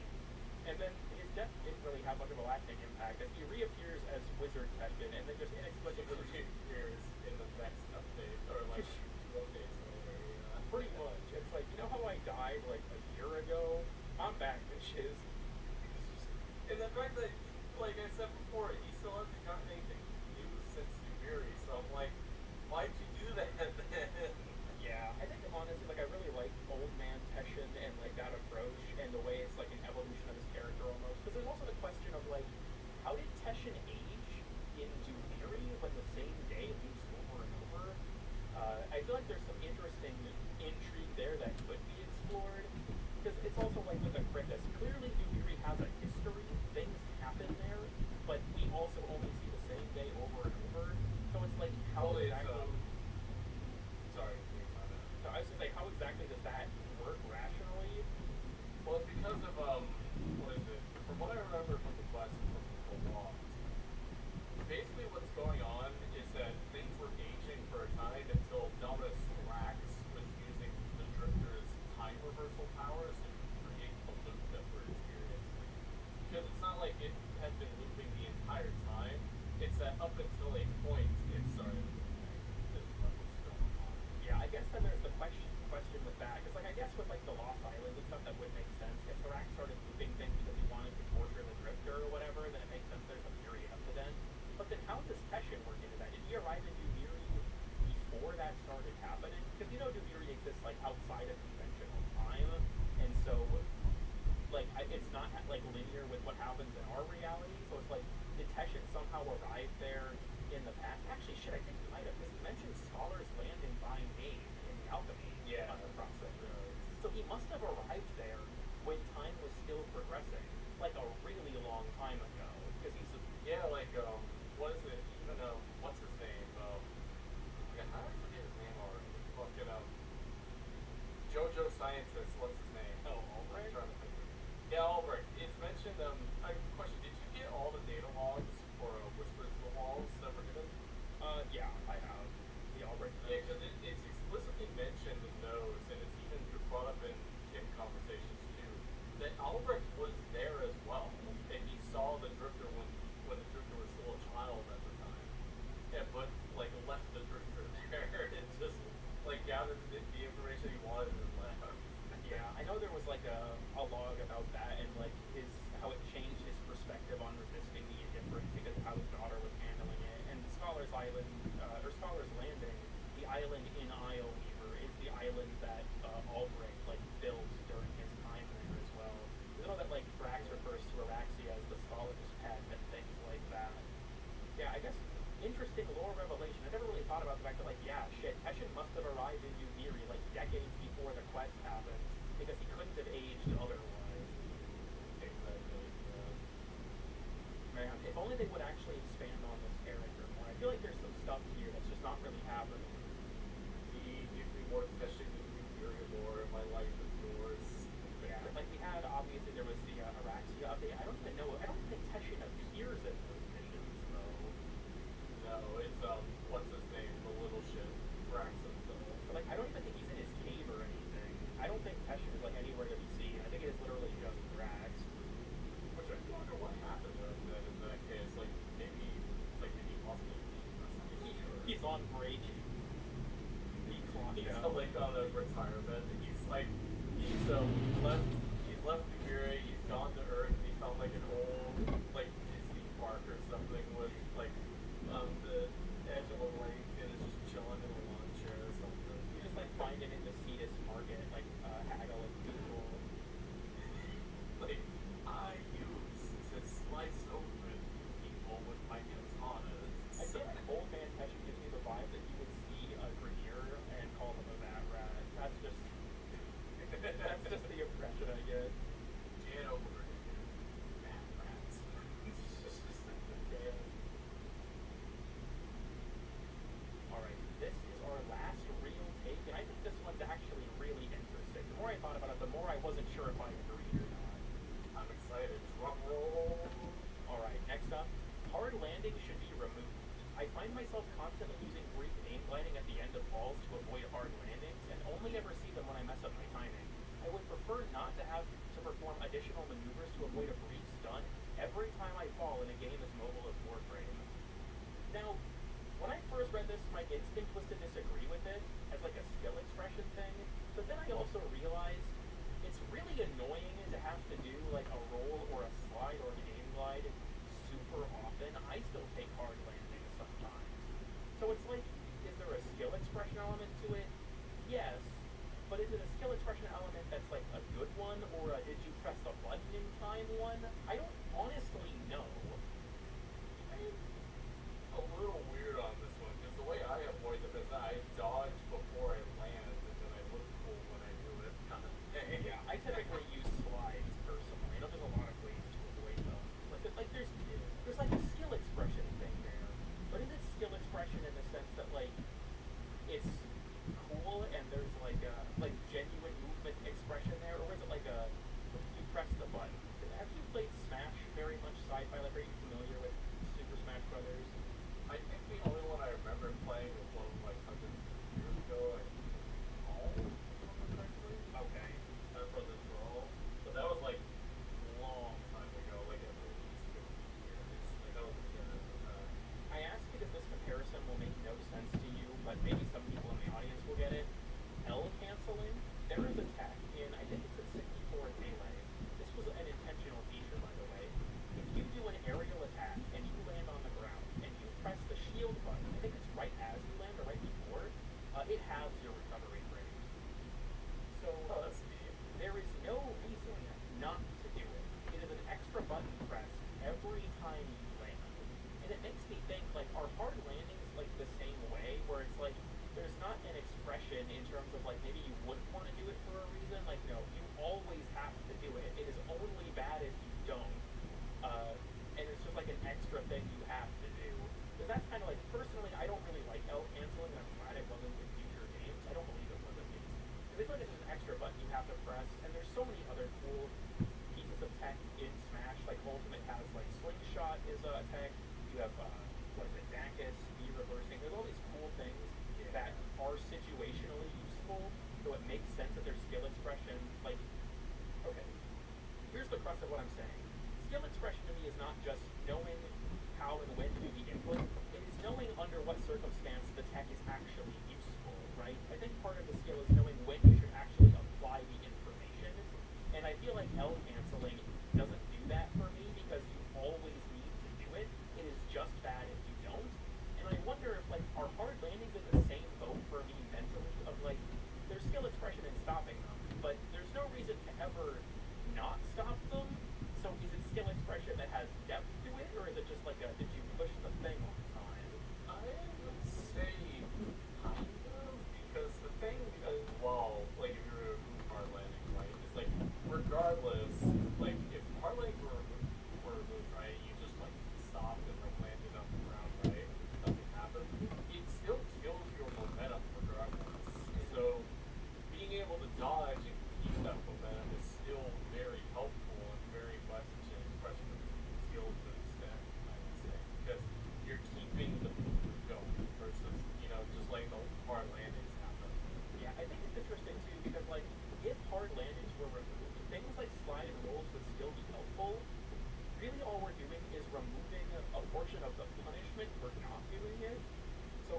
A: And then his death didn't really have much of a lasting impact, as he reappears as Wizard Teshin and then just inexplicably
G: Appears in the next update, or like 2 updates later. Yeah.
A: pretty much. It's like, you know how I died like a year ago? I'm back, bitches.
G: And the fact that, like I said before, he still hasn't gotten anything new since New Fury, so I'm like, why'd you do that then?
A: Yeah, I think honestly, like I really like Old Man Teshin and like that approach and the way it's like an evolution of his character almost. Because there's also the question of like, how did Teshin age into theory when the same day loops over and over? I feel like there's some interesting intrigue there that could be explored. Because it's also like with Acritus, clearly New Fury has a history. Things happen arrived there in the past. Actually, shit, I think he might have, because he mentioned Scholar's Landing by name in the Alchemy process. So he must have arrived there when time was still progressing, like a really long time ago. Because he's
G: what is it? Even what's his name? How do I forget his name already? Fucking JoJo scientist. What's his name?
A: Oh,
G: I'm
A: Albrecht?
G: trying to think. Yeah, Albrecht. It's mentioned. Question: did you get all the data logs for Whispers of the Walls that were given?
A: Yeah, I have the Albrecht.
G: Yeah, because it's explicitly mentioned in those, and it's even brought up in Kim conversations too, that Albrecht was there as well, and he saw the Drifter when the Drifter was still a child at the time, and but like left the Drifter there and just like gathered the information he wanted and left.
A: Yeah, I know there was like a log about that and like how it changed his perspective on resisting the indifferent because of how his daughter was handling it. And Scholar's Island, or Scholar's Landing, the island in Weaver is the island that Albrecht like built during his time there as well. You know that like Brax refers to Araxia as the Scholar's pet and things like that. Yeah, I guess interesting lore revelation. I never really thought about the fact that like, yeah, shit, Heshen must have arrived in New Miri like decades before the quest happened because he couldn't have aged otherwise.
G: Exactly.
A: Man, if only they would actually expand on this character more. I feel like there's some stuff here that's just not really happening.
G: He gives me more fishing than you hear more. My life is yours.
A: Yeah, like we had, obviously there was the Araxia update. I don't even know, I don't think Heshen appears in those missions though.
G: No, it's what's his name? The little shit. Braxton.
A: But like, I don't even think he's in his cave or anything. I don't think Heshen is like anywhere to be seen. I think it is literally just Brax.
G: Which I wonder what happened to him then in that case. Like maybe he lost his team or something.
A: He's on break.
G: He's like on a retirement. He's left New he's gone to Earth, and he found like an old like Disney park or something with like the edge of a lake and is just chilling in a lawn chair or something.
A: You just like find it in the Cetus market, like haggling people.
G: Like I used to slice open people with my katanas.
A: I feel like old man Heshen gives me the vibe that he would see a Grenier and call them a bad rat. That's just the impression I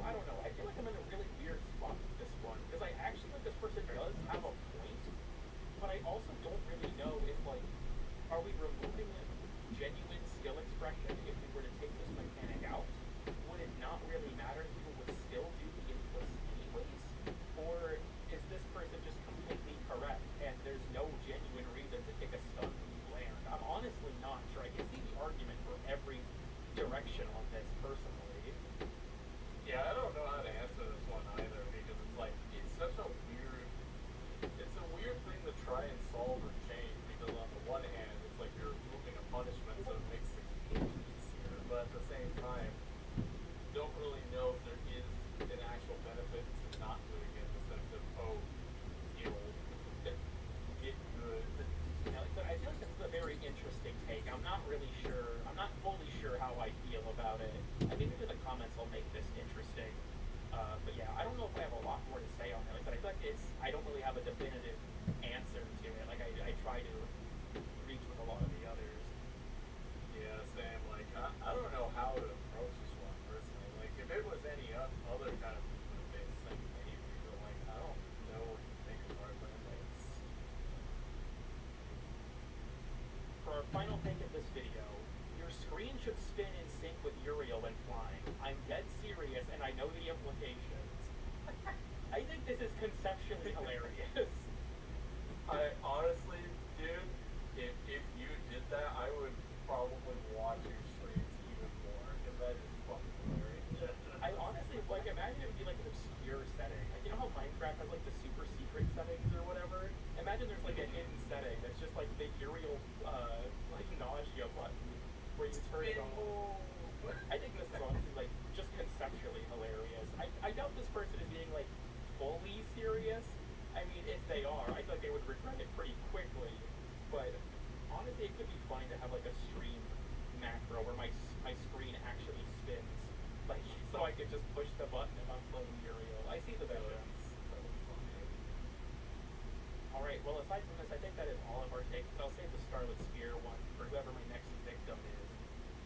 A: I don't know. I feel like I'm in a really weird spot with this one because I actually think this person does have a point, but I also don't really know if like, are we removing genuine skill expression if we were to take this mechanic out? Would it not really matter? People would still do the inputs anyways, or is this person just completely correct and there's no genuine reason to take a stun when you land? I'm honestly not sure. I can see the argument for every direction on this personally.
G: Yeah, I don't know how to answer this one either because it's like it's such a weird thing to try and solve or change because on the one hand it's like you're removing a punishment so it makes things easier, but at the same time don't really know if there is an actual benefit to not doing it in the sense of you'll get good.
A: You know, but I feel like this is a very interesting take. I'm not really sure. I'm not fully sure how I feel about it. I think maybe the comments will make this interesting. But yeah, I don't know if I have a lot more to say on it. But I feel like I don't really have a definitive answer to it. Like I try to reach with a lot of the others.
G: Yeah, same. Like I don't know how to approach this one personally. Like if it was any other kind of movement-based thing, maybe, but like I don't know what you think of our limits.
A: For our final take of this video, your screen should spin in sync with Uriel when flying. I'm dead serious and I know the implications. I think this is conceptually hilarious.
G: I honestly, dude, if you did that, I would probably watch your streams even more because that is fucking hilarious.
A: I honestly, like, imagine it would be like an obscure setting. Like, you know how Minecraft has like the super secret settings or whatever? Imagine there's like a hidden setting that's just like the Uriel, like nausea button where you turn it on. I think this is honestly like just conceptually hilarious. I doubt this person is being like fully serious. I mean, if they are, I feel like they would regret it pretty quickly. But honestly, it could be funny to have like a stream macro where my screen actually spins, like so I could just push the button if I'm playing Uriel. I see the visions. All right. Well, aside from this, I think that is all of our takes. I'll save the Scarlet Spear one for whoever my next victim is.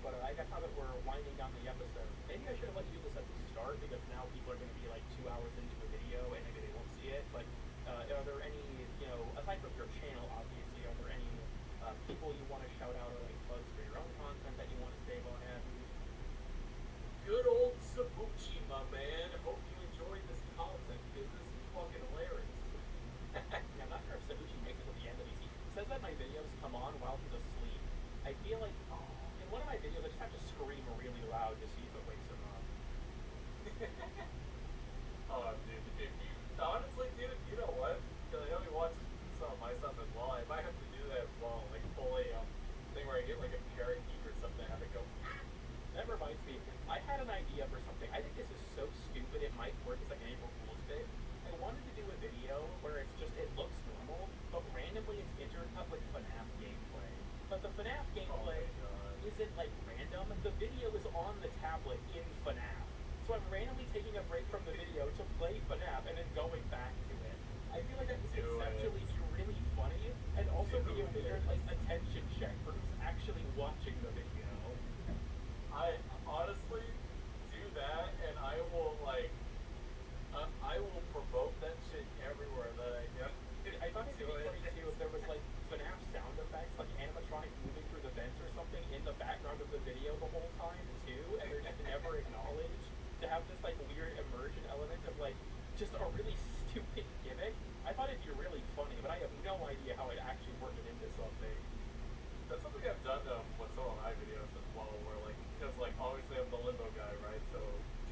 A: But I guess now that we're winding down the episode, maybe I should have let you do this at the start because now people are going to be like 2 hours into a video and maybe they won't see it. But are there any, you know, aside from your channel, obviously, are there any people you want to shout out or like plugs for your own content that you want to save on hand?
G: Good old Sabuchi, my man. Hope you enjoyed this content because this is fucking hilarious.
A: Yeah, I'm not sure if Sabuchi makes it to the end of these. He says that my videos come on while he's asleep. I feel like in one of my videos I just have to scream really loud to see if it wakes him up.
G: Oh, dude, if you honestly, dude, you know what? Because I know he watches some of my stuff as well. I might have to do that as well, like pull a thing where I get like a parakeet or something. I have to go.
A: That reminds me, I had an idea for something. I think this is so stupid it might work as like an April Fool's bit. I wanted to do a video where it's just, it looks normal, but randomly it's intercut with FNAF gameplay. But the FNAF gameplay isn't like random. The video is on the tablet in FNAF. So I'm randomly taking a break from the video to play FNAF and then going back to it. I feel like that would conceptually be really funny and also be a weird like attention check for who's actually watching the video.
G: I honestly do that, and I will like, I will promote that shit everywhere that I get.
A: I thought it'd be funny too if there was like FNAF sound effects, like animatronic moving through the vents or something in the background of the video the whole time too, and they're just never acknowledged. To have this like weird immersion element of like just a really stupid gimmick. I thought it'd be really funny, but I have no idea how it actually worked into something.
G: That's something I've done with some of my videos as well, where like, because like obviously I'm the limbo guy, right? So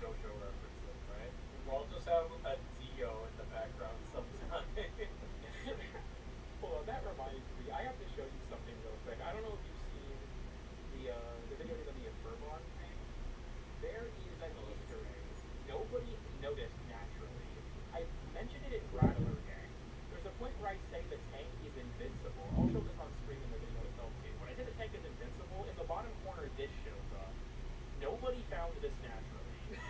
G: JoJo references, right? Well, I'll just have a Dio in the background sometimes.
A: Hold on, that reminds me. I have to show you something real quick. I don't know if you've seen the video of the Furlong thing. There is an Easter egg nobody noticed naturally. I mentioned it in Rattler Gang. There's a point where I say the tank is invincible. I'll show this on screen in the video itself too. When I say the tank is invincible, in the bottom corner this shows up. Nobody found this naturally.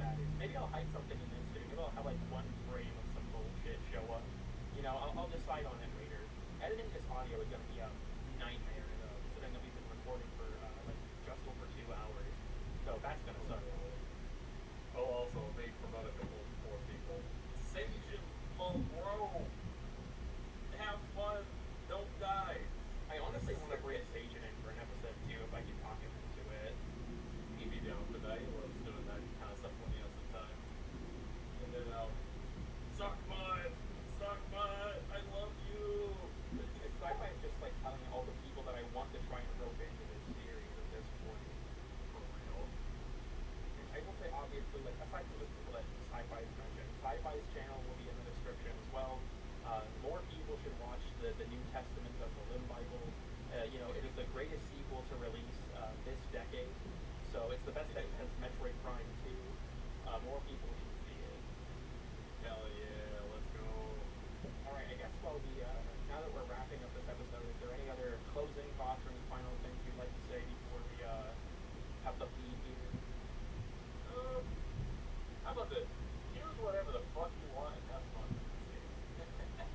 A: that is. Maybe I'll hide something in this video. Maybe I'll have like one frame of some bullshit show up. You know, I'll decide on it later. Editing this audio is gonna be a nightmare though, considering that we've been recording for like just over 2 hours. So that's gonna suck.
G: Oh, also, they promote a couple more people. Sage will grow. Have fun. Don't die.
A: I honestly want to bring Sage in for an episode too if I can talk him into it.
G: He'd be down for that. He loves doing that kind of stuff when he has the time. And then, suck mud. Suck mud. I love you.
A: It's sci-fi is just like telling all the people that I want to try and rope into this series at this point.
G: For real.
A: I will say obviously, like aside from the people that Sci-Fi's mentioned, Sci-Fi's channel will be in the description as well. More people should watch the New Testament of the Limb Bible. You know, it is the greatest sequel to release this decade. So it's the best thing since Metroid Prime 2. More people should see it.
G: Hell yeah. Let's go.
A: Alright, I guess while now that we're wrapping up this episode, is there any other closing thoughts or any final things you'd like to say before we have the feed here?
G: How about this? Use whatever the fuck you want and have fun with this game.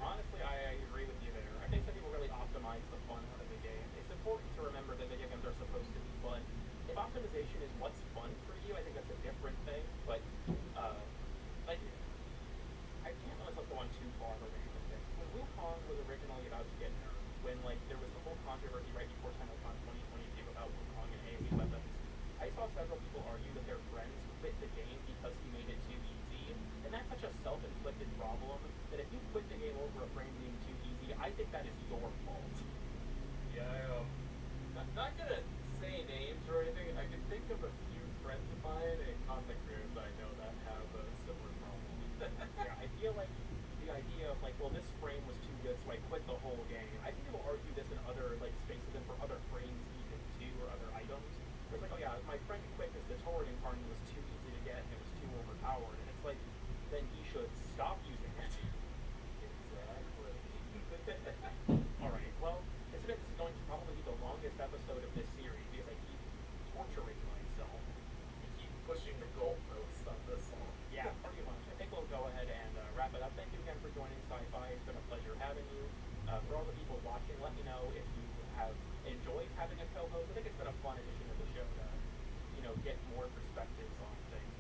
A: Honestly, I agree with you there. I think some people really optimize the fun out of the game. It's important to remember that video games are supposed to be fun. If optimization is what's fun for you, I think that's a different thing. But, like, I can't let myself go on too far of a random thing. When Wukong was originally about to get nerfed, when, like, there was the whole controversy right before CinemaCon 2022 about Wukong and AoE weapons, I saw several people argue that their friends quit the game because he made it too easy. And that's such a self-inflicted problem that if you quit the game over a frame being too easy, I think that is your fault.
G: Yeah, not gonna say names or anything. I can think of a few friends of mine and comic creators I know that have a similar problem.
A: Yeah, I feel like the idea of like, well, this frame was too good, so I quit the whole game. I think people argue this in other like spaces and for other frames even too, or other items. Where it's like, oh yeah, my friend quit because the Torrid Incarnate was too easy to get and it was too overpowered. And it's like, then he should stop using it.
G: Exactly.
A: Alright, well, this is going to probably be the longest episode of this series because I keep torturing myself.
G: You keep pushing the goalposts on this one.
A: Yeah, pretty much. I think we'll go ahead and wrap it up. Thank you again for joining Sci-Fi. It's been a pleasure having you. For all the people watching, let me know if you have enjoyed having a co-host. I think it's been a fun addition to the show to, you know, get more perspectives on things.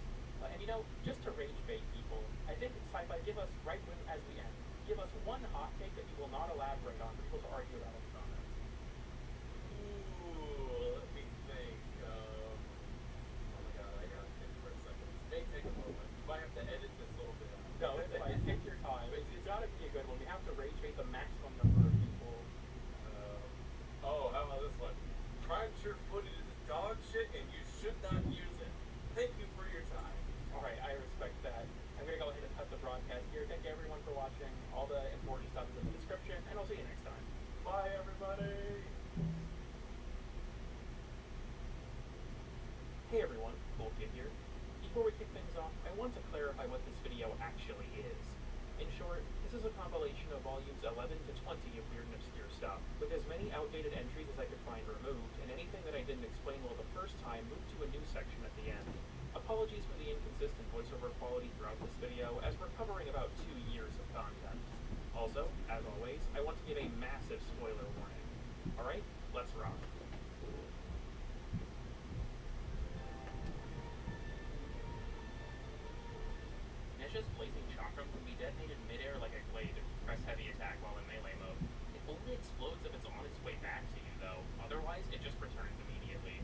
A: And you know, just to rage bait people, I think Sci-Fi, give us, right when, as we end, give us one hot take that you will not elaborate on for people to argue about in the comments.
G: Ooh, let me think. Oh my god, I gotta think for a second. This may take a moment. You might have to edit this a little bit out.
A: No, it's fine. Take your time. It's gotta be a good one. We have to rage bait the maximum number of people.
G: Oh, how about this one? Prime Sure footage is dog shit and you should not use it. Thank you for your time.
A: Alright, I respect that. I'm gonna go ahead and cut the broadcast here. Thank you everyone for watching. All the important stuff is in the description, and I'll see you next time.
G: Bye, everybody.
A: Hey everyone, Volkit here. Before we kick things off, I want to clarify what this video actually is. In short, this is a compilation of volumes 11 to 20 of Weird and Obscure Stuff, with as many outdated entries as I could find removed, and anything that I didn't explain well the first time moved to a new section at the end. Apologies for the inconsistent voiceover quality throughout this video, as we're covering about 2 years of content. Also, as always, I want to give a massive spoiler warning. Alright, let's rock. Nisha's blazing chakram can be detonated midair like a glaive if you press heavy attack while in melee mode. It only explodes if it's on its way back to you though, otherwise it just returns immediately.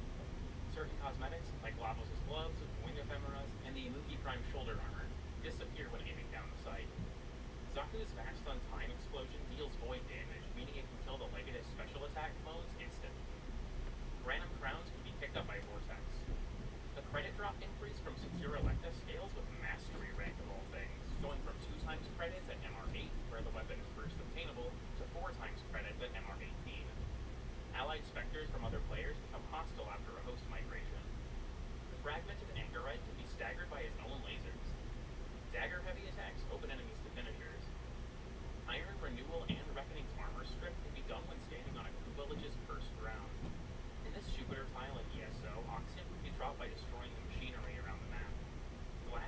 A: Certain cosmetics, like Lavos' gloves, wing ephemeras, and the Imugi Prime shoulder armor, disappear when aiming down the sight. Zaku's Vast on Time explosion deals void damage, meaning it can kill the Legatus special attack modes instantly. Random crowns can be picked up by Vortex. The credit drop increase from Secure Electa scales with Mastery rank of all things, going from 2 times credits at MR8, where the weapon is first obtainable, to 4 times credits at MR18. Allied specters from other players become hostile after a host migration. The fragmented Anchorite can be staggered by his own lasers. Dagger heavy attacks open enemies to finishers. Iron Renewal and Reckoning's armor strip can be done when standing on a village's first ground. In this Jupiter tile in ESO, Oxygen can be dropped by destroying the machinery around the map. Glass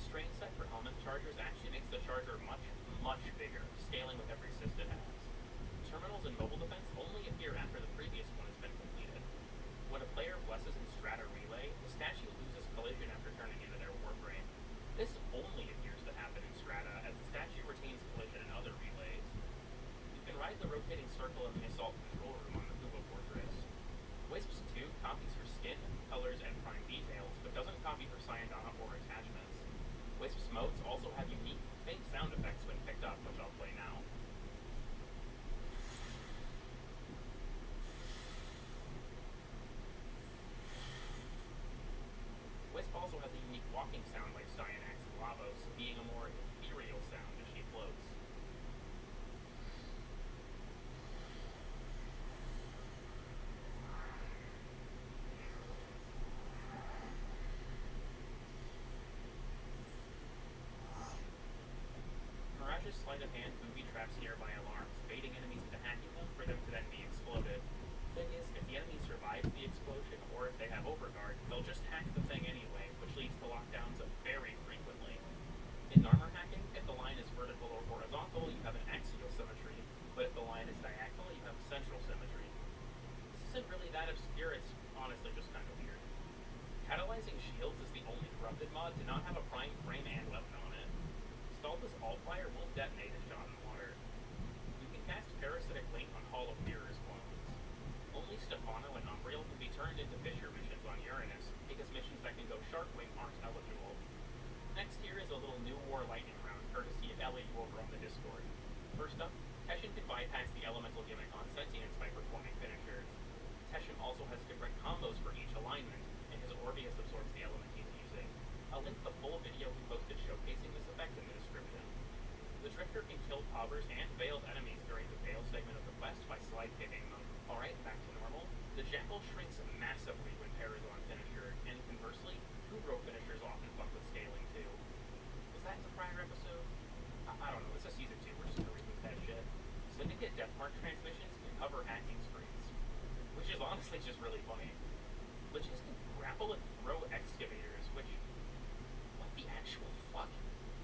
A: strain set for helmet chargers actually makes the charger much, much bigger, scaling with every assist it has. Terminals and mobile defense only appear after the previous one has been completed. When a player blesses in Strata Relay, the statue loses collision after turning into their warframe. This only appears to happen in Strata, as the statue retains collision in other relays. You can ride the rotating circle in the assault control room on the Kuba Fortress. Wisps 2 copies for skin, colors, and prime details, but doesn't copy for Cyandana or attachments. Wisps modes also have unique, faint sound effects when picked up, which I'll play now. Wisp also has a unique walking sound like Cyanax and Lavos, being a more ethereal sound as she floats. Mirage's sleight of hand booby traps nearby alarms, baiting enemies into hacking them for them to then be exploded. Thing is, if the enemy survives the explosion, or if they have overguard, they'll just hack the thing anyway, which leads to lockdowns very frequently. In armor hacking, if the line is vertical or horizontal, you have an axial symmetry, but if the line is diagonal, you have central symmetry. This isn't really that obscure, it's honestly just kind of weird. Catalyzing shields is the only corrupted mod to not have a prime frame and weapon on it. Stalda's All-Fire won't detonate if shot in water. You can cast Parasitic Link on Hall of Mirrors clones. Only Stefano and Umbriel can be turned into Fissure missions on Uranus, because missions that can go Sharkwing aren't eligible. Next here is a little New War lightning round, courtesy of Ellie over on the Discord. First up, Teshin can bypass the elemental gimmick on Sentience by performing finishers. Teshin also has different combos for each alignment, and his Orbeus absorbs the element he's using. I'll link the full video we posted showcasing this effect in the description. The Drifter can kill Pobbers and veiled enemies during the Veil segment of the quest by slide kicking them. Alright, back to normal. The Jackal shrinks massively when paired on finisher, and conversely, two-row finishers often fuck with scaling too. Was that in the prior episode? I don't know, this is season 2, we're just gonna remove that shit. Syndicate Deathmark transmissions can cover hacking screens, which is honestly just really funny. Liches can grapple and throw excavators, which... what the actual fuck?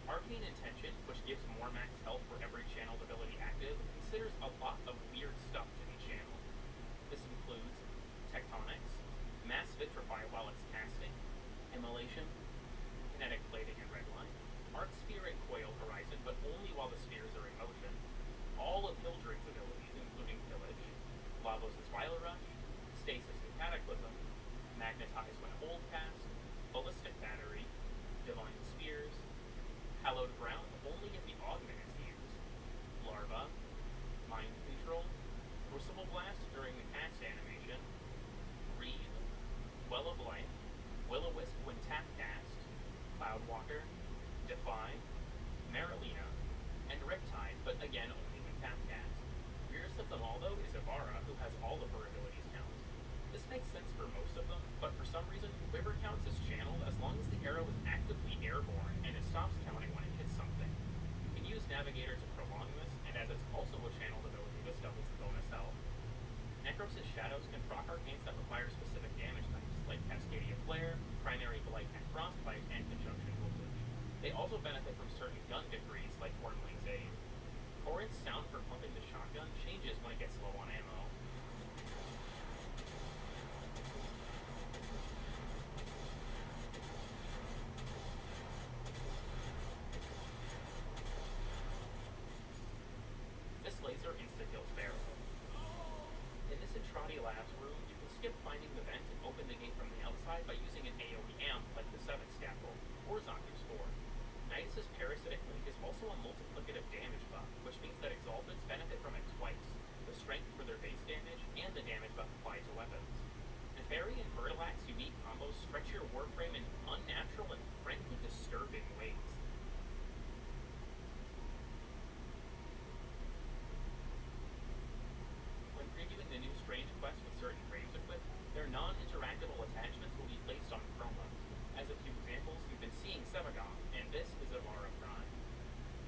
A: Arcane Intention, which gives more max health for every channeled ability active, considers a lot of weird stuff to be channeled. This includes Tectonics, Mass Vitrify while it's casting, Immolation, Kinetic Plating and Redline, Arc Sphere and Coil Horizon, but only while the spheres are in motion, all of Hildred's abilities, including Pillage, Lavos and Spiral Rush, Stasis and Cataclysm, Magnetize when hold cast, Ballistic Battery, Divine Spears, Hallowed Ground only if the augment is used, Larva, Mind Control, Crucible Blast during the cast animation, Reeve, Well of Life, Will-O-Wisp when tap cast, Cloudwalker, Defy, Marilina, and Riptide, but again only when tap cast. Weirdest of them all though is Ibarra, who has all of her abilities counts. This makes sense for most of them, but for some reason, Quiver counts as channeled as long as the arrow is actively airborne and it stops counting when it hits something. You can use Navigator to prolong this, and as it's also a channeled ability, this doubles the bonus health. Necros' Shadows can proc arcanes that require specific damage types, like Cascadia Flare, Primary Blight and Frostbite, and Conjunction Voltage. They also benefit from certain gun degrees, like Hornling's Aid. Corinth's sound for pumping the shotgun changes when it gets low on ammo. This laser insta-kills Barrel. In this Intrati Labs room, you can skip finding the vent and open the gate from the outside by using an AoE amp like the 7th Scaffold, or Zaku's 4. Nidus' Parasitic Link is also a multiplicative damage buff, which means that Exalteds benefit from it twice, the strength for their base damage and the damage buff applied to weapons. Neferi and Vertilak's unique combos stretch your warframe in unnatural and frankly disturbing ways. When previewing the new Strange Quest with certain Graves equipped, their non-interactable attachments will be placed on Chroma. As a few examples, you've been seeing Sevagon, and this is Amara Prime.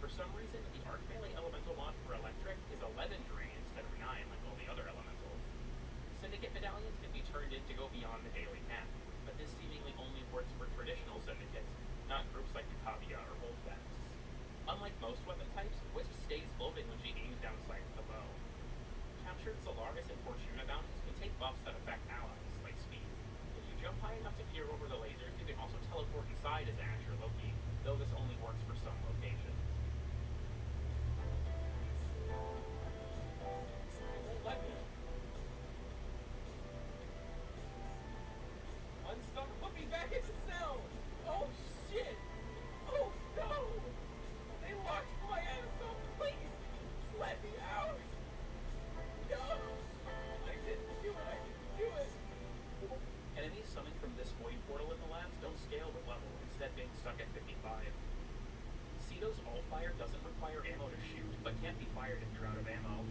A: For some reason, the Arc Melee Elemental mod for Electric is 11 drain instead of 9 like all the other elementals. Syndicate medallions can be turned in to go beyond the daily cap, but this seemingly only works for traditional syndicates, not groups like the Kavi most weapon types, Wisp stays loading when she aims down sight with the bow. Captured Solaris and Fortuna bounties can take buffs that affect allies, like speed. If you jump high enough to peer over the lasers, you can also teleport inside as Ash or Loki, though this only works for some locations. Let me. Unstuck, put me back in the cell! Oh shit! Oh no! They locked my ass up, please! Let me out! No! I didn't do it, I didn't do it! Enemies summoned from this void portal in the labs don't scale with level, instead being stuck at 55. Ceto's alt fire doesn't require ammo to shoot, but can't be fired if you're out of ammo.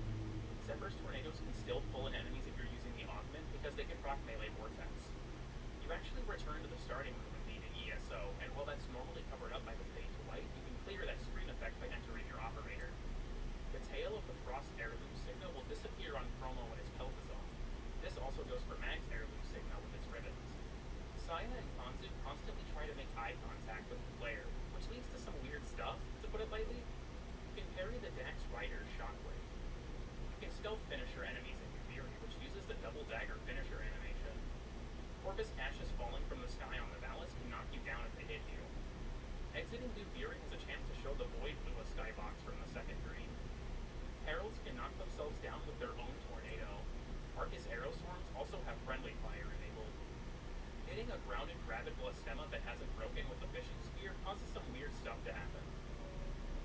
A: Zembra's tornadoes can still pull in enemies if you're using the augment, because they can proc melee vortex. You actually return to the starting room and need an ESO, and while that's normally covered up by the fade to white, you can clear that screen effect by entering your operator. The tail of the Frost heirloom signal will disappear on Chromo when his pelt is off. This also goes for Mag's heirloom signal with its ribbons. Saya and Kanzu constantly try to make eye contact with the player, which leads to some weird stuff, to put it lightly. You can parry the Dax Rider Shockwave. You can stealth finisher enemies in Fury, which uses the double dagger finisher animation. Corvus ashes falling from the sky on the Valis can knock you down if they hit you. Exiting Duviri has a chance to show the void blue a skybox from the second green. Heralds can knock themselves down with their own tornado. Arcus Aeroswarms also have friendly fire enabled. Hitting a grounded gravid Blastema that hasn't broken with the fishing spear causes some weird stuff to happen.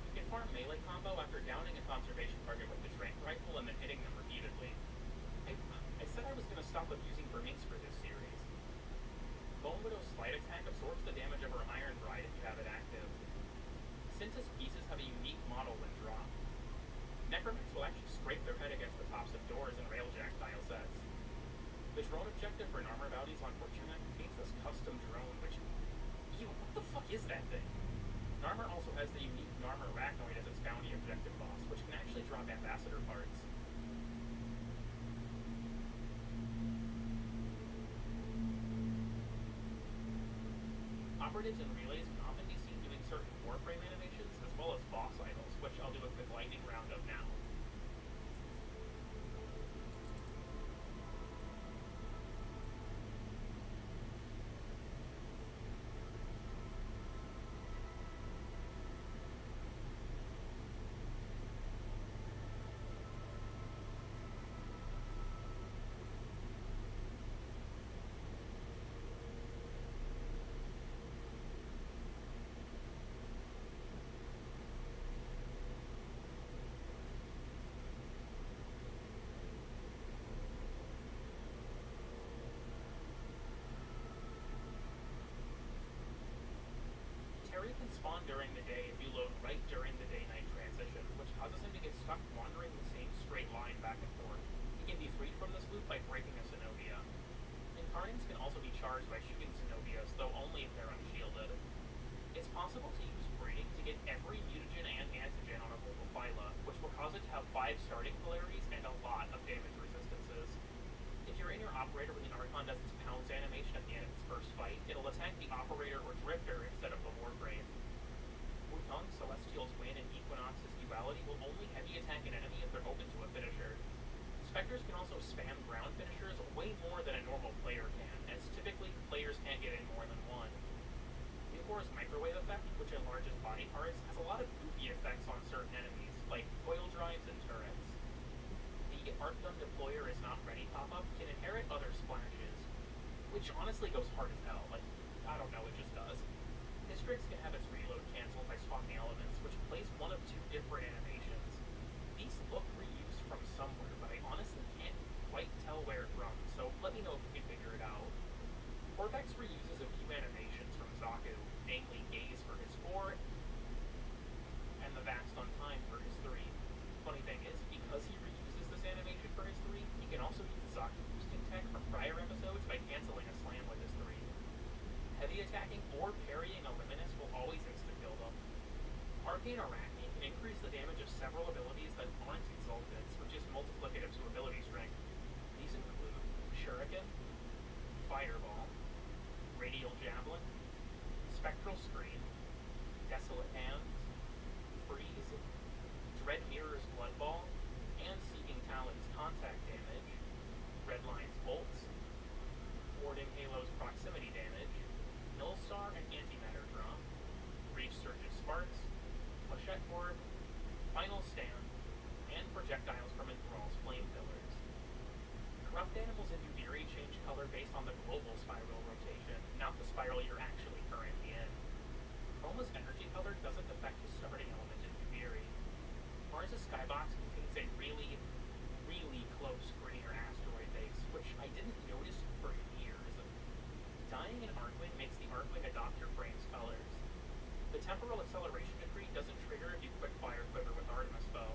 A: You can farm melee combo after downing a conservation target with the Trank Rifle and then hitting them repeatedly. I said I was going to stop abusing Verminx for this series. Bone Widow's slide attack absorbs the damage of her Iron Bride if you have it active. Synta's pieces have a unique model when dropped. Necromanx will actually scrape their head against the tops of doors and railjack tile sets. The drone objective for Narmer bounties on Fortuna contains this custom drone, which... Ew, what the fuck is that thing? Narmer also has the unique Narmer Arachnoid as its bounty objective boss, which can actually drop ambassador parts. Operatives and relays can often be seen doing certain warframe animations, as well as boss idols, which I'll do a quick lightning round of now. Terry can spawn during the day if you load right during the day-night transition, which causes him to get stuck wandering the same straight line back and forth. He can be freed from this loop by breaking a Zenobia. Incarnates can also be charged by shooting Zenobias, though only if they're unshielded. It's possible to use breeding to get every mutagen and antigen on a vocal phyla, which will cause it to have 5 starting polarities and a lot of damage resistances. If you're in your operator when the Archon does its pounce animation at the end of its first fight, it'll attack the operator or drifter instead of the Wargrave. Wukong Celestial's Win and Equinox's Duality will only heavy attack an enemy if they're open to a finisher. Spectres can also spam ground finishers way more than a normal player can, as typically players can't get in more than one. Nukor's Microwave Effect, which enlarges body parts, has a lot of goofy effects on certain enemies, like coil drives and turrets. The Arc Gun Deployer is not ready pop-up can inherit other splashes, which honestly goes hard as hell. Like, I don't know, it just does. Districts can have its reload canceled by spawning elements, which plays one of 2 different animations. These look reused from somewhere, but I honestly can't quite tell where from, so let me know if you can figure it out. Corvex reuses a few animations from Zaku, namely Gaze for his 4, and the Vast on Time for his 3. Funny thing is, because he reuses this animation for his 3, he can also use the Zaku boosting tech from prior episodes by canceling a slam with his 3. Heavy attacking or parrying a Luminous will always insta-kill them. Arcane Arachne can increase the damage of several abilities that aren't exalteds, which is multiplicative to ability strength. These include Shuriken, Fireball, Radial Javelin, Spectral Screen, Desolate Hands, Freeze, Seize, Dread Mirror's Blood Ball, and Seeking Talon's contact damage, Redline's bolts, Warding Halo's proximity damage, Millstar and Antimatter drop, Reach Surge's sparks, Flechette Orb, Final Stand, and projectiles from Enthrall's flame pillars. Corrupt animals in Dubiri change color based on the global spiral rotation, not the spiral you're actually currently in. Chroma's energy color doesn't affect the starting element in Dubiri. Mars' skybox contains a really, really close grainer asteroid base, which I didn't notice for years. Dying in Arcwing makes the Arcwing adopt your frame's colors. The temporal acceleration decree doesn't trigger if you quick-fire quiver with Artemis Bow.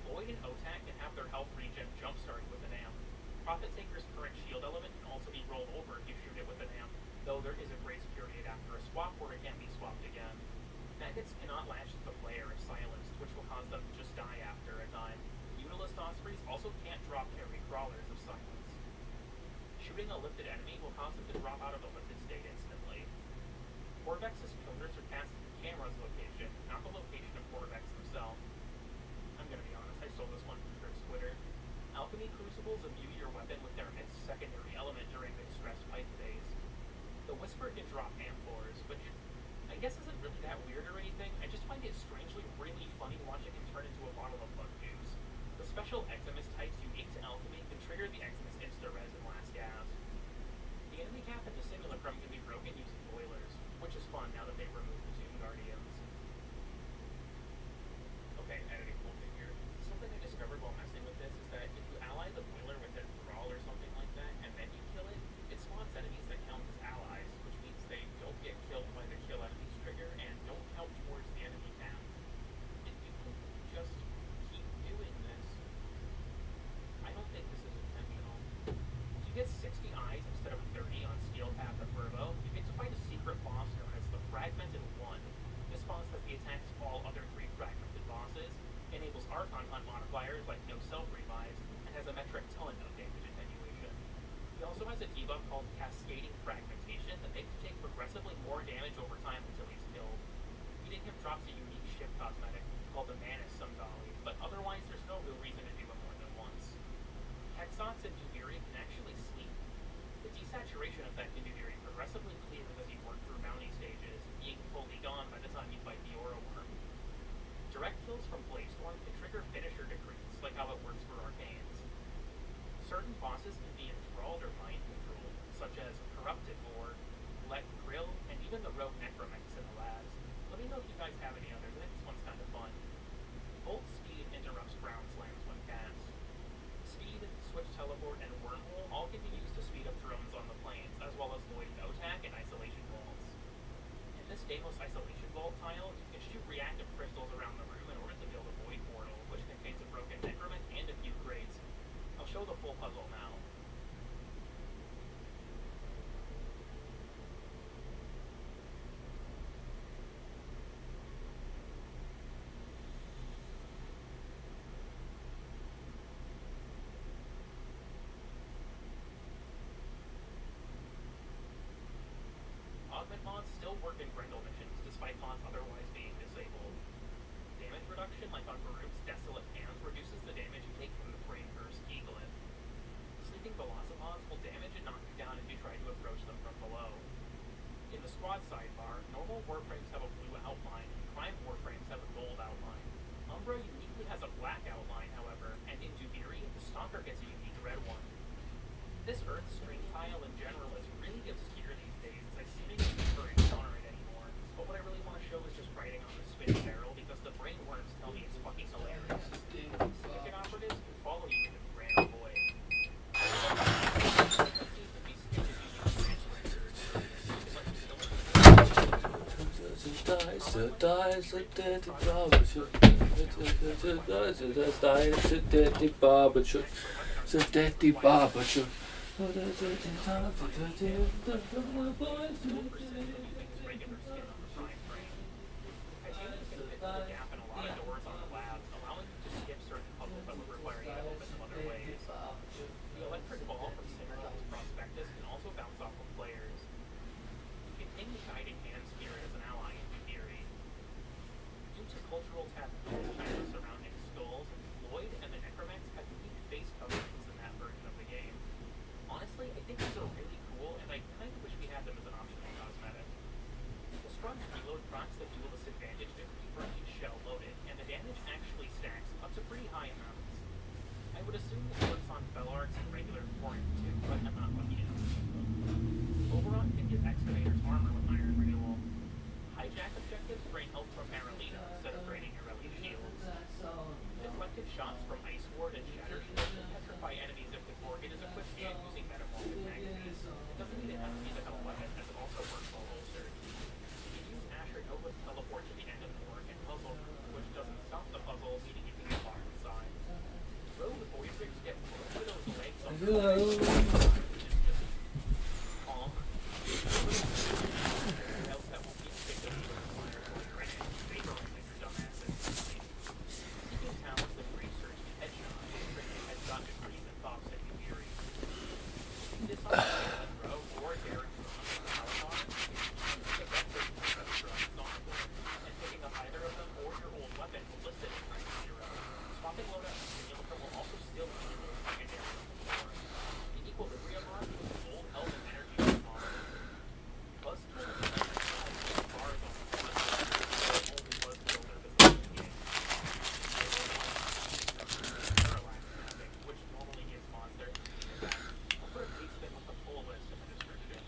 A: Lloyd and Otak can have their health regen jump-started with an amp. Prophet Taker's current shield element can also be rolled over if you shoot it with an amp, though there is a grace period after a swap where it can be swapped again. Maggots cannot latch to the player if silenced, which will cause them to just die after a time. Mutilist Ospreys also can't drop carry crawlers of silence. Shooting a lifted enemy will cause them to drop out of a lifted state instantly. Corvex's pillars are cast at the camera's location, not the location of Corvex himself. I'm gonna be honest, I stole this one from Trick's Twitter. Alchemy Crucibles imbue your weapon with their its secondary element during the distress pipe phase. The Whisper can drop amphors, which I guess isn't really that weird or anything. I just find it strangely really funny watching him turn into a bottle of bug juice. The special Eximus types unique to Alchemy can trigger the Eximus insta-res and last gas. The enemy cap and the simulacrum can be broken using boilers, which is fun now that they've removed the Tomb Guardians. Okay, editing cool thing here. Something I discovered while messing with this is that if you ally the boiler with a thrall or something like that, and then you kill it, it spawns enemies that count as allies, which means they don't get killed by the kill enemies trigger and don't count towards the enemy cap. If you can just keep doing this, I don't think this is intentional. If you get 60 eyes instead of 30 on Steel Path of Verbo, you get to fight a secret boss known as the Fragmented One. This boss has the attacks of all other 3 fragmented bosses, enables Archon Hunt modifiers like no self-revives, and has a metric ton of damage attenuation. He also has a debuff called Cascading Fragmentation that makes him take progressively more damage over time until he's killed. Beating him drops a unique shift cosmetic called the Manus Sundali, but otherwise there's no real reason to do it more than once. Hexots and Dubiri can actually sleep. The desaturation effect in Dubiri progressively clears as you work through bounty stages, being fully gone by the time you fight the Aura Worm. Direct kills from Bladestorm can trigger finisher decrees, like how it works for Arcanes. Certain bosses can be enthralled or mind controlled, such as Corrupted Lord, Let Grill, and even the Rogue Necromex in the labs. Let me know if you guys have any others. I think this one's kind of fun. Bolt Speed interrupts ground slams when cast. Speed, Switch Teleport, and Wormhole all can be used to speed up drones on the planes, as well as Lloyd and Otak and Isolation Vaults. In this Deimos Isolation Vault tile, you can shoot reactive crystals around the room in order to build a Void Portal, which contains a broken Necromech and a few crates. I'll show the full puzzle now. Augment mods still work in Grendel missions, despite mods otherwise being disabled. Damage reduction, like on Baruch's Desolate Hands, reduces the damage you take from the Frame Curse Eaglet. Sleeping Velocipods will damage and knock you down if you try to approach them from below. In the squad sidebar, normal Warframes have a blue outline, and Prime Warframes have a gold outline. Umbra uniquely has a black outline, however, and in Dubiri, the Stalker gets a unique red one. This Earth string tile in general is really obscure these days, as I seemingly prefer to encounter it anymore. But what I really want to show is just writing on the spin barrel, because the brain worms tell me it's fucking hilarious. Syndicate operatives can follow you into the Grand Void. Cultural calm. Else that won't be picked up even fire while you're in it. Vaporizing your dumbasses. Seeking talent with research, headshot, trading headshot degrees and thoughts that you weary. Dishonor Marilyn Monroe or Derek Braun with the Marathon. The best way to pick up drugs on the board. And picking up either of them or your old weapon will list it as rank 0. Swapping loadout and simulator will also steal valuable secondary from the floor. The equilibrium mod with the old health and energy model. Buzzkill is nice to have bars on the front, but only Buzzkill that is in the game. Parallax mapping, which normally gives monster immediate attack. I'll put a paste spin with the full list in the description.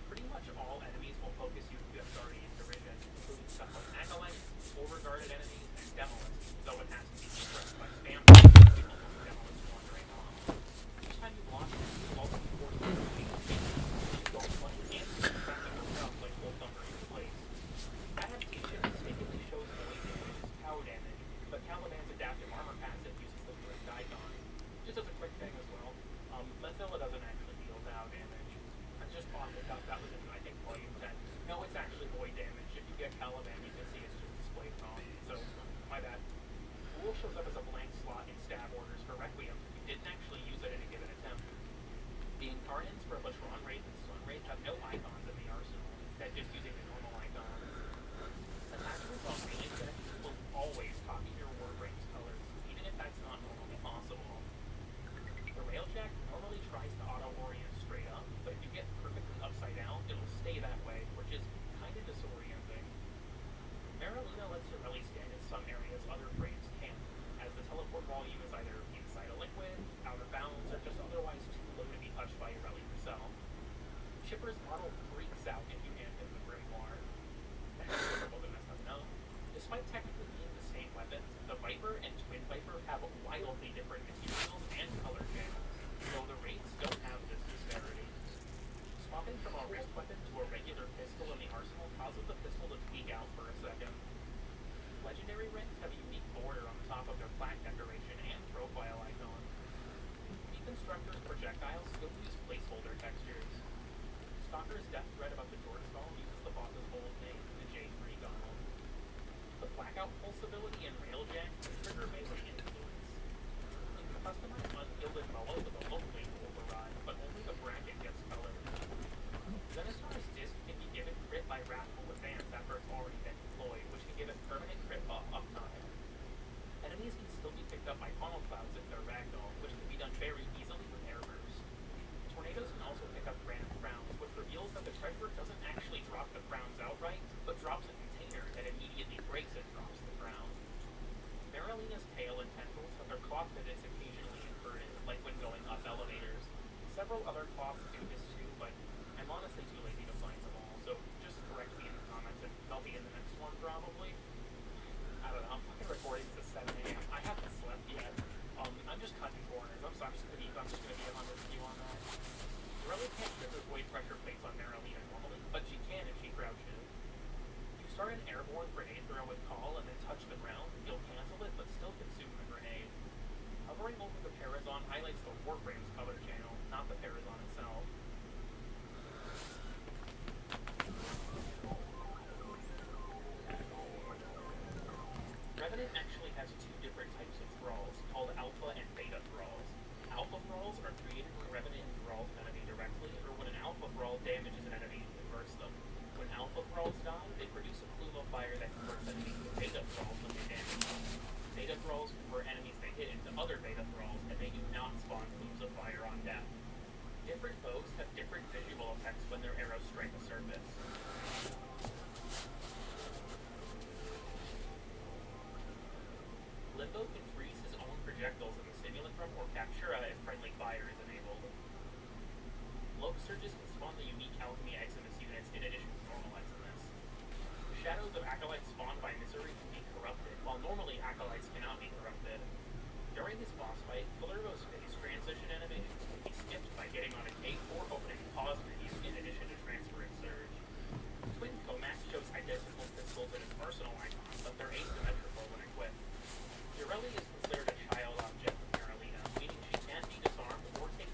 A: Pretty much all enemies will focus you just already in derision, including stuff like acolytes, overguarded enemies, and demolists, though it has to be suppressed by spam people from demolists wandering off. Each time you launch it, you'll also be forced to complete the game. You don't punch and practical stuff like hold number in place. Adaptation mistakenly shows melee damage as cow damage, but Caliban's adaptive armor passive uses the first icon. Just as a quick thing as well, Methilla doesn't actually deal cow damage. That's just off the cuff, that was in, I think, volume 10. No, it's actually void damage. If you get Caliban, you can see it's just displayed wrong. So, my bad. Rule shows up as a blank slot in stab orders for Requiem if you didn't actually use it in a given attempt. The Incarnants for Latron Wraith and Sun Wraith have no icons in the arsenal, instead just using the normal icons. Attachments on melee decks will always copy your Warframe's colors, even if that's not normally possible. The Railjack normally tries to auto-orient straight up, but if you get perfectly upside down, it'll stay that way, which is kind of disorienting. Marilina lets your rally stand in some areas other frames can't, as the teleport volume is either inside a liquid, out of bounds, or just otherwise too low to be touched by your rally yourself. Chipper's model freaks out if you hand him the Grimoire. Wasn't messed up enough. Despite technically being the same weapons, the Viper and Twin Viper have wildly different materials and color channels, though the Wraiths don't have this disparity. Swapping from a wrist weapon to a regular pistol in the arsenal causes the pistol to tweak out for a second. Legendary Wraiths have a unique border on the top of their plaque decoration and profile icon. Deconstructor's projectiles still use placeholder textures. Stalker's death threat above the Jordan Skull uses the boss's old name, the J3 Gonal. The Blackout Pulse ability in Railjack can trigger melee influence. You can customize Ungilded Mullow with a low-wing override, but only the bracket gets colored. Zenosar's disc can be given crit by Wrathful Advance after it's already been deployed, which can give it permanent crit buff uptime. Enemies can still be picked up by funnel clouds if they're ragdoll, which can be done very easily with air burst. Tornadoes can also pick up random crowns, which reveals that the treasurer doesn't actually drop the crowns outright, but drops a container that immediately breaks and drops the crown. Marilina's tail and tendrils have their claw pivots occasionally inverted, like when going up elevators. Several other cloths do this too, but I'm honestly too lazy to find them all, so just correct me in the comments and they'll be in the next one probably. I don't know, I'm fucking recording to 7 a.m. I haven't slept yet. I'm just cutting corners. I'm just gonna be 100 with you on that. You really can't trigger void pressure plates on Marilina normally, but she can if she crouches. You start an airborne grenade throw with call and then touch the ground, you'll cancel it but still consume the grenade. Hovering over the Parazon highlights the Warframe's color channel, not the Parazon itself. Revenant actually has two different types of thralls, called Alpha and Beta thralls. Alpha thralls are created when Revenant enthralls an enemy directly, or when an Alpha thrall damages an enemy and converts them. When Alpha thralls die, they produce a plume of fire that converts enemies to Beta thralls when they damage them. Beta thralls convert enemies they hit into other Beta thralls, and they do not spawn plumes of fire on death. Different bows have different visual effects when their arrows strike a surface. Limbo can freeze his own projectiles in the simulacrum or Captura if friendly fire is enabled. Lobe surges can spawn the unique alchemy Eximus units in addition to normal Eximus. The shadows of acolytes spawned by Misery can be corrupted, while normally acolytes cannot be corrupted. During this boss fight, Kullervo's face transition animations can be skipped by getting on a gate or opening pause menu in addition to transfer and surge. Twin Comac shows identical pistols in its arsenal icon, but they're asymmetrical when equipped. Ureli is considered a child object with Marilina, meaning she can't be disarmed or take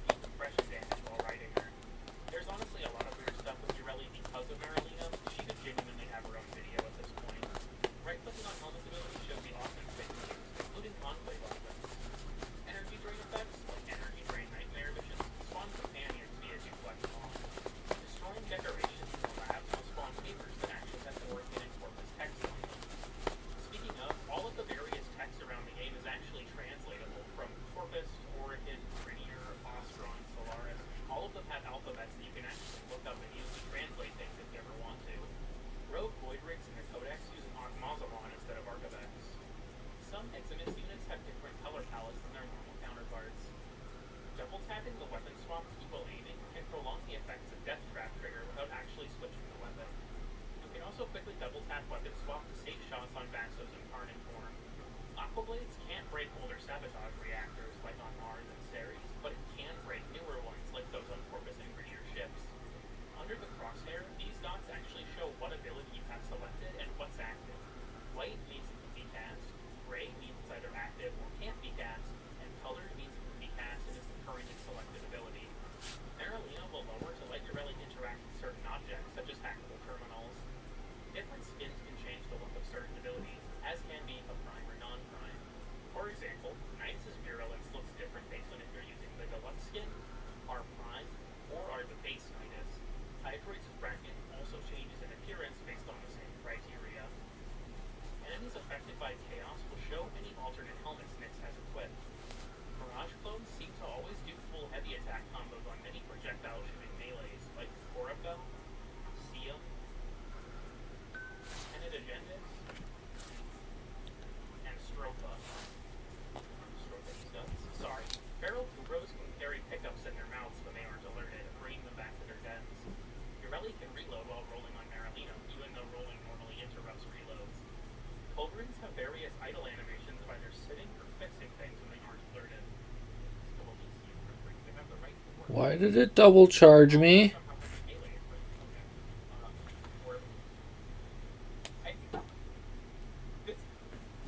H: Why did it double charge me?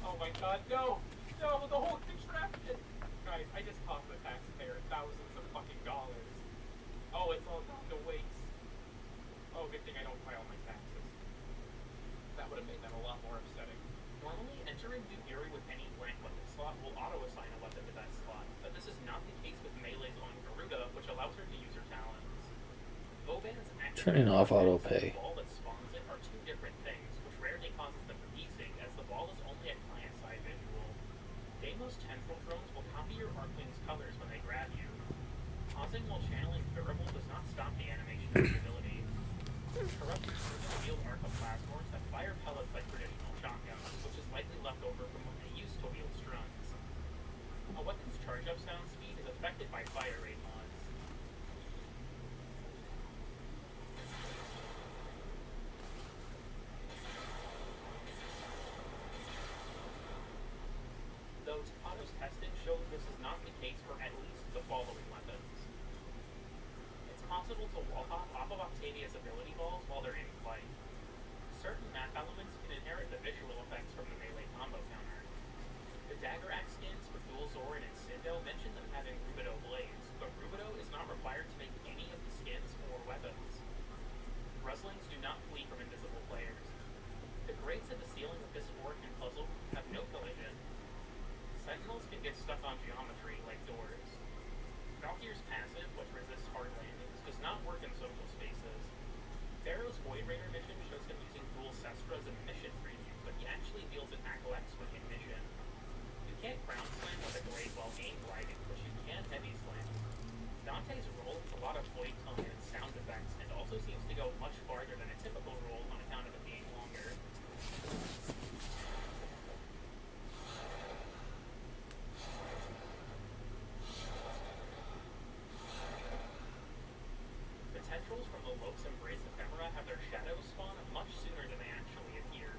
A: Oh my god, no! No, the whole contraption! Guys, I just cost the taxpayer thousands of fucking dollars. Oh, it's all gone to waste. Oh, good thing I don't file my taxes. That would have made that a lot more upsetting. Normally, entering New Fury with any blank weapon slot will auto-assign a weapon to that slot, but this is not the case with Melee's on Garuda, which allows her to use her talons. Boban's
H: Turning off autopay.
A: ball that spawns it are two different things, which rarely causes them to desync, as the ball is only a client-side visual. Deimos tendril drones will copy your Arcwing's colors when they grab you. Pausing while channeling durable does not stop the animation of the ability. Corrupt users wield arcoplasmors that fire pellets like traditional shotguns, which is likely left over from when they used to wield struns. A weapon's charge-up sound speed is affected by fire rate mods. Though Takato's testing showed this is not the case for at least the following weapons. It's possible to wall hop off of Octavia's ability balls while they're in flight. Certain map elements can inherit the visual effects from the melee combo counter. The dagger axe skins for Dual Zorin and Sindo mention them having Rubido blades, but Rubido is not required to make any of the skins or weapons. Ruslings do not flee from invisible players. The grates in the ceiling of this orc and puzzle have no collision. Sentinels can get stuck on geometry like doors. Valkyr's passive, which resists hard landings, does not work in social spaces. Pharaoh's Void Raider mission shows him using dual Sestras in mission preview, but he actually wields an Acoex when in mission. You can't ground slam with a glaive while aim gliding, but you can heavy slam. Dante's roll with a lot of void tone and sound effects, and also seems to go much farther than a typical roll on account of it being longer. The tendrils from the Lok's Embrace ephemera have their shadows spawn much sooner than they actually appear.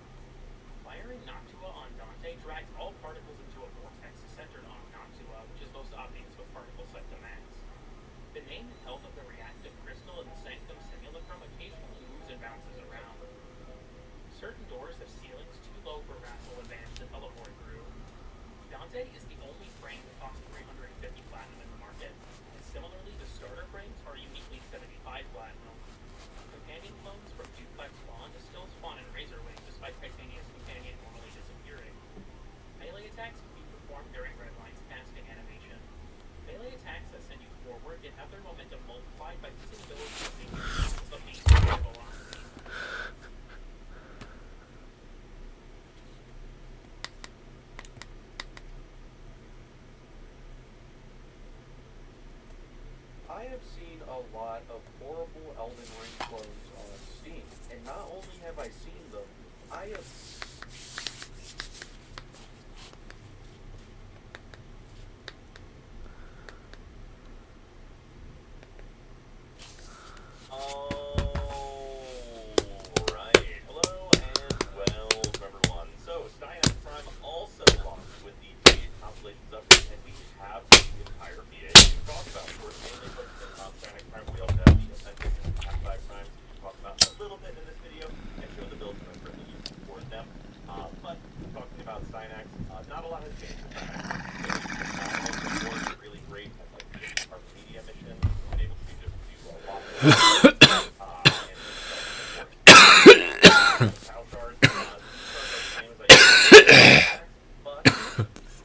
A: Firing Noctua on Dante drags all particles into a vortex centered on Noctua, which is most obvious with particle set to max. The name and health of the reactive crystal in the Sanctum Simulacrum occasionally moves and bounces around. Certain doors have ceilings too low for Wrath will advance and teleport through. Dante is the only frame that costs 350 platinum in the market, and similarly the starter frames are uniquely 75 platinum. Companion clones from Duplex Bond still spawn in Razorwing despite Titania's companion normally disappearing. Melee attacks can be performed during Redline's casting animation. Melee attacks that send you forward can have their momentum multiplied by using abilities to make the base velocity.
I: I have seen a lot of horrible Elden Ring clones on Steam, and not only have I seen them, I have...
G: Alright, hello and welcome everyone. So, Steinax Prime also launched with the PA compilations update, and we have the entire PA to talk about. We're mainly focusing on Steinax Prime, we also have the Apprentice and Half-Life Primes to talk about a little bit in this video and show the builds that I'm currently using for them. But talking about Steinax, not a lot has changed with Steinax. It's really great at like our media missions, been able to just do a lot more.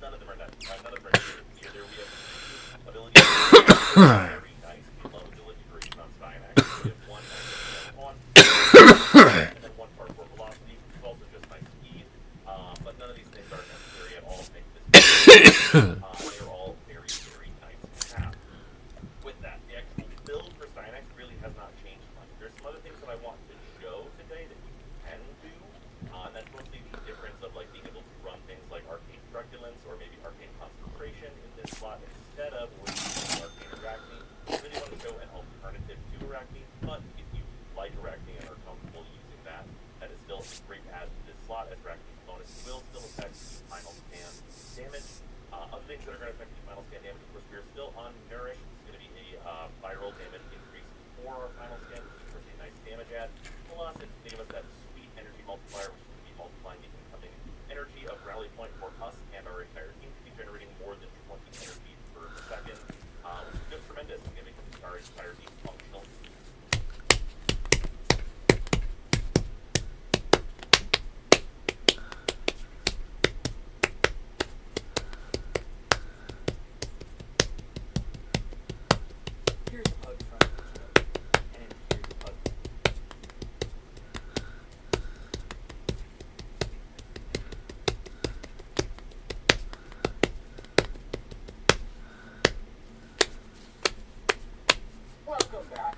G: None of them are nice. None of them are good. Either we have ability very nice low ability duration on Steinax. We have one nice on and then one parkour velocity, which is also just nice speed. But none of these things are necessary at all to make this they are all very, very nice to have. With that, the actual build for Steinax really has not changed much. There's some other things that I want to show today that you can do. That's mostly the difference of like being able to run things like Arcane Truculence or maybe Arcane Concentration in this slot instead of Arcane Arachne. I really want to show an alternative to Arachne, but if you like Arachne and are comfortable using that, that is still a great add to this slot, as Arachne's bonus will still affect the final scan damage. Other things that are going to affect the final scan damage, of course, we are still on Nourish. It's going to be a fire primary fire being functional.
I: Here's a pug from each other, and here's a pug.
A: Welcome back.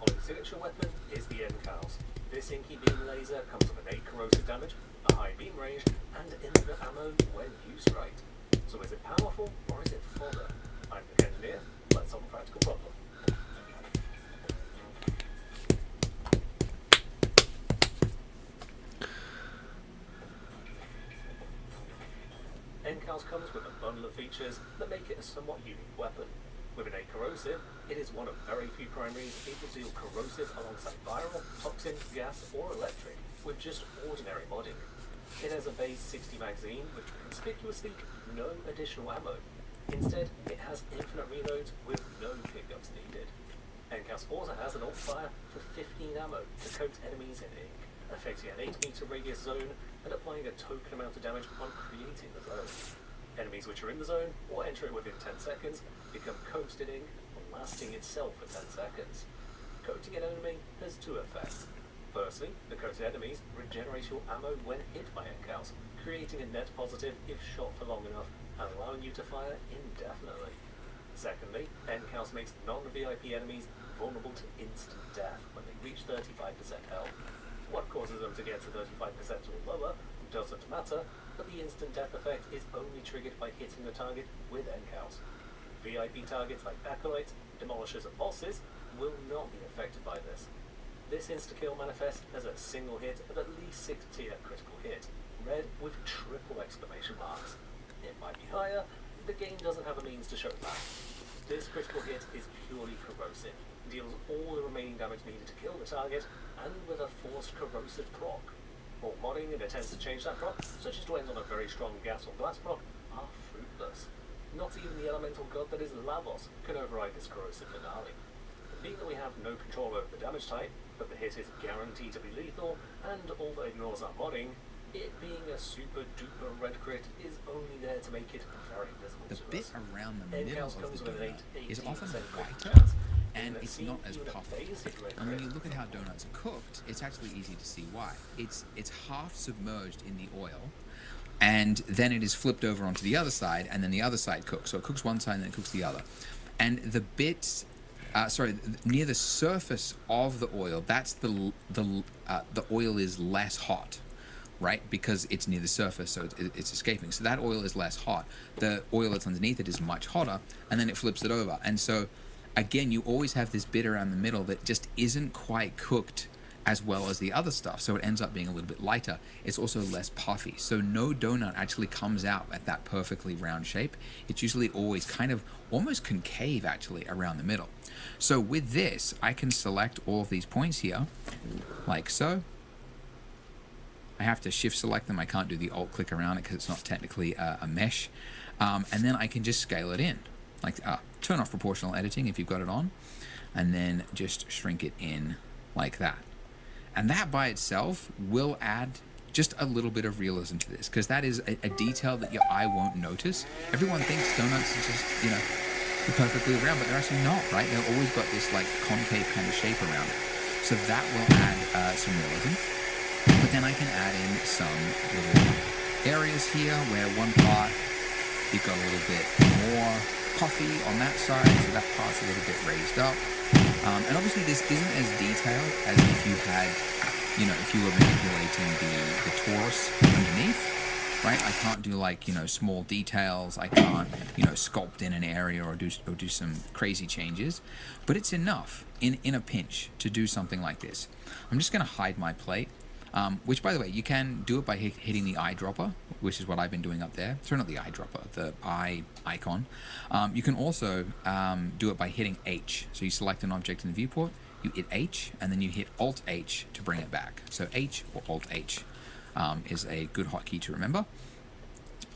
J: Our signature weapon is the N-Cows. This inky beam laser comes with an 8 corrosive damage, a high beam range, and infinite ammo when used right. So is it powerful, or is it fodder? I'm the engineer, let's solve a practical problem. N-Cows comes with a bundle of features that make it a somewhat unique weapon. With an 8 corrosive, it is one of very few primaries able to deal corrosive alongside viral, toxin, gas, or electric, with just ordinary modding. It has a base 60 magazine with conspicuously no additional ammo. Instead, it has infinite reloads with no pickups needed. N-Cows also has an alt fire for 15 ammo to coat enemies in ink, affecting an 8-meter radius zone and applying a token amount of damage on creating the zone. Enemies which are in the zone or enter it within 10 seconds become coated ink, lasting itself for 10 seconds. Coating an enemy has 2 effects. Firstly, the coated enemies regenerate your ammo when hit by N-Cows, creating a net positive if shot for long enough and allowing you to fire indefinitely. Secondly, N-Cows makes non-VIP enemies vulnerable to instant death when they reach 35% health. What causes them to get to 35% or lower doesn't matter, but the instant death effect is only triggered by hitting the target with N-Cows. VIP targets like Acolytes, Demolishers and Bosses will not be affected by this. This insta-kill manifests as a single hit of at least 6 tier critical hit, read with triple exclamation marks. It might be higher, the game doesn't have a means to show that. This critical hit is purely corrosive, deals all the remaining damage needed to kill the target, and with a forced corrosive proc. All modding and attempts to change that proc, such as to end on a very strong gas or blast proc, are fruitless. Not even the elemental god that is Lavos can override this corrosive finale. Being that we have no control over the damage type, but the hit is guaranteed to be lethal, and all that ignores our modding, it being a super duper red crit is only there to make it very visible
K: The
J: to
K: bit
J: us.
K: around the middle
J: N-Cows
K: of
J: comes
K: the
J: with an
K: donut is often
J: 18%
K: whiter,
J: chance,
K: and
J: even
K: it's
J: a
K: not as
J: even a
K: puffy.
J: basic red
K: And when
J: crit.
K: you look at how donuts are cooked, it's actually easy to see why. It's half submerged in the oil, and then it is flipped over onto the other side, and then the other side cooks. So it cooks one side and then it cooks the other. And the bits, near the surface of the oil, that's the oil is less hot, right? Because it's near the surface, so it's escaping. So that oil is less hot. The oil that's underneath it is much hotter, and then it flips it over. And so, again, you always have this bit around the middle that just isn't quite cooked as well as the other stuff, so it ends up being a little bit lighter. It's also less puffy, so no donut actually comes out at that perfectly round shape. It's usually always kind of almost concave actually around the middle. So with this, I can select all of these points here, like so. I have to shift select them. I can't do the alt click around it because it's not technically a mesh. And then I can just scale it in, like turn off proportional editing if you've got it on, and then just shrink it in like that. And that by itself will add just a little bit of realism to this, because that is a detail that your eye won't notice. Everyone thinks donuts are just, they're perfectly round, but they're actually not, right? They've always got this like concave kind of shape around it. So that will add some realism. But then I can add in some little areas here where one part you've got a little bit more puffy on that side, so that part's a little bit raised up. And obviously this isn't as detailed as if you had, if you were manipulating the torus underneath, right? I can't do like, small details. I can't, sculpt in an area or do some crazy changes. But it's enough in a pinch to do something like this. I'm just going to hide my plate. Which, by the way, you can do it by hitting the eyedropper, which is what I've been doing up there. Sorry, not the eyedropper, the eye icon. You can also do it by hitting H. So you select an object in the viewport, you hit H, and then you hit Alt H to bring it back. So H or Alt H is a good hotkey to remember.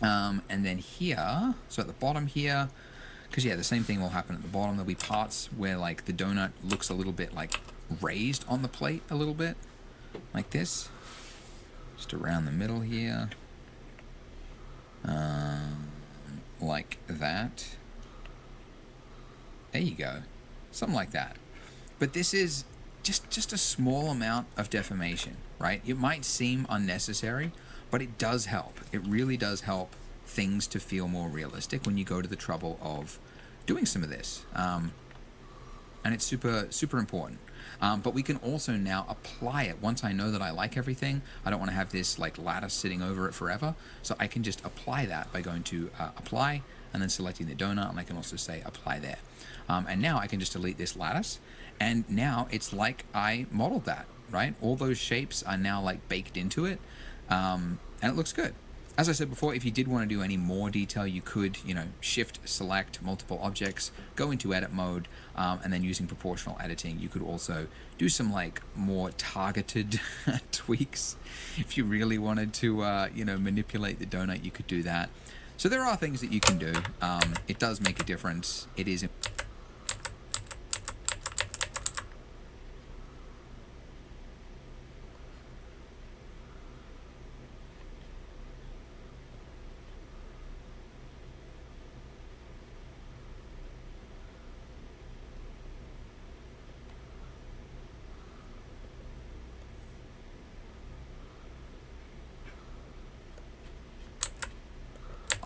K: And then here, so at the bottom here, because yeah, the same thing will happen at the bottom. There'll be parts where like the donut looks a little bit like raised on the plate a little bit, like this, just around the middle here, like that. There you go, something like that. But this is just a small amount of deformation, right? It might seem unnecessary, but it does help. It really does help things to feel more realistic when you go to the trouble of doing some of this. And it's super important. But we can also now apply it. Once I know that I like everything, I don't want to have this like lattice sitting over it forever. So I can just apply that by going to apply and then selecting the donut, and I can also say apply there. And now I can just delete this lattice, and now it's like I modeled that, right? All those shapes are now like baked into it, and it looks good. As I said before, if you did want to do any more detail, you could, shift, select multiple objects, go into edit mode, and then using proportional editing, you could also do some like more targeted tweaks. If you really wanted to, manipulate the donut, you could do that. So there are things that you can do. It does make a difference. It is.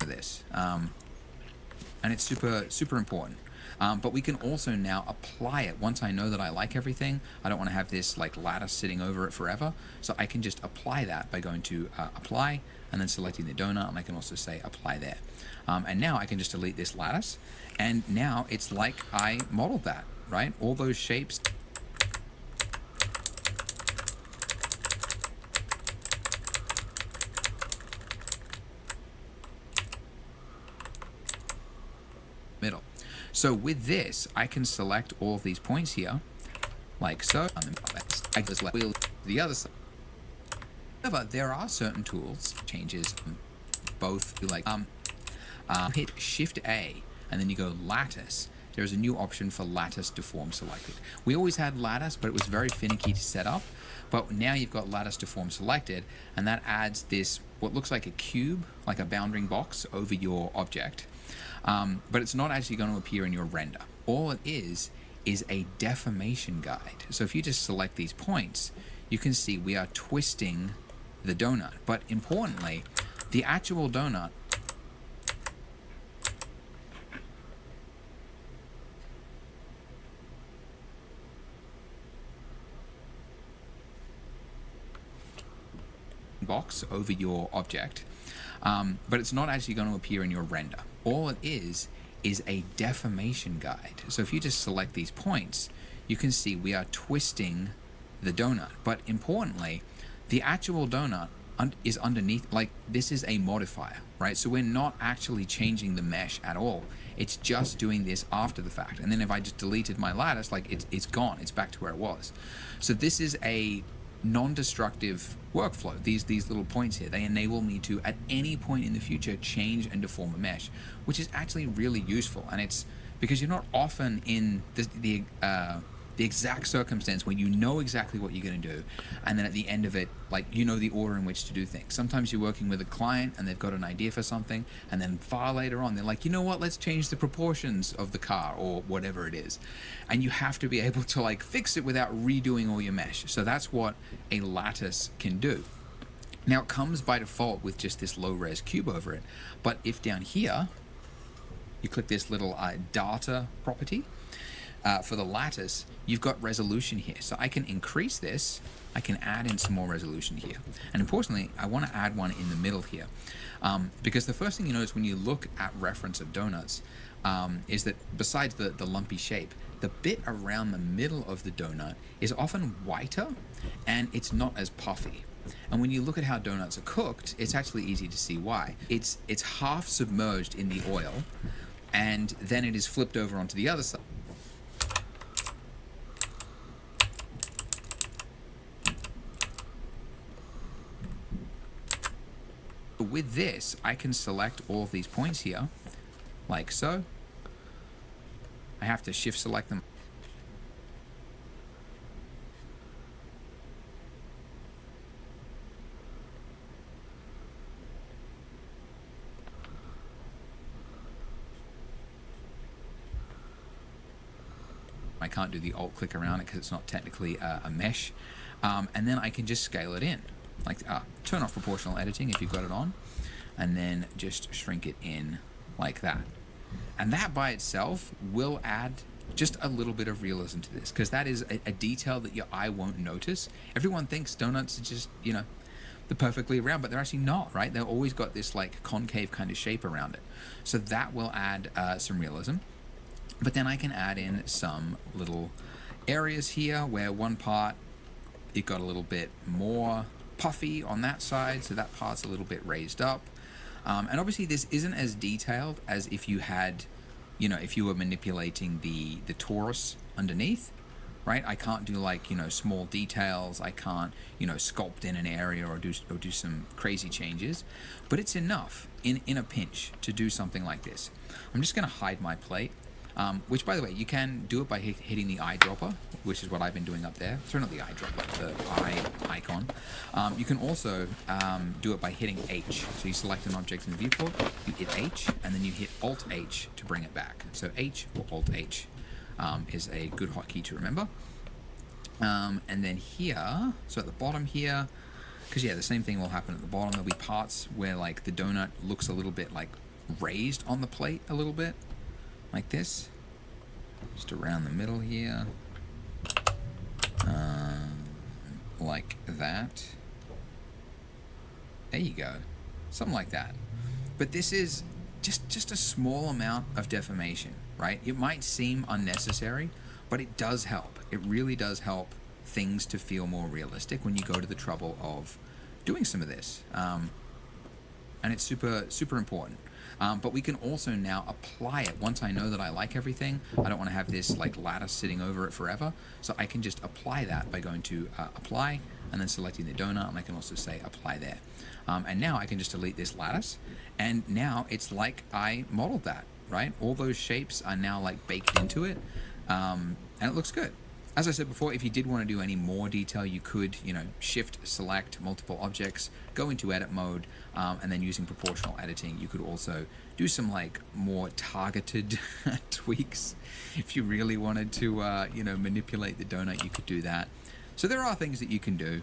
K: This and it's super important, but we can also now apply it. Once I know that I like everything, I don't want to have this like lattice sitting over it forever, so I can just apply that by going to apply and then selecting the donut, and I can also say apply there. And now I can just delete this lattice, and now it's like I modeled that, right? All those shapes. Middle. So with this, I can select all of these points here, like so. I just let wheel the other side. However, there are certain tools, changes, both like hit Shift A, and then you go lattice. There's a new option for lattice deform selected. We always had lattice, but it was very finicky to set up. But now you've got lattice deform selected, and that adds this what looks like a cube, like a bounding box over your object. But it's not actually going to appear in your render. All it is a deformation guide. So if you just select these points, you can see we are twisting the donut. But importantly, the actual donut box over your object, but it's not actually going to appear in your render. All it is a deformation guide. So if you just select these points, you can see we are twisting the donut. But importantly, the actual donut is underneath, like this is a modifier, right? So we're not actually changing the mesh at all. It's just doing this after the fact. And then if I just deleted my lattice, like it's gone, it's back to where it was. So this is a non-destructive workflow. These little points here, they enable me to at any point in the future change and deform a mesh, which is actually really useful. And it's because you're not often in the exact circumstance where you know exactly what you're going to do, and then at the end of it, like you know the order in which to do things. Sometimes you're working with a client and they've got an idea for something, and then far later on they're like, you know what, let's change the proportions of the car or whatever it is, and you have to be able to like fix it without redoing all your mesh. So that's what a lattice can do. Now it comes by default with just this low res cube over it, but if down here you click this little data property, for the lattice, you've got resolution here. So I can increase this, I can add in some more resolution here. And importantly, I want to add one in the middle here. Because the first thing you notice when you look at reference of donuts is that besides the lumpy shape, the bit around the middle of the donut is often whiter and it's not as puffy. And when you look at how donuts are cooked, it's actually easy to see why. It's half submerged in the oil, and then it is flipped over onto the other side. But with this, I can select all of these points here, like so. I have to shift select them. I can't do the alt click around it because it's not technically a mesh. And then I can just scale it in. Like turn off proportional editing if you've got it on, and then just shrink it in like that. And that by itself will add just a little bit of realism to this, because that is a detail that your eye won't notice. Everyone thinks donuts are just, you know, they're perfectly round, but they're actually not, right? They've always got this like concave kind of shape around it. So that will add some realism. But then I can add in some little areas here where one part, it got a little bit more puffy on that side, so that part's a little bit raised up. And obviously this isn't as detailed as if you had, you know, if you were manipulating the torus underneath, right? I can't do like, you know, small details. I can't, you know, sculpt in an area or do some crazy changes, but it's enough in a pinch to do something like this. I'm just going to hide my plate. Which, by the way, you can do it by hitting the eyedropper, which is what I've been doing up there. Sorry, not the eyedropper, the eye icon. You can also do it by hitting H. So you select an object in the viewport, you hit H, and then you hit Alt-H to bring it back. So H or Alt-H is a good hotkey to remember. And then here, so at the bottom here, because yeah, the same thing will happen at the bottom. There'll be parts where like the donut looks a little bit like raised on the plate a little bit. Like this, just around the middle here, like that. There you go, something like that. But this is just a small amount of deformation, right? It might seem unnecessary, but it does help. It really does help things to feel more realistic when you go to the trouble of doing some of this. And it's super important. But we can also now apply it. Once I know that I like everything, I don't want to have this like lattice sitting over it forever. So I can just apply that by going to apply and then selecting the donut, and I can also say apply there. And now I can just delete this lattice, and now it's like I modeled that, right? All those shapes are now like baked into it, and it looks good. As I said before, if you did want to do any more detail, you could, you know, shift, select multiple objects, go into edit mode, and then using proportional editing, you could also do some like more targeted tweaks. If you really wanted to, you know, manipulate the donut, you could do that. So there are things that you can do.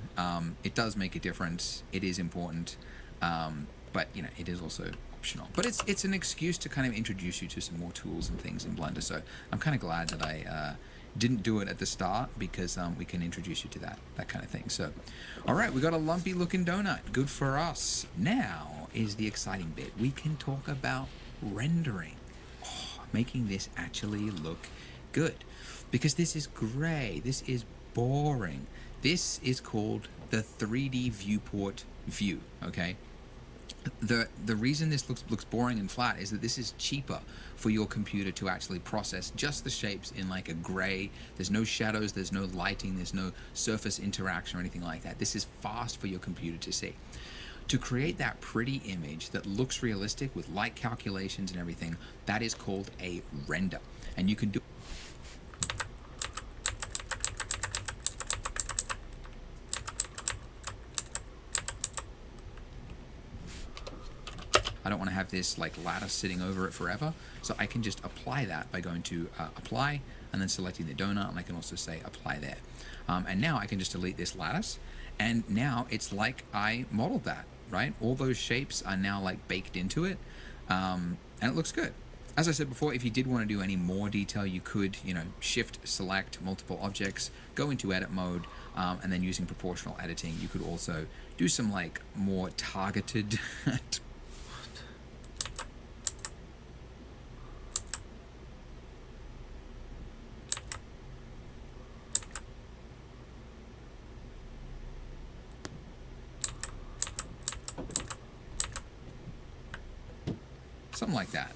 K: It does make a difference. It is important, but you know, it is also optional. But it's an excuse to kind of introduce you to some more tools and things in Blender. So I'm kind of glad that I didn't do it at the start, because we can introduce you to that kind of thing. So, all right, we got a lumpy looking donut. Good for us. Now is the exciting bit. We can talk about rendering, making this actually look good, because this is gray. This is boring. This is called the 3D viewport view. Okay. The reason this looks boring and flat is that this is cheaper for your computer to actually process just the shapes in like a gray. There's no shadows, there's no lighting, there's no surface interaction or anything like that. This is fast for your computer to see. To create that pretty image that looks realistic with light calculations and everything, that is called a render. And you can do I don't want to have this like lattice sitting over it forever, so I can just apply that by going to apply and then selecting the donut, and I can also say apply there. And now I can just delete this lattice, and now it's like I modeled that, right? All those shapes are now like baked into it, and it looks good. As I said before, if you did want to do any more detail, you could, you know, shift, select multiple objects, go into edit mode, and then using proportional editing, you could also do some like more targeted something like that.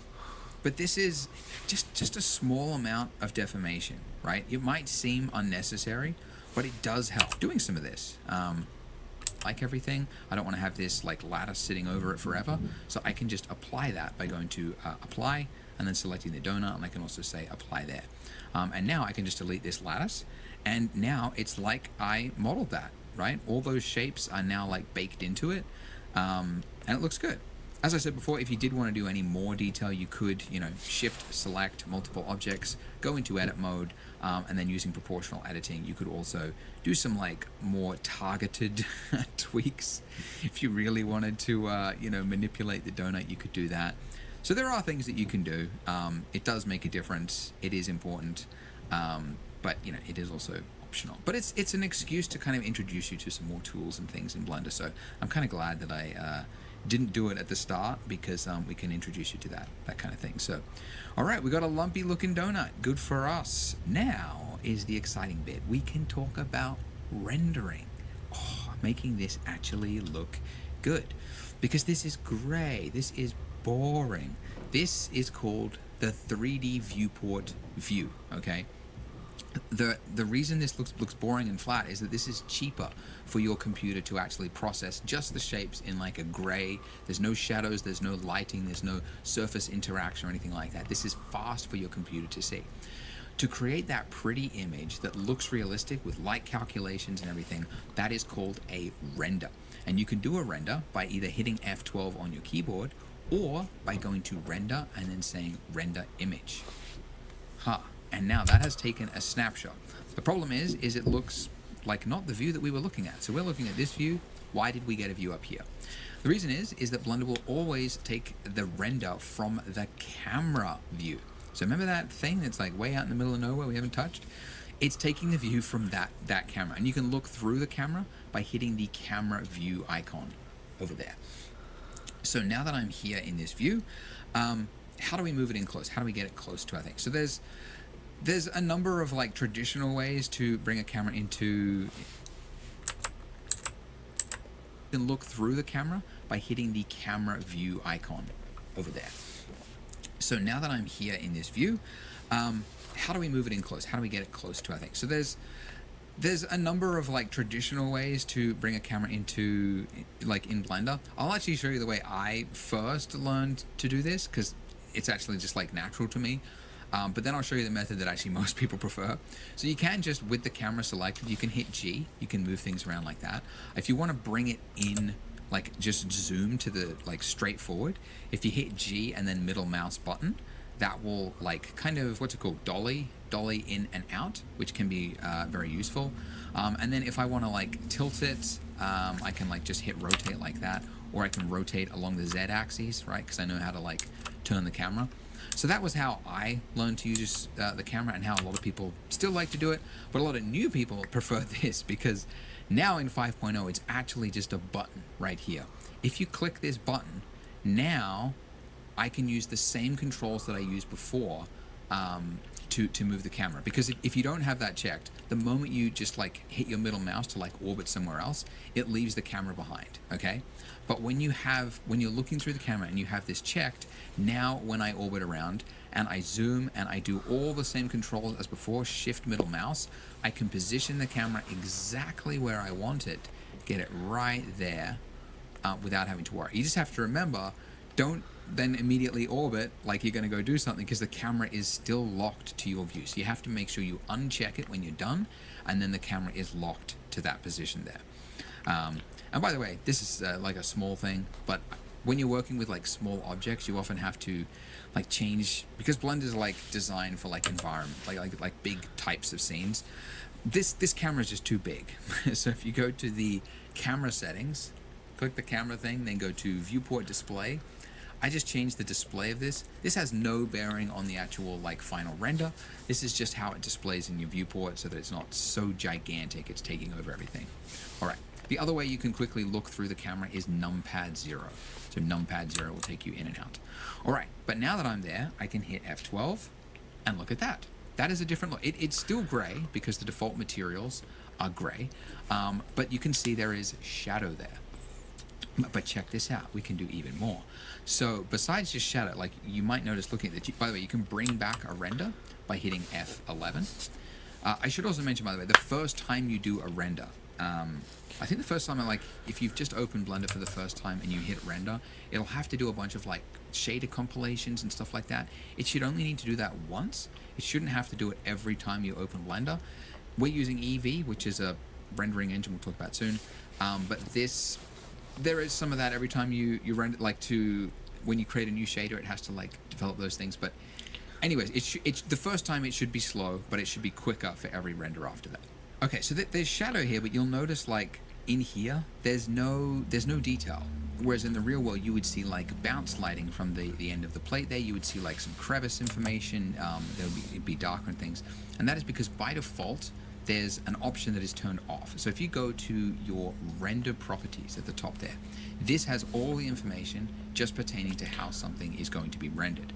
K: But this is just a small amount of deformation, right? It might seem unnecessary, but it does help doing some of this. like everything. I don't want to have this like lattice sitting over it forever. So I can just apply that by going to apply and then selecting the donut, and I can also say apply there. And now I can just delete this lattice, and now it's like I modeled that, right? All those shapes are now like baked into it, and it looks good. As I said before, if you did want to do any more detail, you could, shift, select multiple objects, go into edit mode, and then using proportional editing, you could also do some like more targeted tweaks. If you really wanted to, manipulate the donut, you could do that. So there are things that you can do. It does make a difference. It is important, but it is also optional. But it's an excuse to kind of introduce you to some more tools and things in Blender. So I'm kind of glad that I didn't do it at the start, because we can introduce you to that kind of thing. So, all right, we got a lumpy looking donut. Good for us. Now is the exciting bit. We can talk about rendering. Making this actually look good, because this is gray. This is boring. This is called the 3D viewport view. Okay. The reason this looks boring and flat is that this is cheaper for your computer to actually process just the shapes in like a gray. There's no shadows, there's no lighting, there's no surface interaction or anything like that. This is fast for your computer to see. To create that pretty image that looks realistic with light calculations and everything, that is called a render. And you can do a render by either hitting F12 on your keyboard or by going to render and then saying render image. And now that has taken a snapshot. The problem is it looks like not the view that we were looking at. So we're looking at this view. Why did we get a view up here? The reason is that Blender will always take the render from the camera view. So remember that thing that's like way out in the middle of nowhere we haven't touched? It's taking the view from that camera. And you can look through the camera by hitting the camera view icon over there. So now that I'm here in this view, how do we move it in close? How do we get it close to our thing? So there's a number of like traditional ways to bring a camera into. You can look through the camera by hitting the camera view icon over there. So now that I'm here in this view, how do we move it in close? How do we get it close to our thing? So there's a number of like traditional ways to bring a camera into like in Blender. I'll actually show you the way I first learned to do this, because it's actually just like natural to me. But then I'll show you the method that actually most people prefer. So you can just, with the camera selected, you can hit G. You can move things around like that. If you want to bring it in, like just zoom to the like straight forward, if you hit G and then middle mouse button, that will like kind of, what's it called, dolly in and out, which can be very useful. And then if I want to like tilt it, I can like just hit rotate like that, or I can rotate along the Z axis, right? Because I know how to like turn the camera. So that was how I learned to use the camera, and how a lot of people still like to do it. But a lot of new people prefer this, because now in 5.0, it's actually just a button right here. If you click this button, now I can use the same controls that I used before to move the camera. Because if you don't have that checked, the moment you just like hit your middle mouse to like orbit somewhere else, it leaves the camera behind, okay? But when you're looking through the camera and you have this checked, now when I orbit around and I zoom and I do all the same controls as before, shift middle mouse, I can position the camera exactly where I want it, get it right there without having to worry. You just have to remember, don't then immediately orbit like you're going to go do something, because the camera is still locked to your view. So you have to make sure you uncheck it when you're done, and then the camera is locked to that position there. And by the way, this is like a small thing, but when you're working with like small objects, you often have to like change, because Blender is like designed for like environment, like big types of scenes. This camera is just too big. So if you go to the camera settings, click the camera thing, then go to viewport display. I just changed the display of this. This has no bearing on the actual like final render. This is just how it displays in your viewport, so that it's not so gigantic it's taking over everything. All right. The other way you can quickly look through the camera is numpad 0. So numpad 0 will take you in and out. All right, but now that I'm there, I can hit F12 and look at that. That is a different look. It's still gray because the default materials are gray, but you can see there is shadow there. But check this out, we can do even more. So besides just shadow, like you might notice looking at the, by the way, you can bring back a render by hitting F11. I should also mention, by the way, the first time you do a render, I think the first time, if you've just opened Blender for the first time and you hit render, it'll have to do a bunch of like shader compilations and stuff like that. It should only need to do that once. It shouldn't have to do it every time you open Blender. We're using Eevee, which is a rendering engine we'll talk about soon. But there is some of that every time you render, when you create a new shader, it has to like develop those things. But anyways, it's the first time it should be slow, but it should be quicker for every render after that. Okay, so there's shadow here, but you'll notice like in here, there's no detail. Whereas in the real world, you would see like bounce lighting from the end of the plate there. You would see like some crevice information. It'd be darker and things. And that is because by default, there's an option that is turned off. So if you go to your render properties at the top there, this has all the information just pertaining to how something is going to be rendered.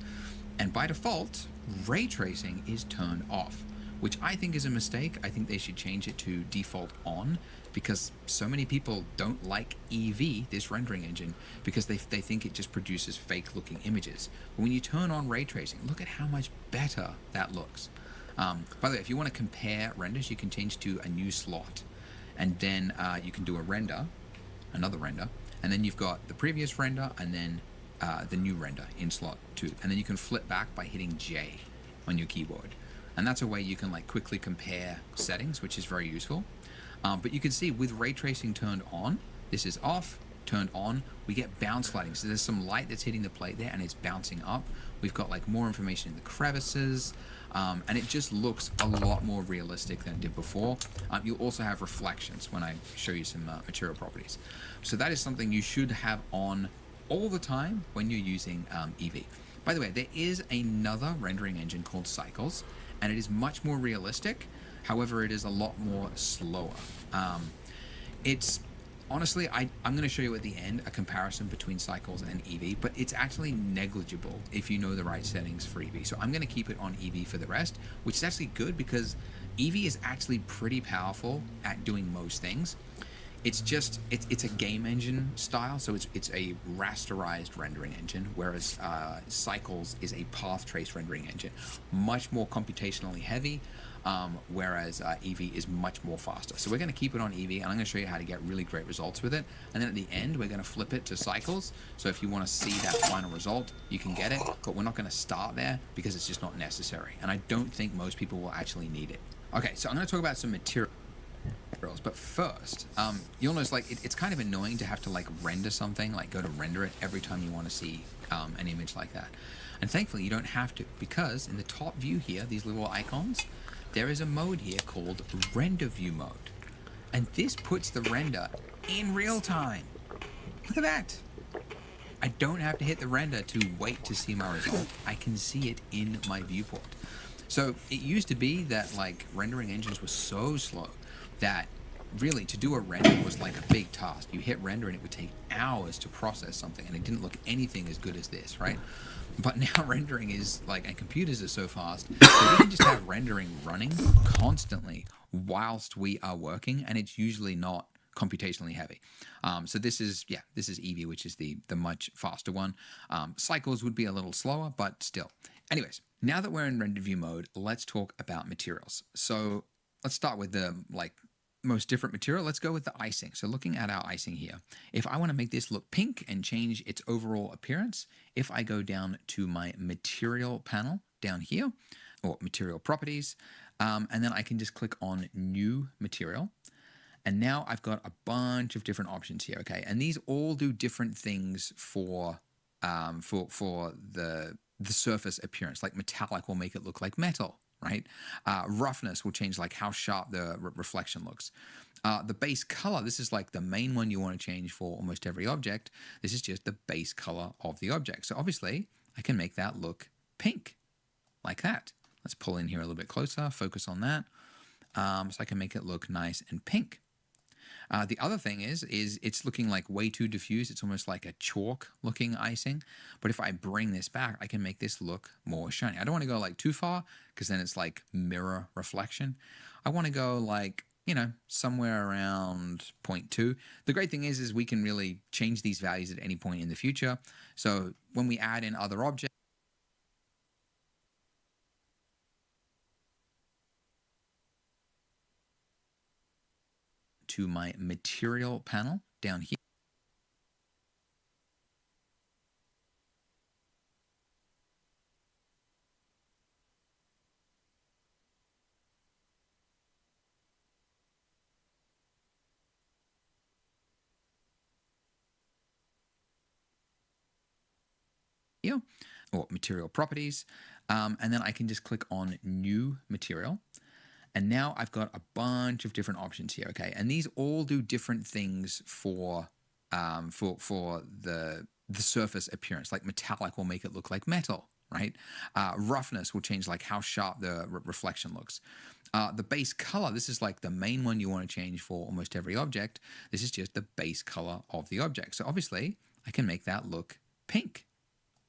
K: And by default, ray tracing is turned off, which I think is a mistake. I think they should change it to default on, because so many people don't like Eevee, this rendering engine, because they think it just produces fake looking images. But when you turn on ray tracing, look at how much better that looks. By the way, if you want to compare renders, you can change to a new slot, and then you can do a render, another render, and then you've got the previous render and then the new render in slot 2, and then you can flip back by hitting J on your keyboard. And that's a way you can like quickly compare settings, which is very useful. But you can see with ray tracing turned on, this is off, turned on, we get bounce lighting. So there's some light that's hitting the plate there and it's bouncing up. We've got like more information in the crevices, and it just looks a lot more realistic than it did before. You'll also have reflections when I show you some material properties. So that is something you should have on all the time when you're using Eevee. By the way, there is another rendering engine called Cycles, and it is much more realistic. However, it is a lot more slower. It's honestly, I'm going to show you at the end a comparison between Cycles and Eevee, but it's actually negligible if you know the right settings for Eevee. So I'm going to keep it on Eevee for the rest, which is actually good because Eevee is actually pretty powerful at doing most things. It's just, it's a game engine style, so it's a rasterized rendering engine, whereas Cycles is a path trace rendering engine. Much more computationally heavy, whereas Eevee is much more faster. So we're going to keep it on Eevee, and I'm going to show you how to get really great results with it. And then at the end, we're going to flip it to Cycles. So if you want to see that final result, you can get it, but we're not going to start there because it's just not necessary. And I don't think most people will actually need it. Okay, so I'm going to talk about some materials. But first, you'll notice like it's kind of annoying to have to like render something, like go to render it every time you want to see an image like that. And thankfully you don't have to, because in the top view here, these little icons, there is a mode here called render view mode. And this puts the render in real time. Look at that. I don't have to hit the render to wait to see my result. I can see it in my viewport. So it used to be that like rendering engines were so slow that really to do a render was like a big task. You hit render and it would take hours to process something, and it didn't look anything as good as this, right? But now rendering is like, and computers are so fast that we can just have rendering running constantly whilst we are working, and it's usually not computationally heavy. So this is Eevee, which is the much faster one. Cycles would be a little slower, but still. Anyways, now that we're in render view mode, let's talk about materials. So let's start with the most different material. Let's go with the icing. So looking at our icing here, if I want to make this look pink and change its overall appearance, if I go down to my material panel down here, or material properties, and then I can just click on new material. And now I've got a bunch of different options here, okay? And these all do different things for the surface appearance. Like metallic will make it look like metal, right? Roughness will change like how sharp the reflection looks. The base color, this is like the main one you want to change for almost every object. This is just the base color of the object. So obviously I can make that look pink like that. Let's pull in here a little bit closer, focus on that. So I can make it look nice and pink. The other thing is it's looking like way too diffuse. It's almost like a chalk looking icing. But if I bring this back, I can make this look more shiny. I don't want to go like too far because then it's like mirror reflection. I want to go like, you know, somewhere around 0.2. The great thing is we can really change these values at any point in the future. So when we add in other objects, to my material panel down here. Here, or material properties, and then I can just click on new material. And now I've got a bunch of different options here, okay? And these all do different things for the surface appearance. Like metallic will make it look like metal, right? Roughness will change like how sharp the reflection looks. The base color, this is like the main one you want to change for almost every object. This is just the base color of the object. So obviously I can make that look pink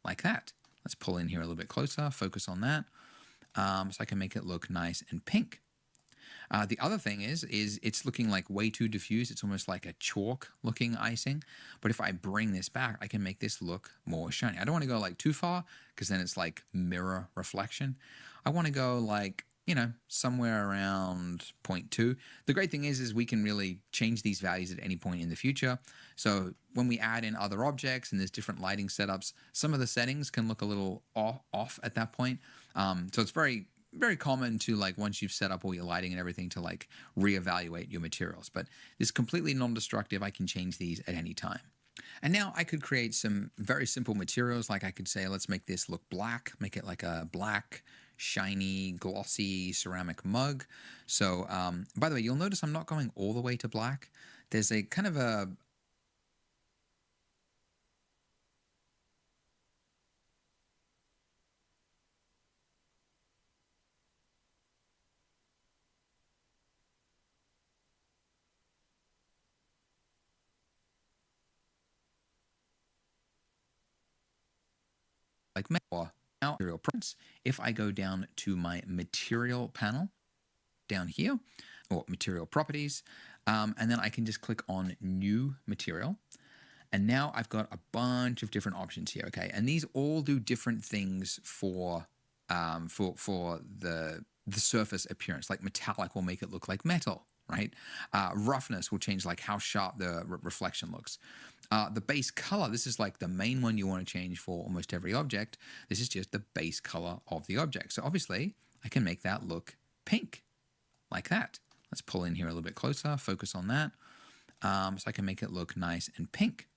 K: like that. Let's pull in here a little bit closer, focus on that. So I can make it look nice and pink. The other thing is it's looking like way too diffuse. It's almost like a chalk looking icing. But if I bring this back, I can make this look more shiny. I don't want to go like too far because then it's like mirror reflection. I want to go like, you know, somewhere around 0.2. The great thing is we can really change these values at any point in the future. So when we add in other objects and there's different lighting setups, some of the settings can look a little off at that point. So it's very common to, like, once you've set up all your lighting and everything, to like reevaluate your materials. But this is completely non-destructive. I can change these at any time. And now I could create some very simple materials. Like I could say, let's make this look black, make it like a black, shiny, glossy ceramic mug. So by the way, you'll notice I'm not going all the way to black. There's a kind of a like metal. Now, material prints. If I go down to my material panel down here, or material properties, and then I can just click on new material. And now I've got a bunch of different options here, okay? And these all do different things for the surface appearance. Like metallic will make it look like metal, right? Roughness will change like how sharp the reflection looks. The base color, this is like the main one you want to change for almost every object. This is just the base color of the object. So obviously I can make that look pink like that. Let's pull in here a little bit closer, focus on that. So I can make it look nice and pink.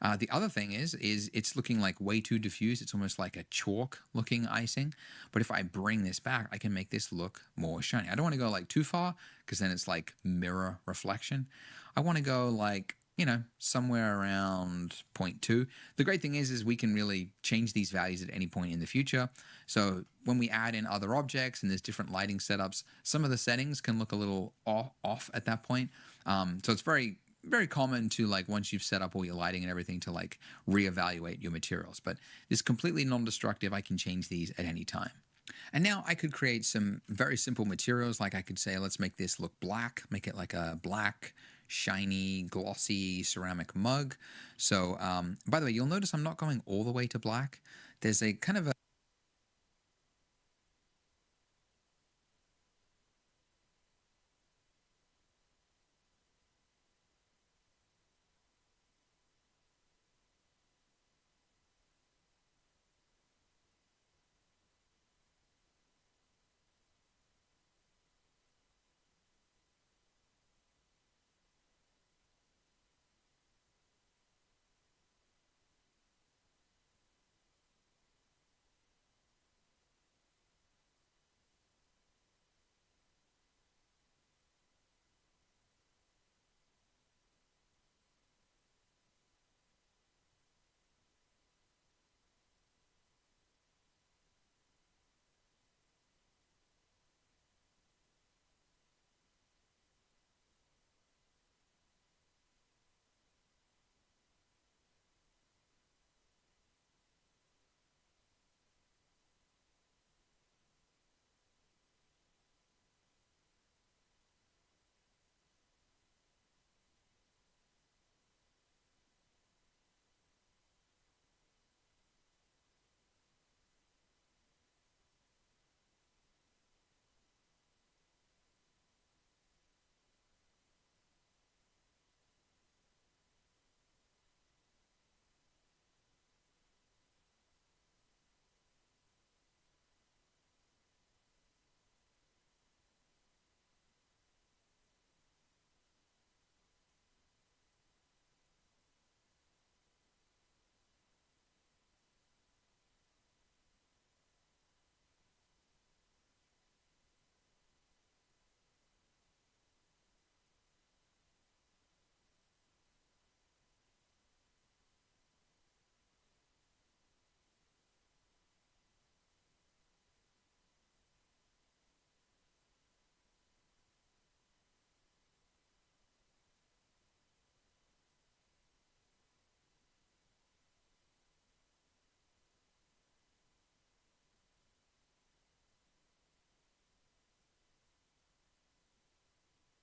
K: The other thing is it's looking like way too diffuse. It's almost like a chalk looking icing. But if I bring this back, I can make this look more shiny. I don't want to go like too far because then it's like mirror reflection. I want to go like, you know, somewhere around 0.2. The great thing is we can really change these values at any point in the future. So when we add in other objects and there's different lighting setups, some of the settings can look a little off at that point. So it's very common to, like, once you've set up all your lighting and everything, to like reevaluate your materials. But this is completely non-destructive. I can change these at any time. And now I could create some very simple materials. Like I could say, let's make this look black, make it like a black, shiny, glossy ceramic mug. So by the way, you'll notice I'm not going all the way to black. There's a kind of a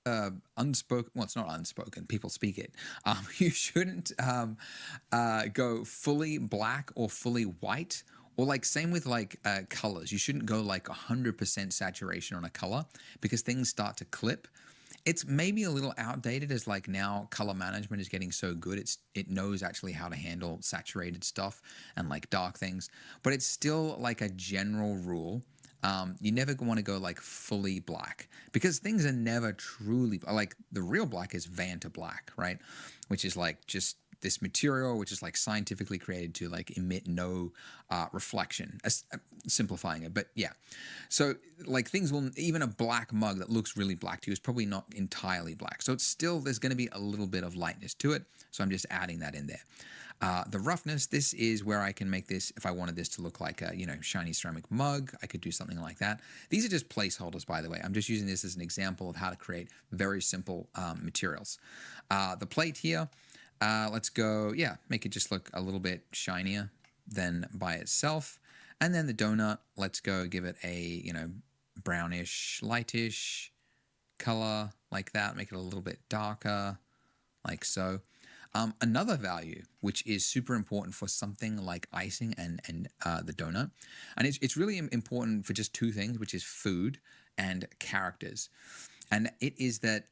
K: unspoken, well, it's not unspoken, people speak it. You shouldn't go fully black or fully white, or like same with like colors. You shouldn't go like 100% saturation on a color because things start to clip. It's maybe a little outdated as like now color management is getting so good. It knows actually how to handle saturated stuff and like dark things, but it's still like a general rule. You never want to go like fully black because things are never truly like the real black is Vanta black, right? Which is like just this material which is like scientifically created to like emit no reflection, simplifying it, but yeah. So like things will, even a black mug that looks really black to you is probably not entirely black, so it's still, there's going to be a little bit of lightness to it, so I'm just adding that in there. The roughness, this is where I can make this, if I wanted this to look like a, shiny ceramic mug, I could do something like that. These are just placeholders, by the way. I'm just using this as an example of how to create very simple materials. The plate here, let's go, make it just look a little bit shinier than by itself. And then the donut, let's go give it a, brownish, lightish color like that, make it a little bit darker, like so. Another value, which is super important for something like icing and the donut, and it's really important for just two things, which is food and characters. And it is that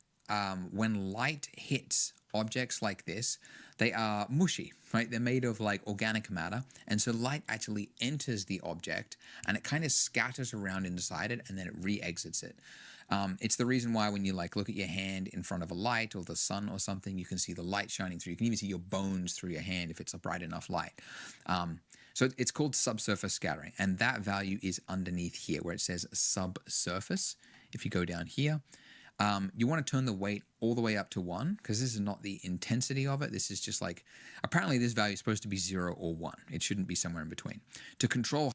K: when light hits objects like this, they are mushy, right? They're made of like organic matter, and so light actually enters the object and it kind of scatters around inside it and then it re-exits it. It's the reason why when you like look at your hand in front of a light or the sun or something, you can see the light shining through. You can even see your bones through your hand if it's a bright enough light. So it's called subsurface scattering, and that value is underneath here where it says subsurface. If you go down here, you want to turn the weight all the way up to 1 because this is not the intensity of it. This is just like, apparently this value is supposed to be 0 or 1. It shouldn't be somewhere in between. To control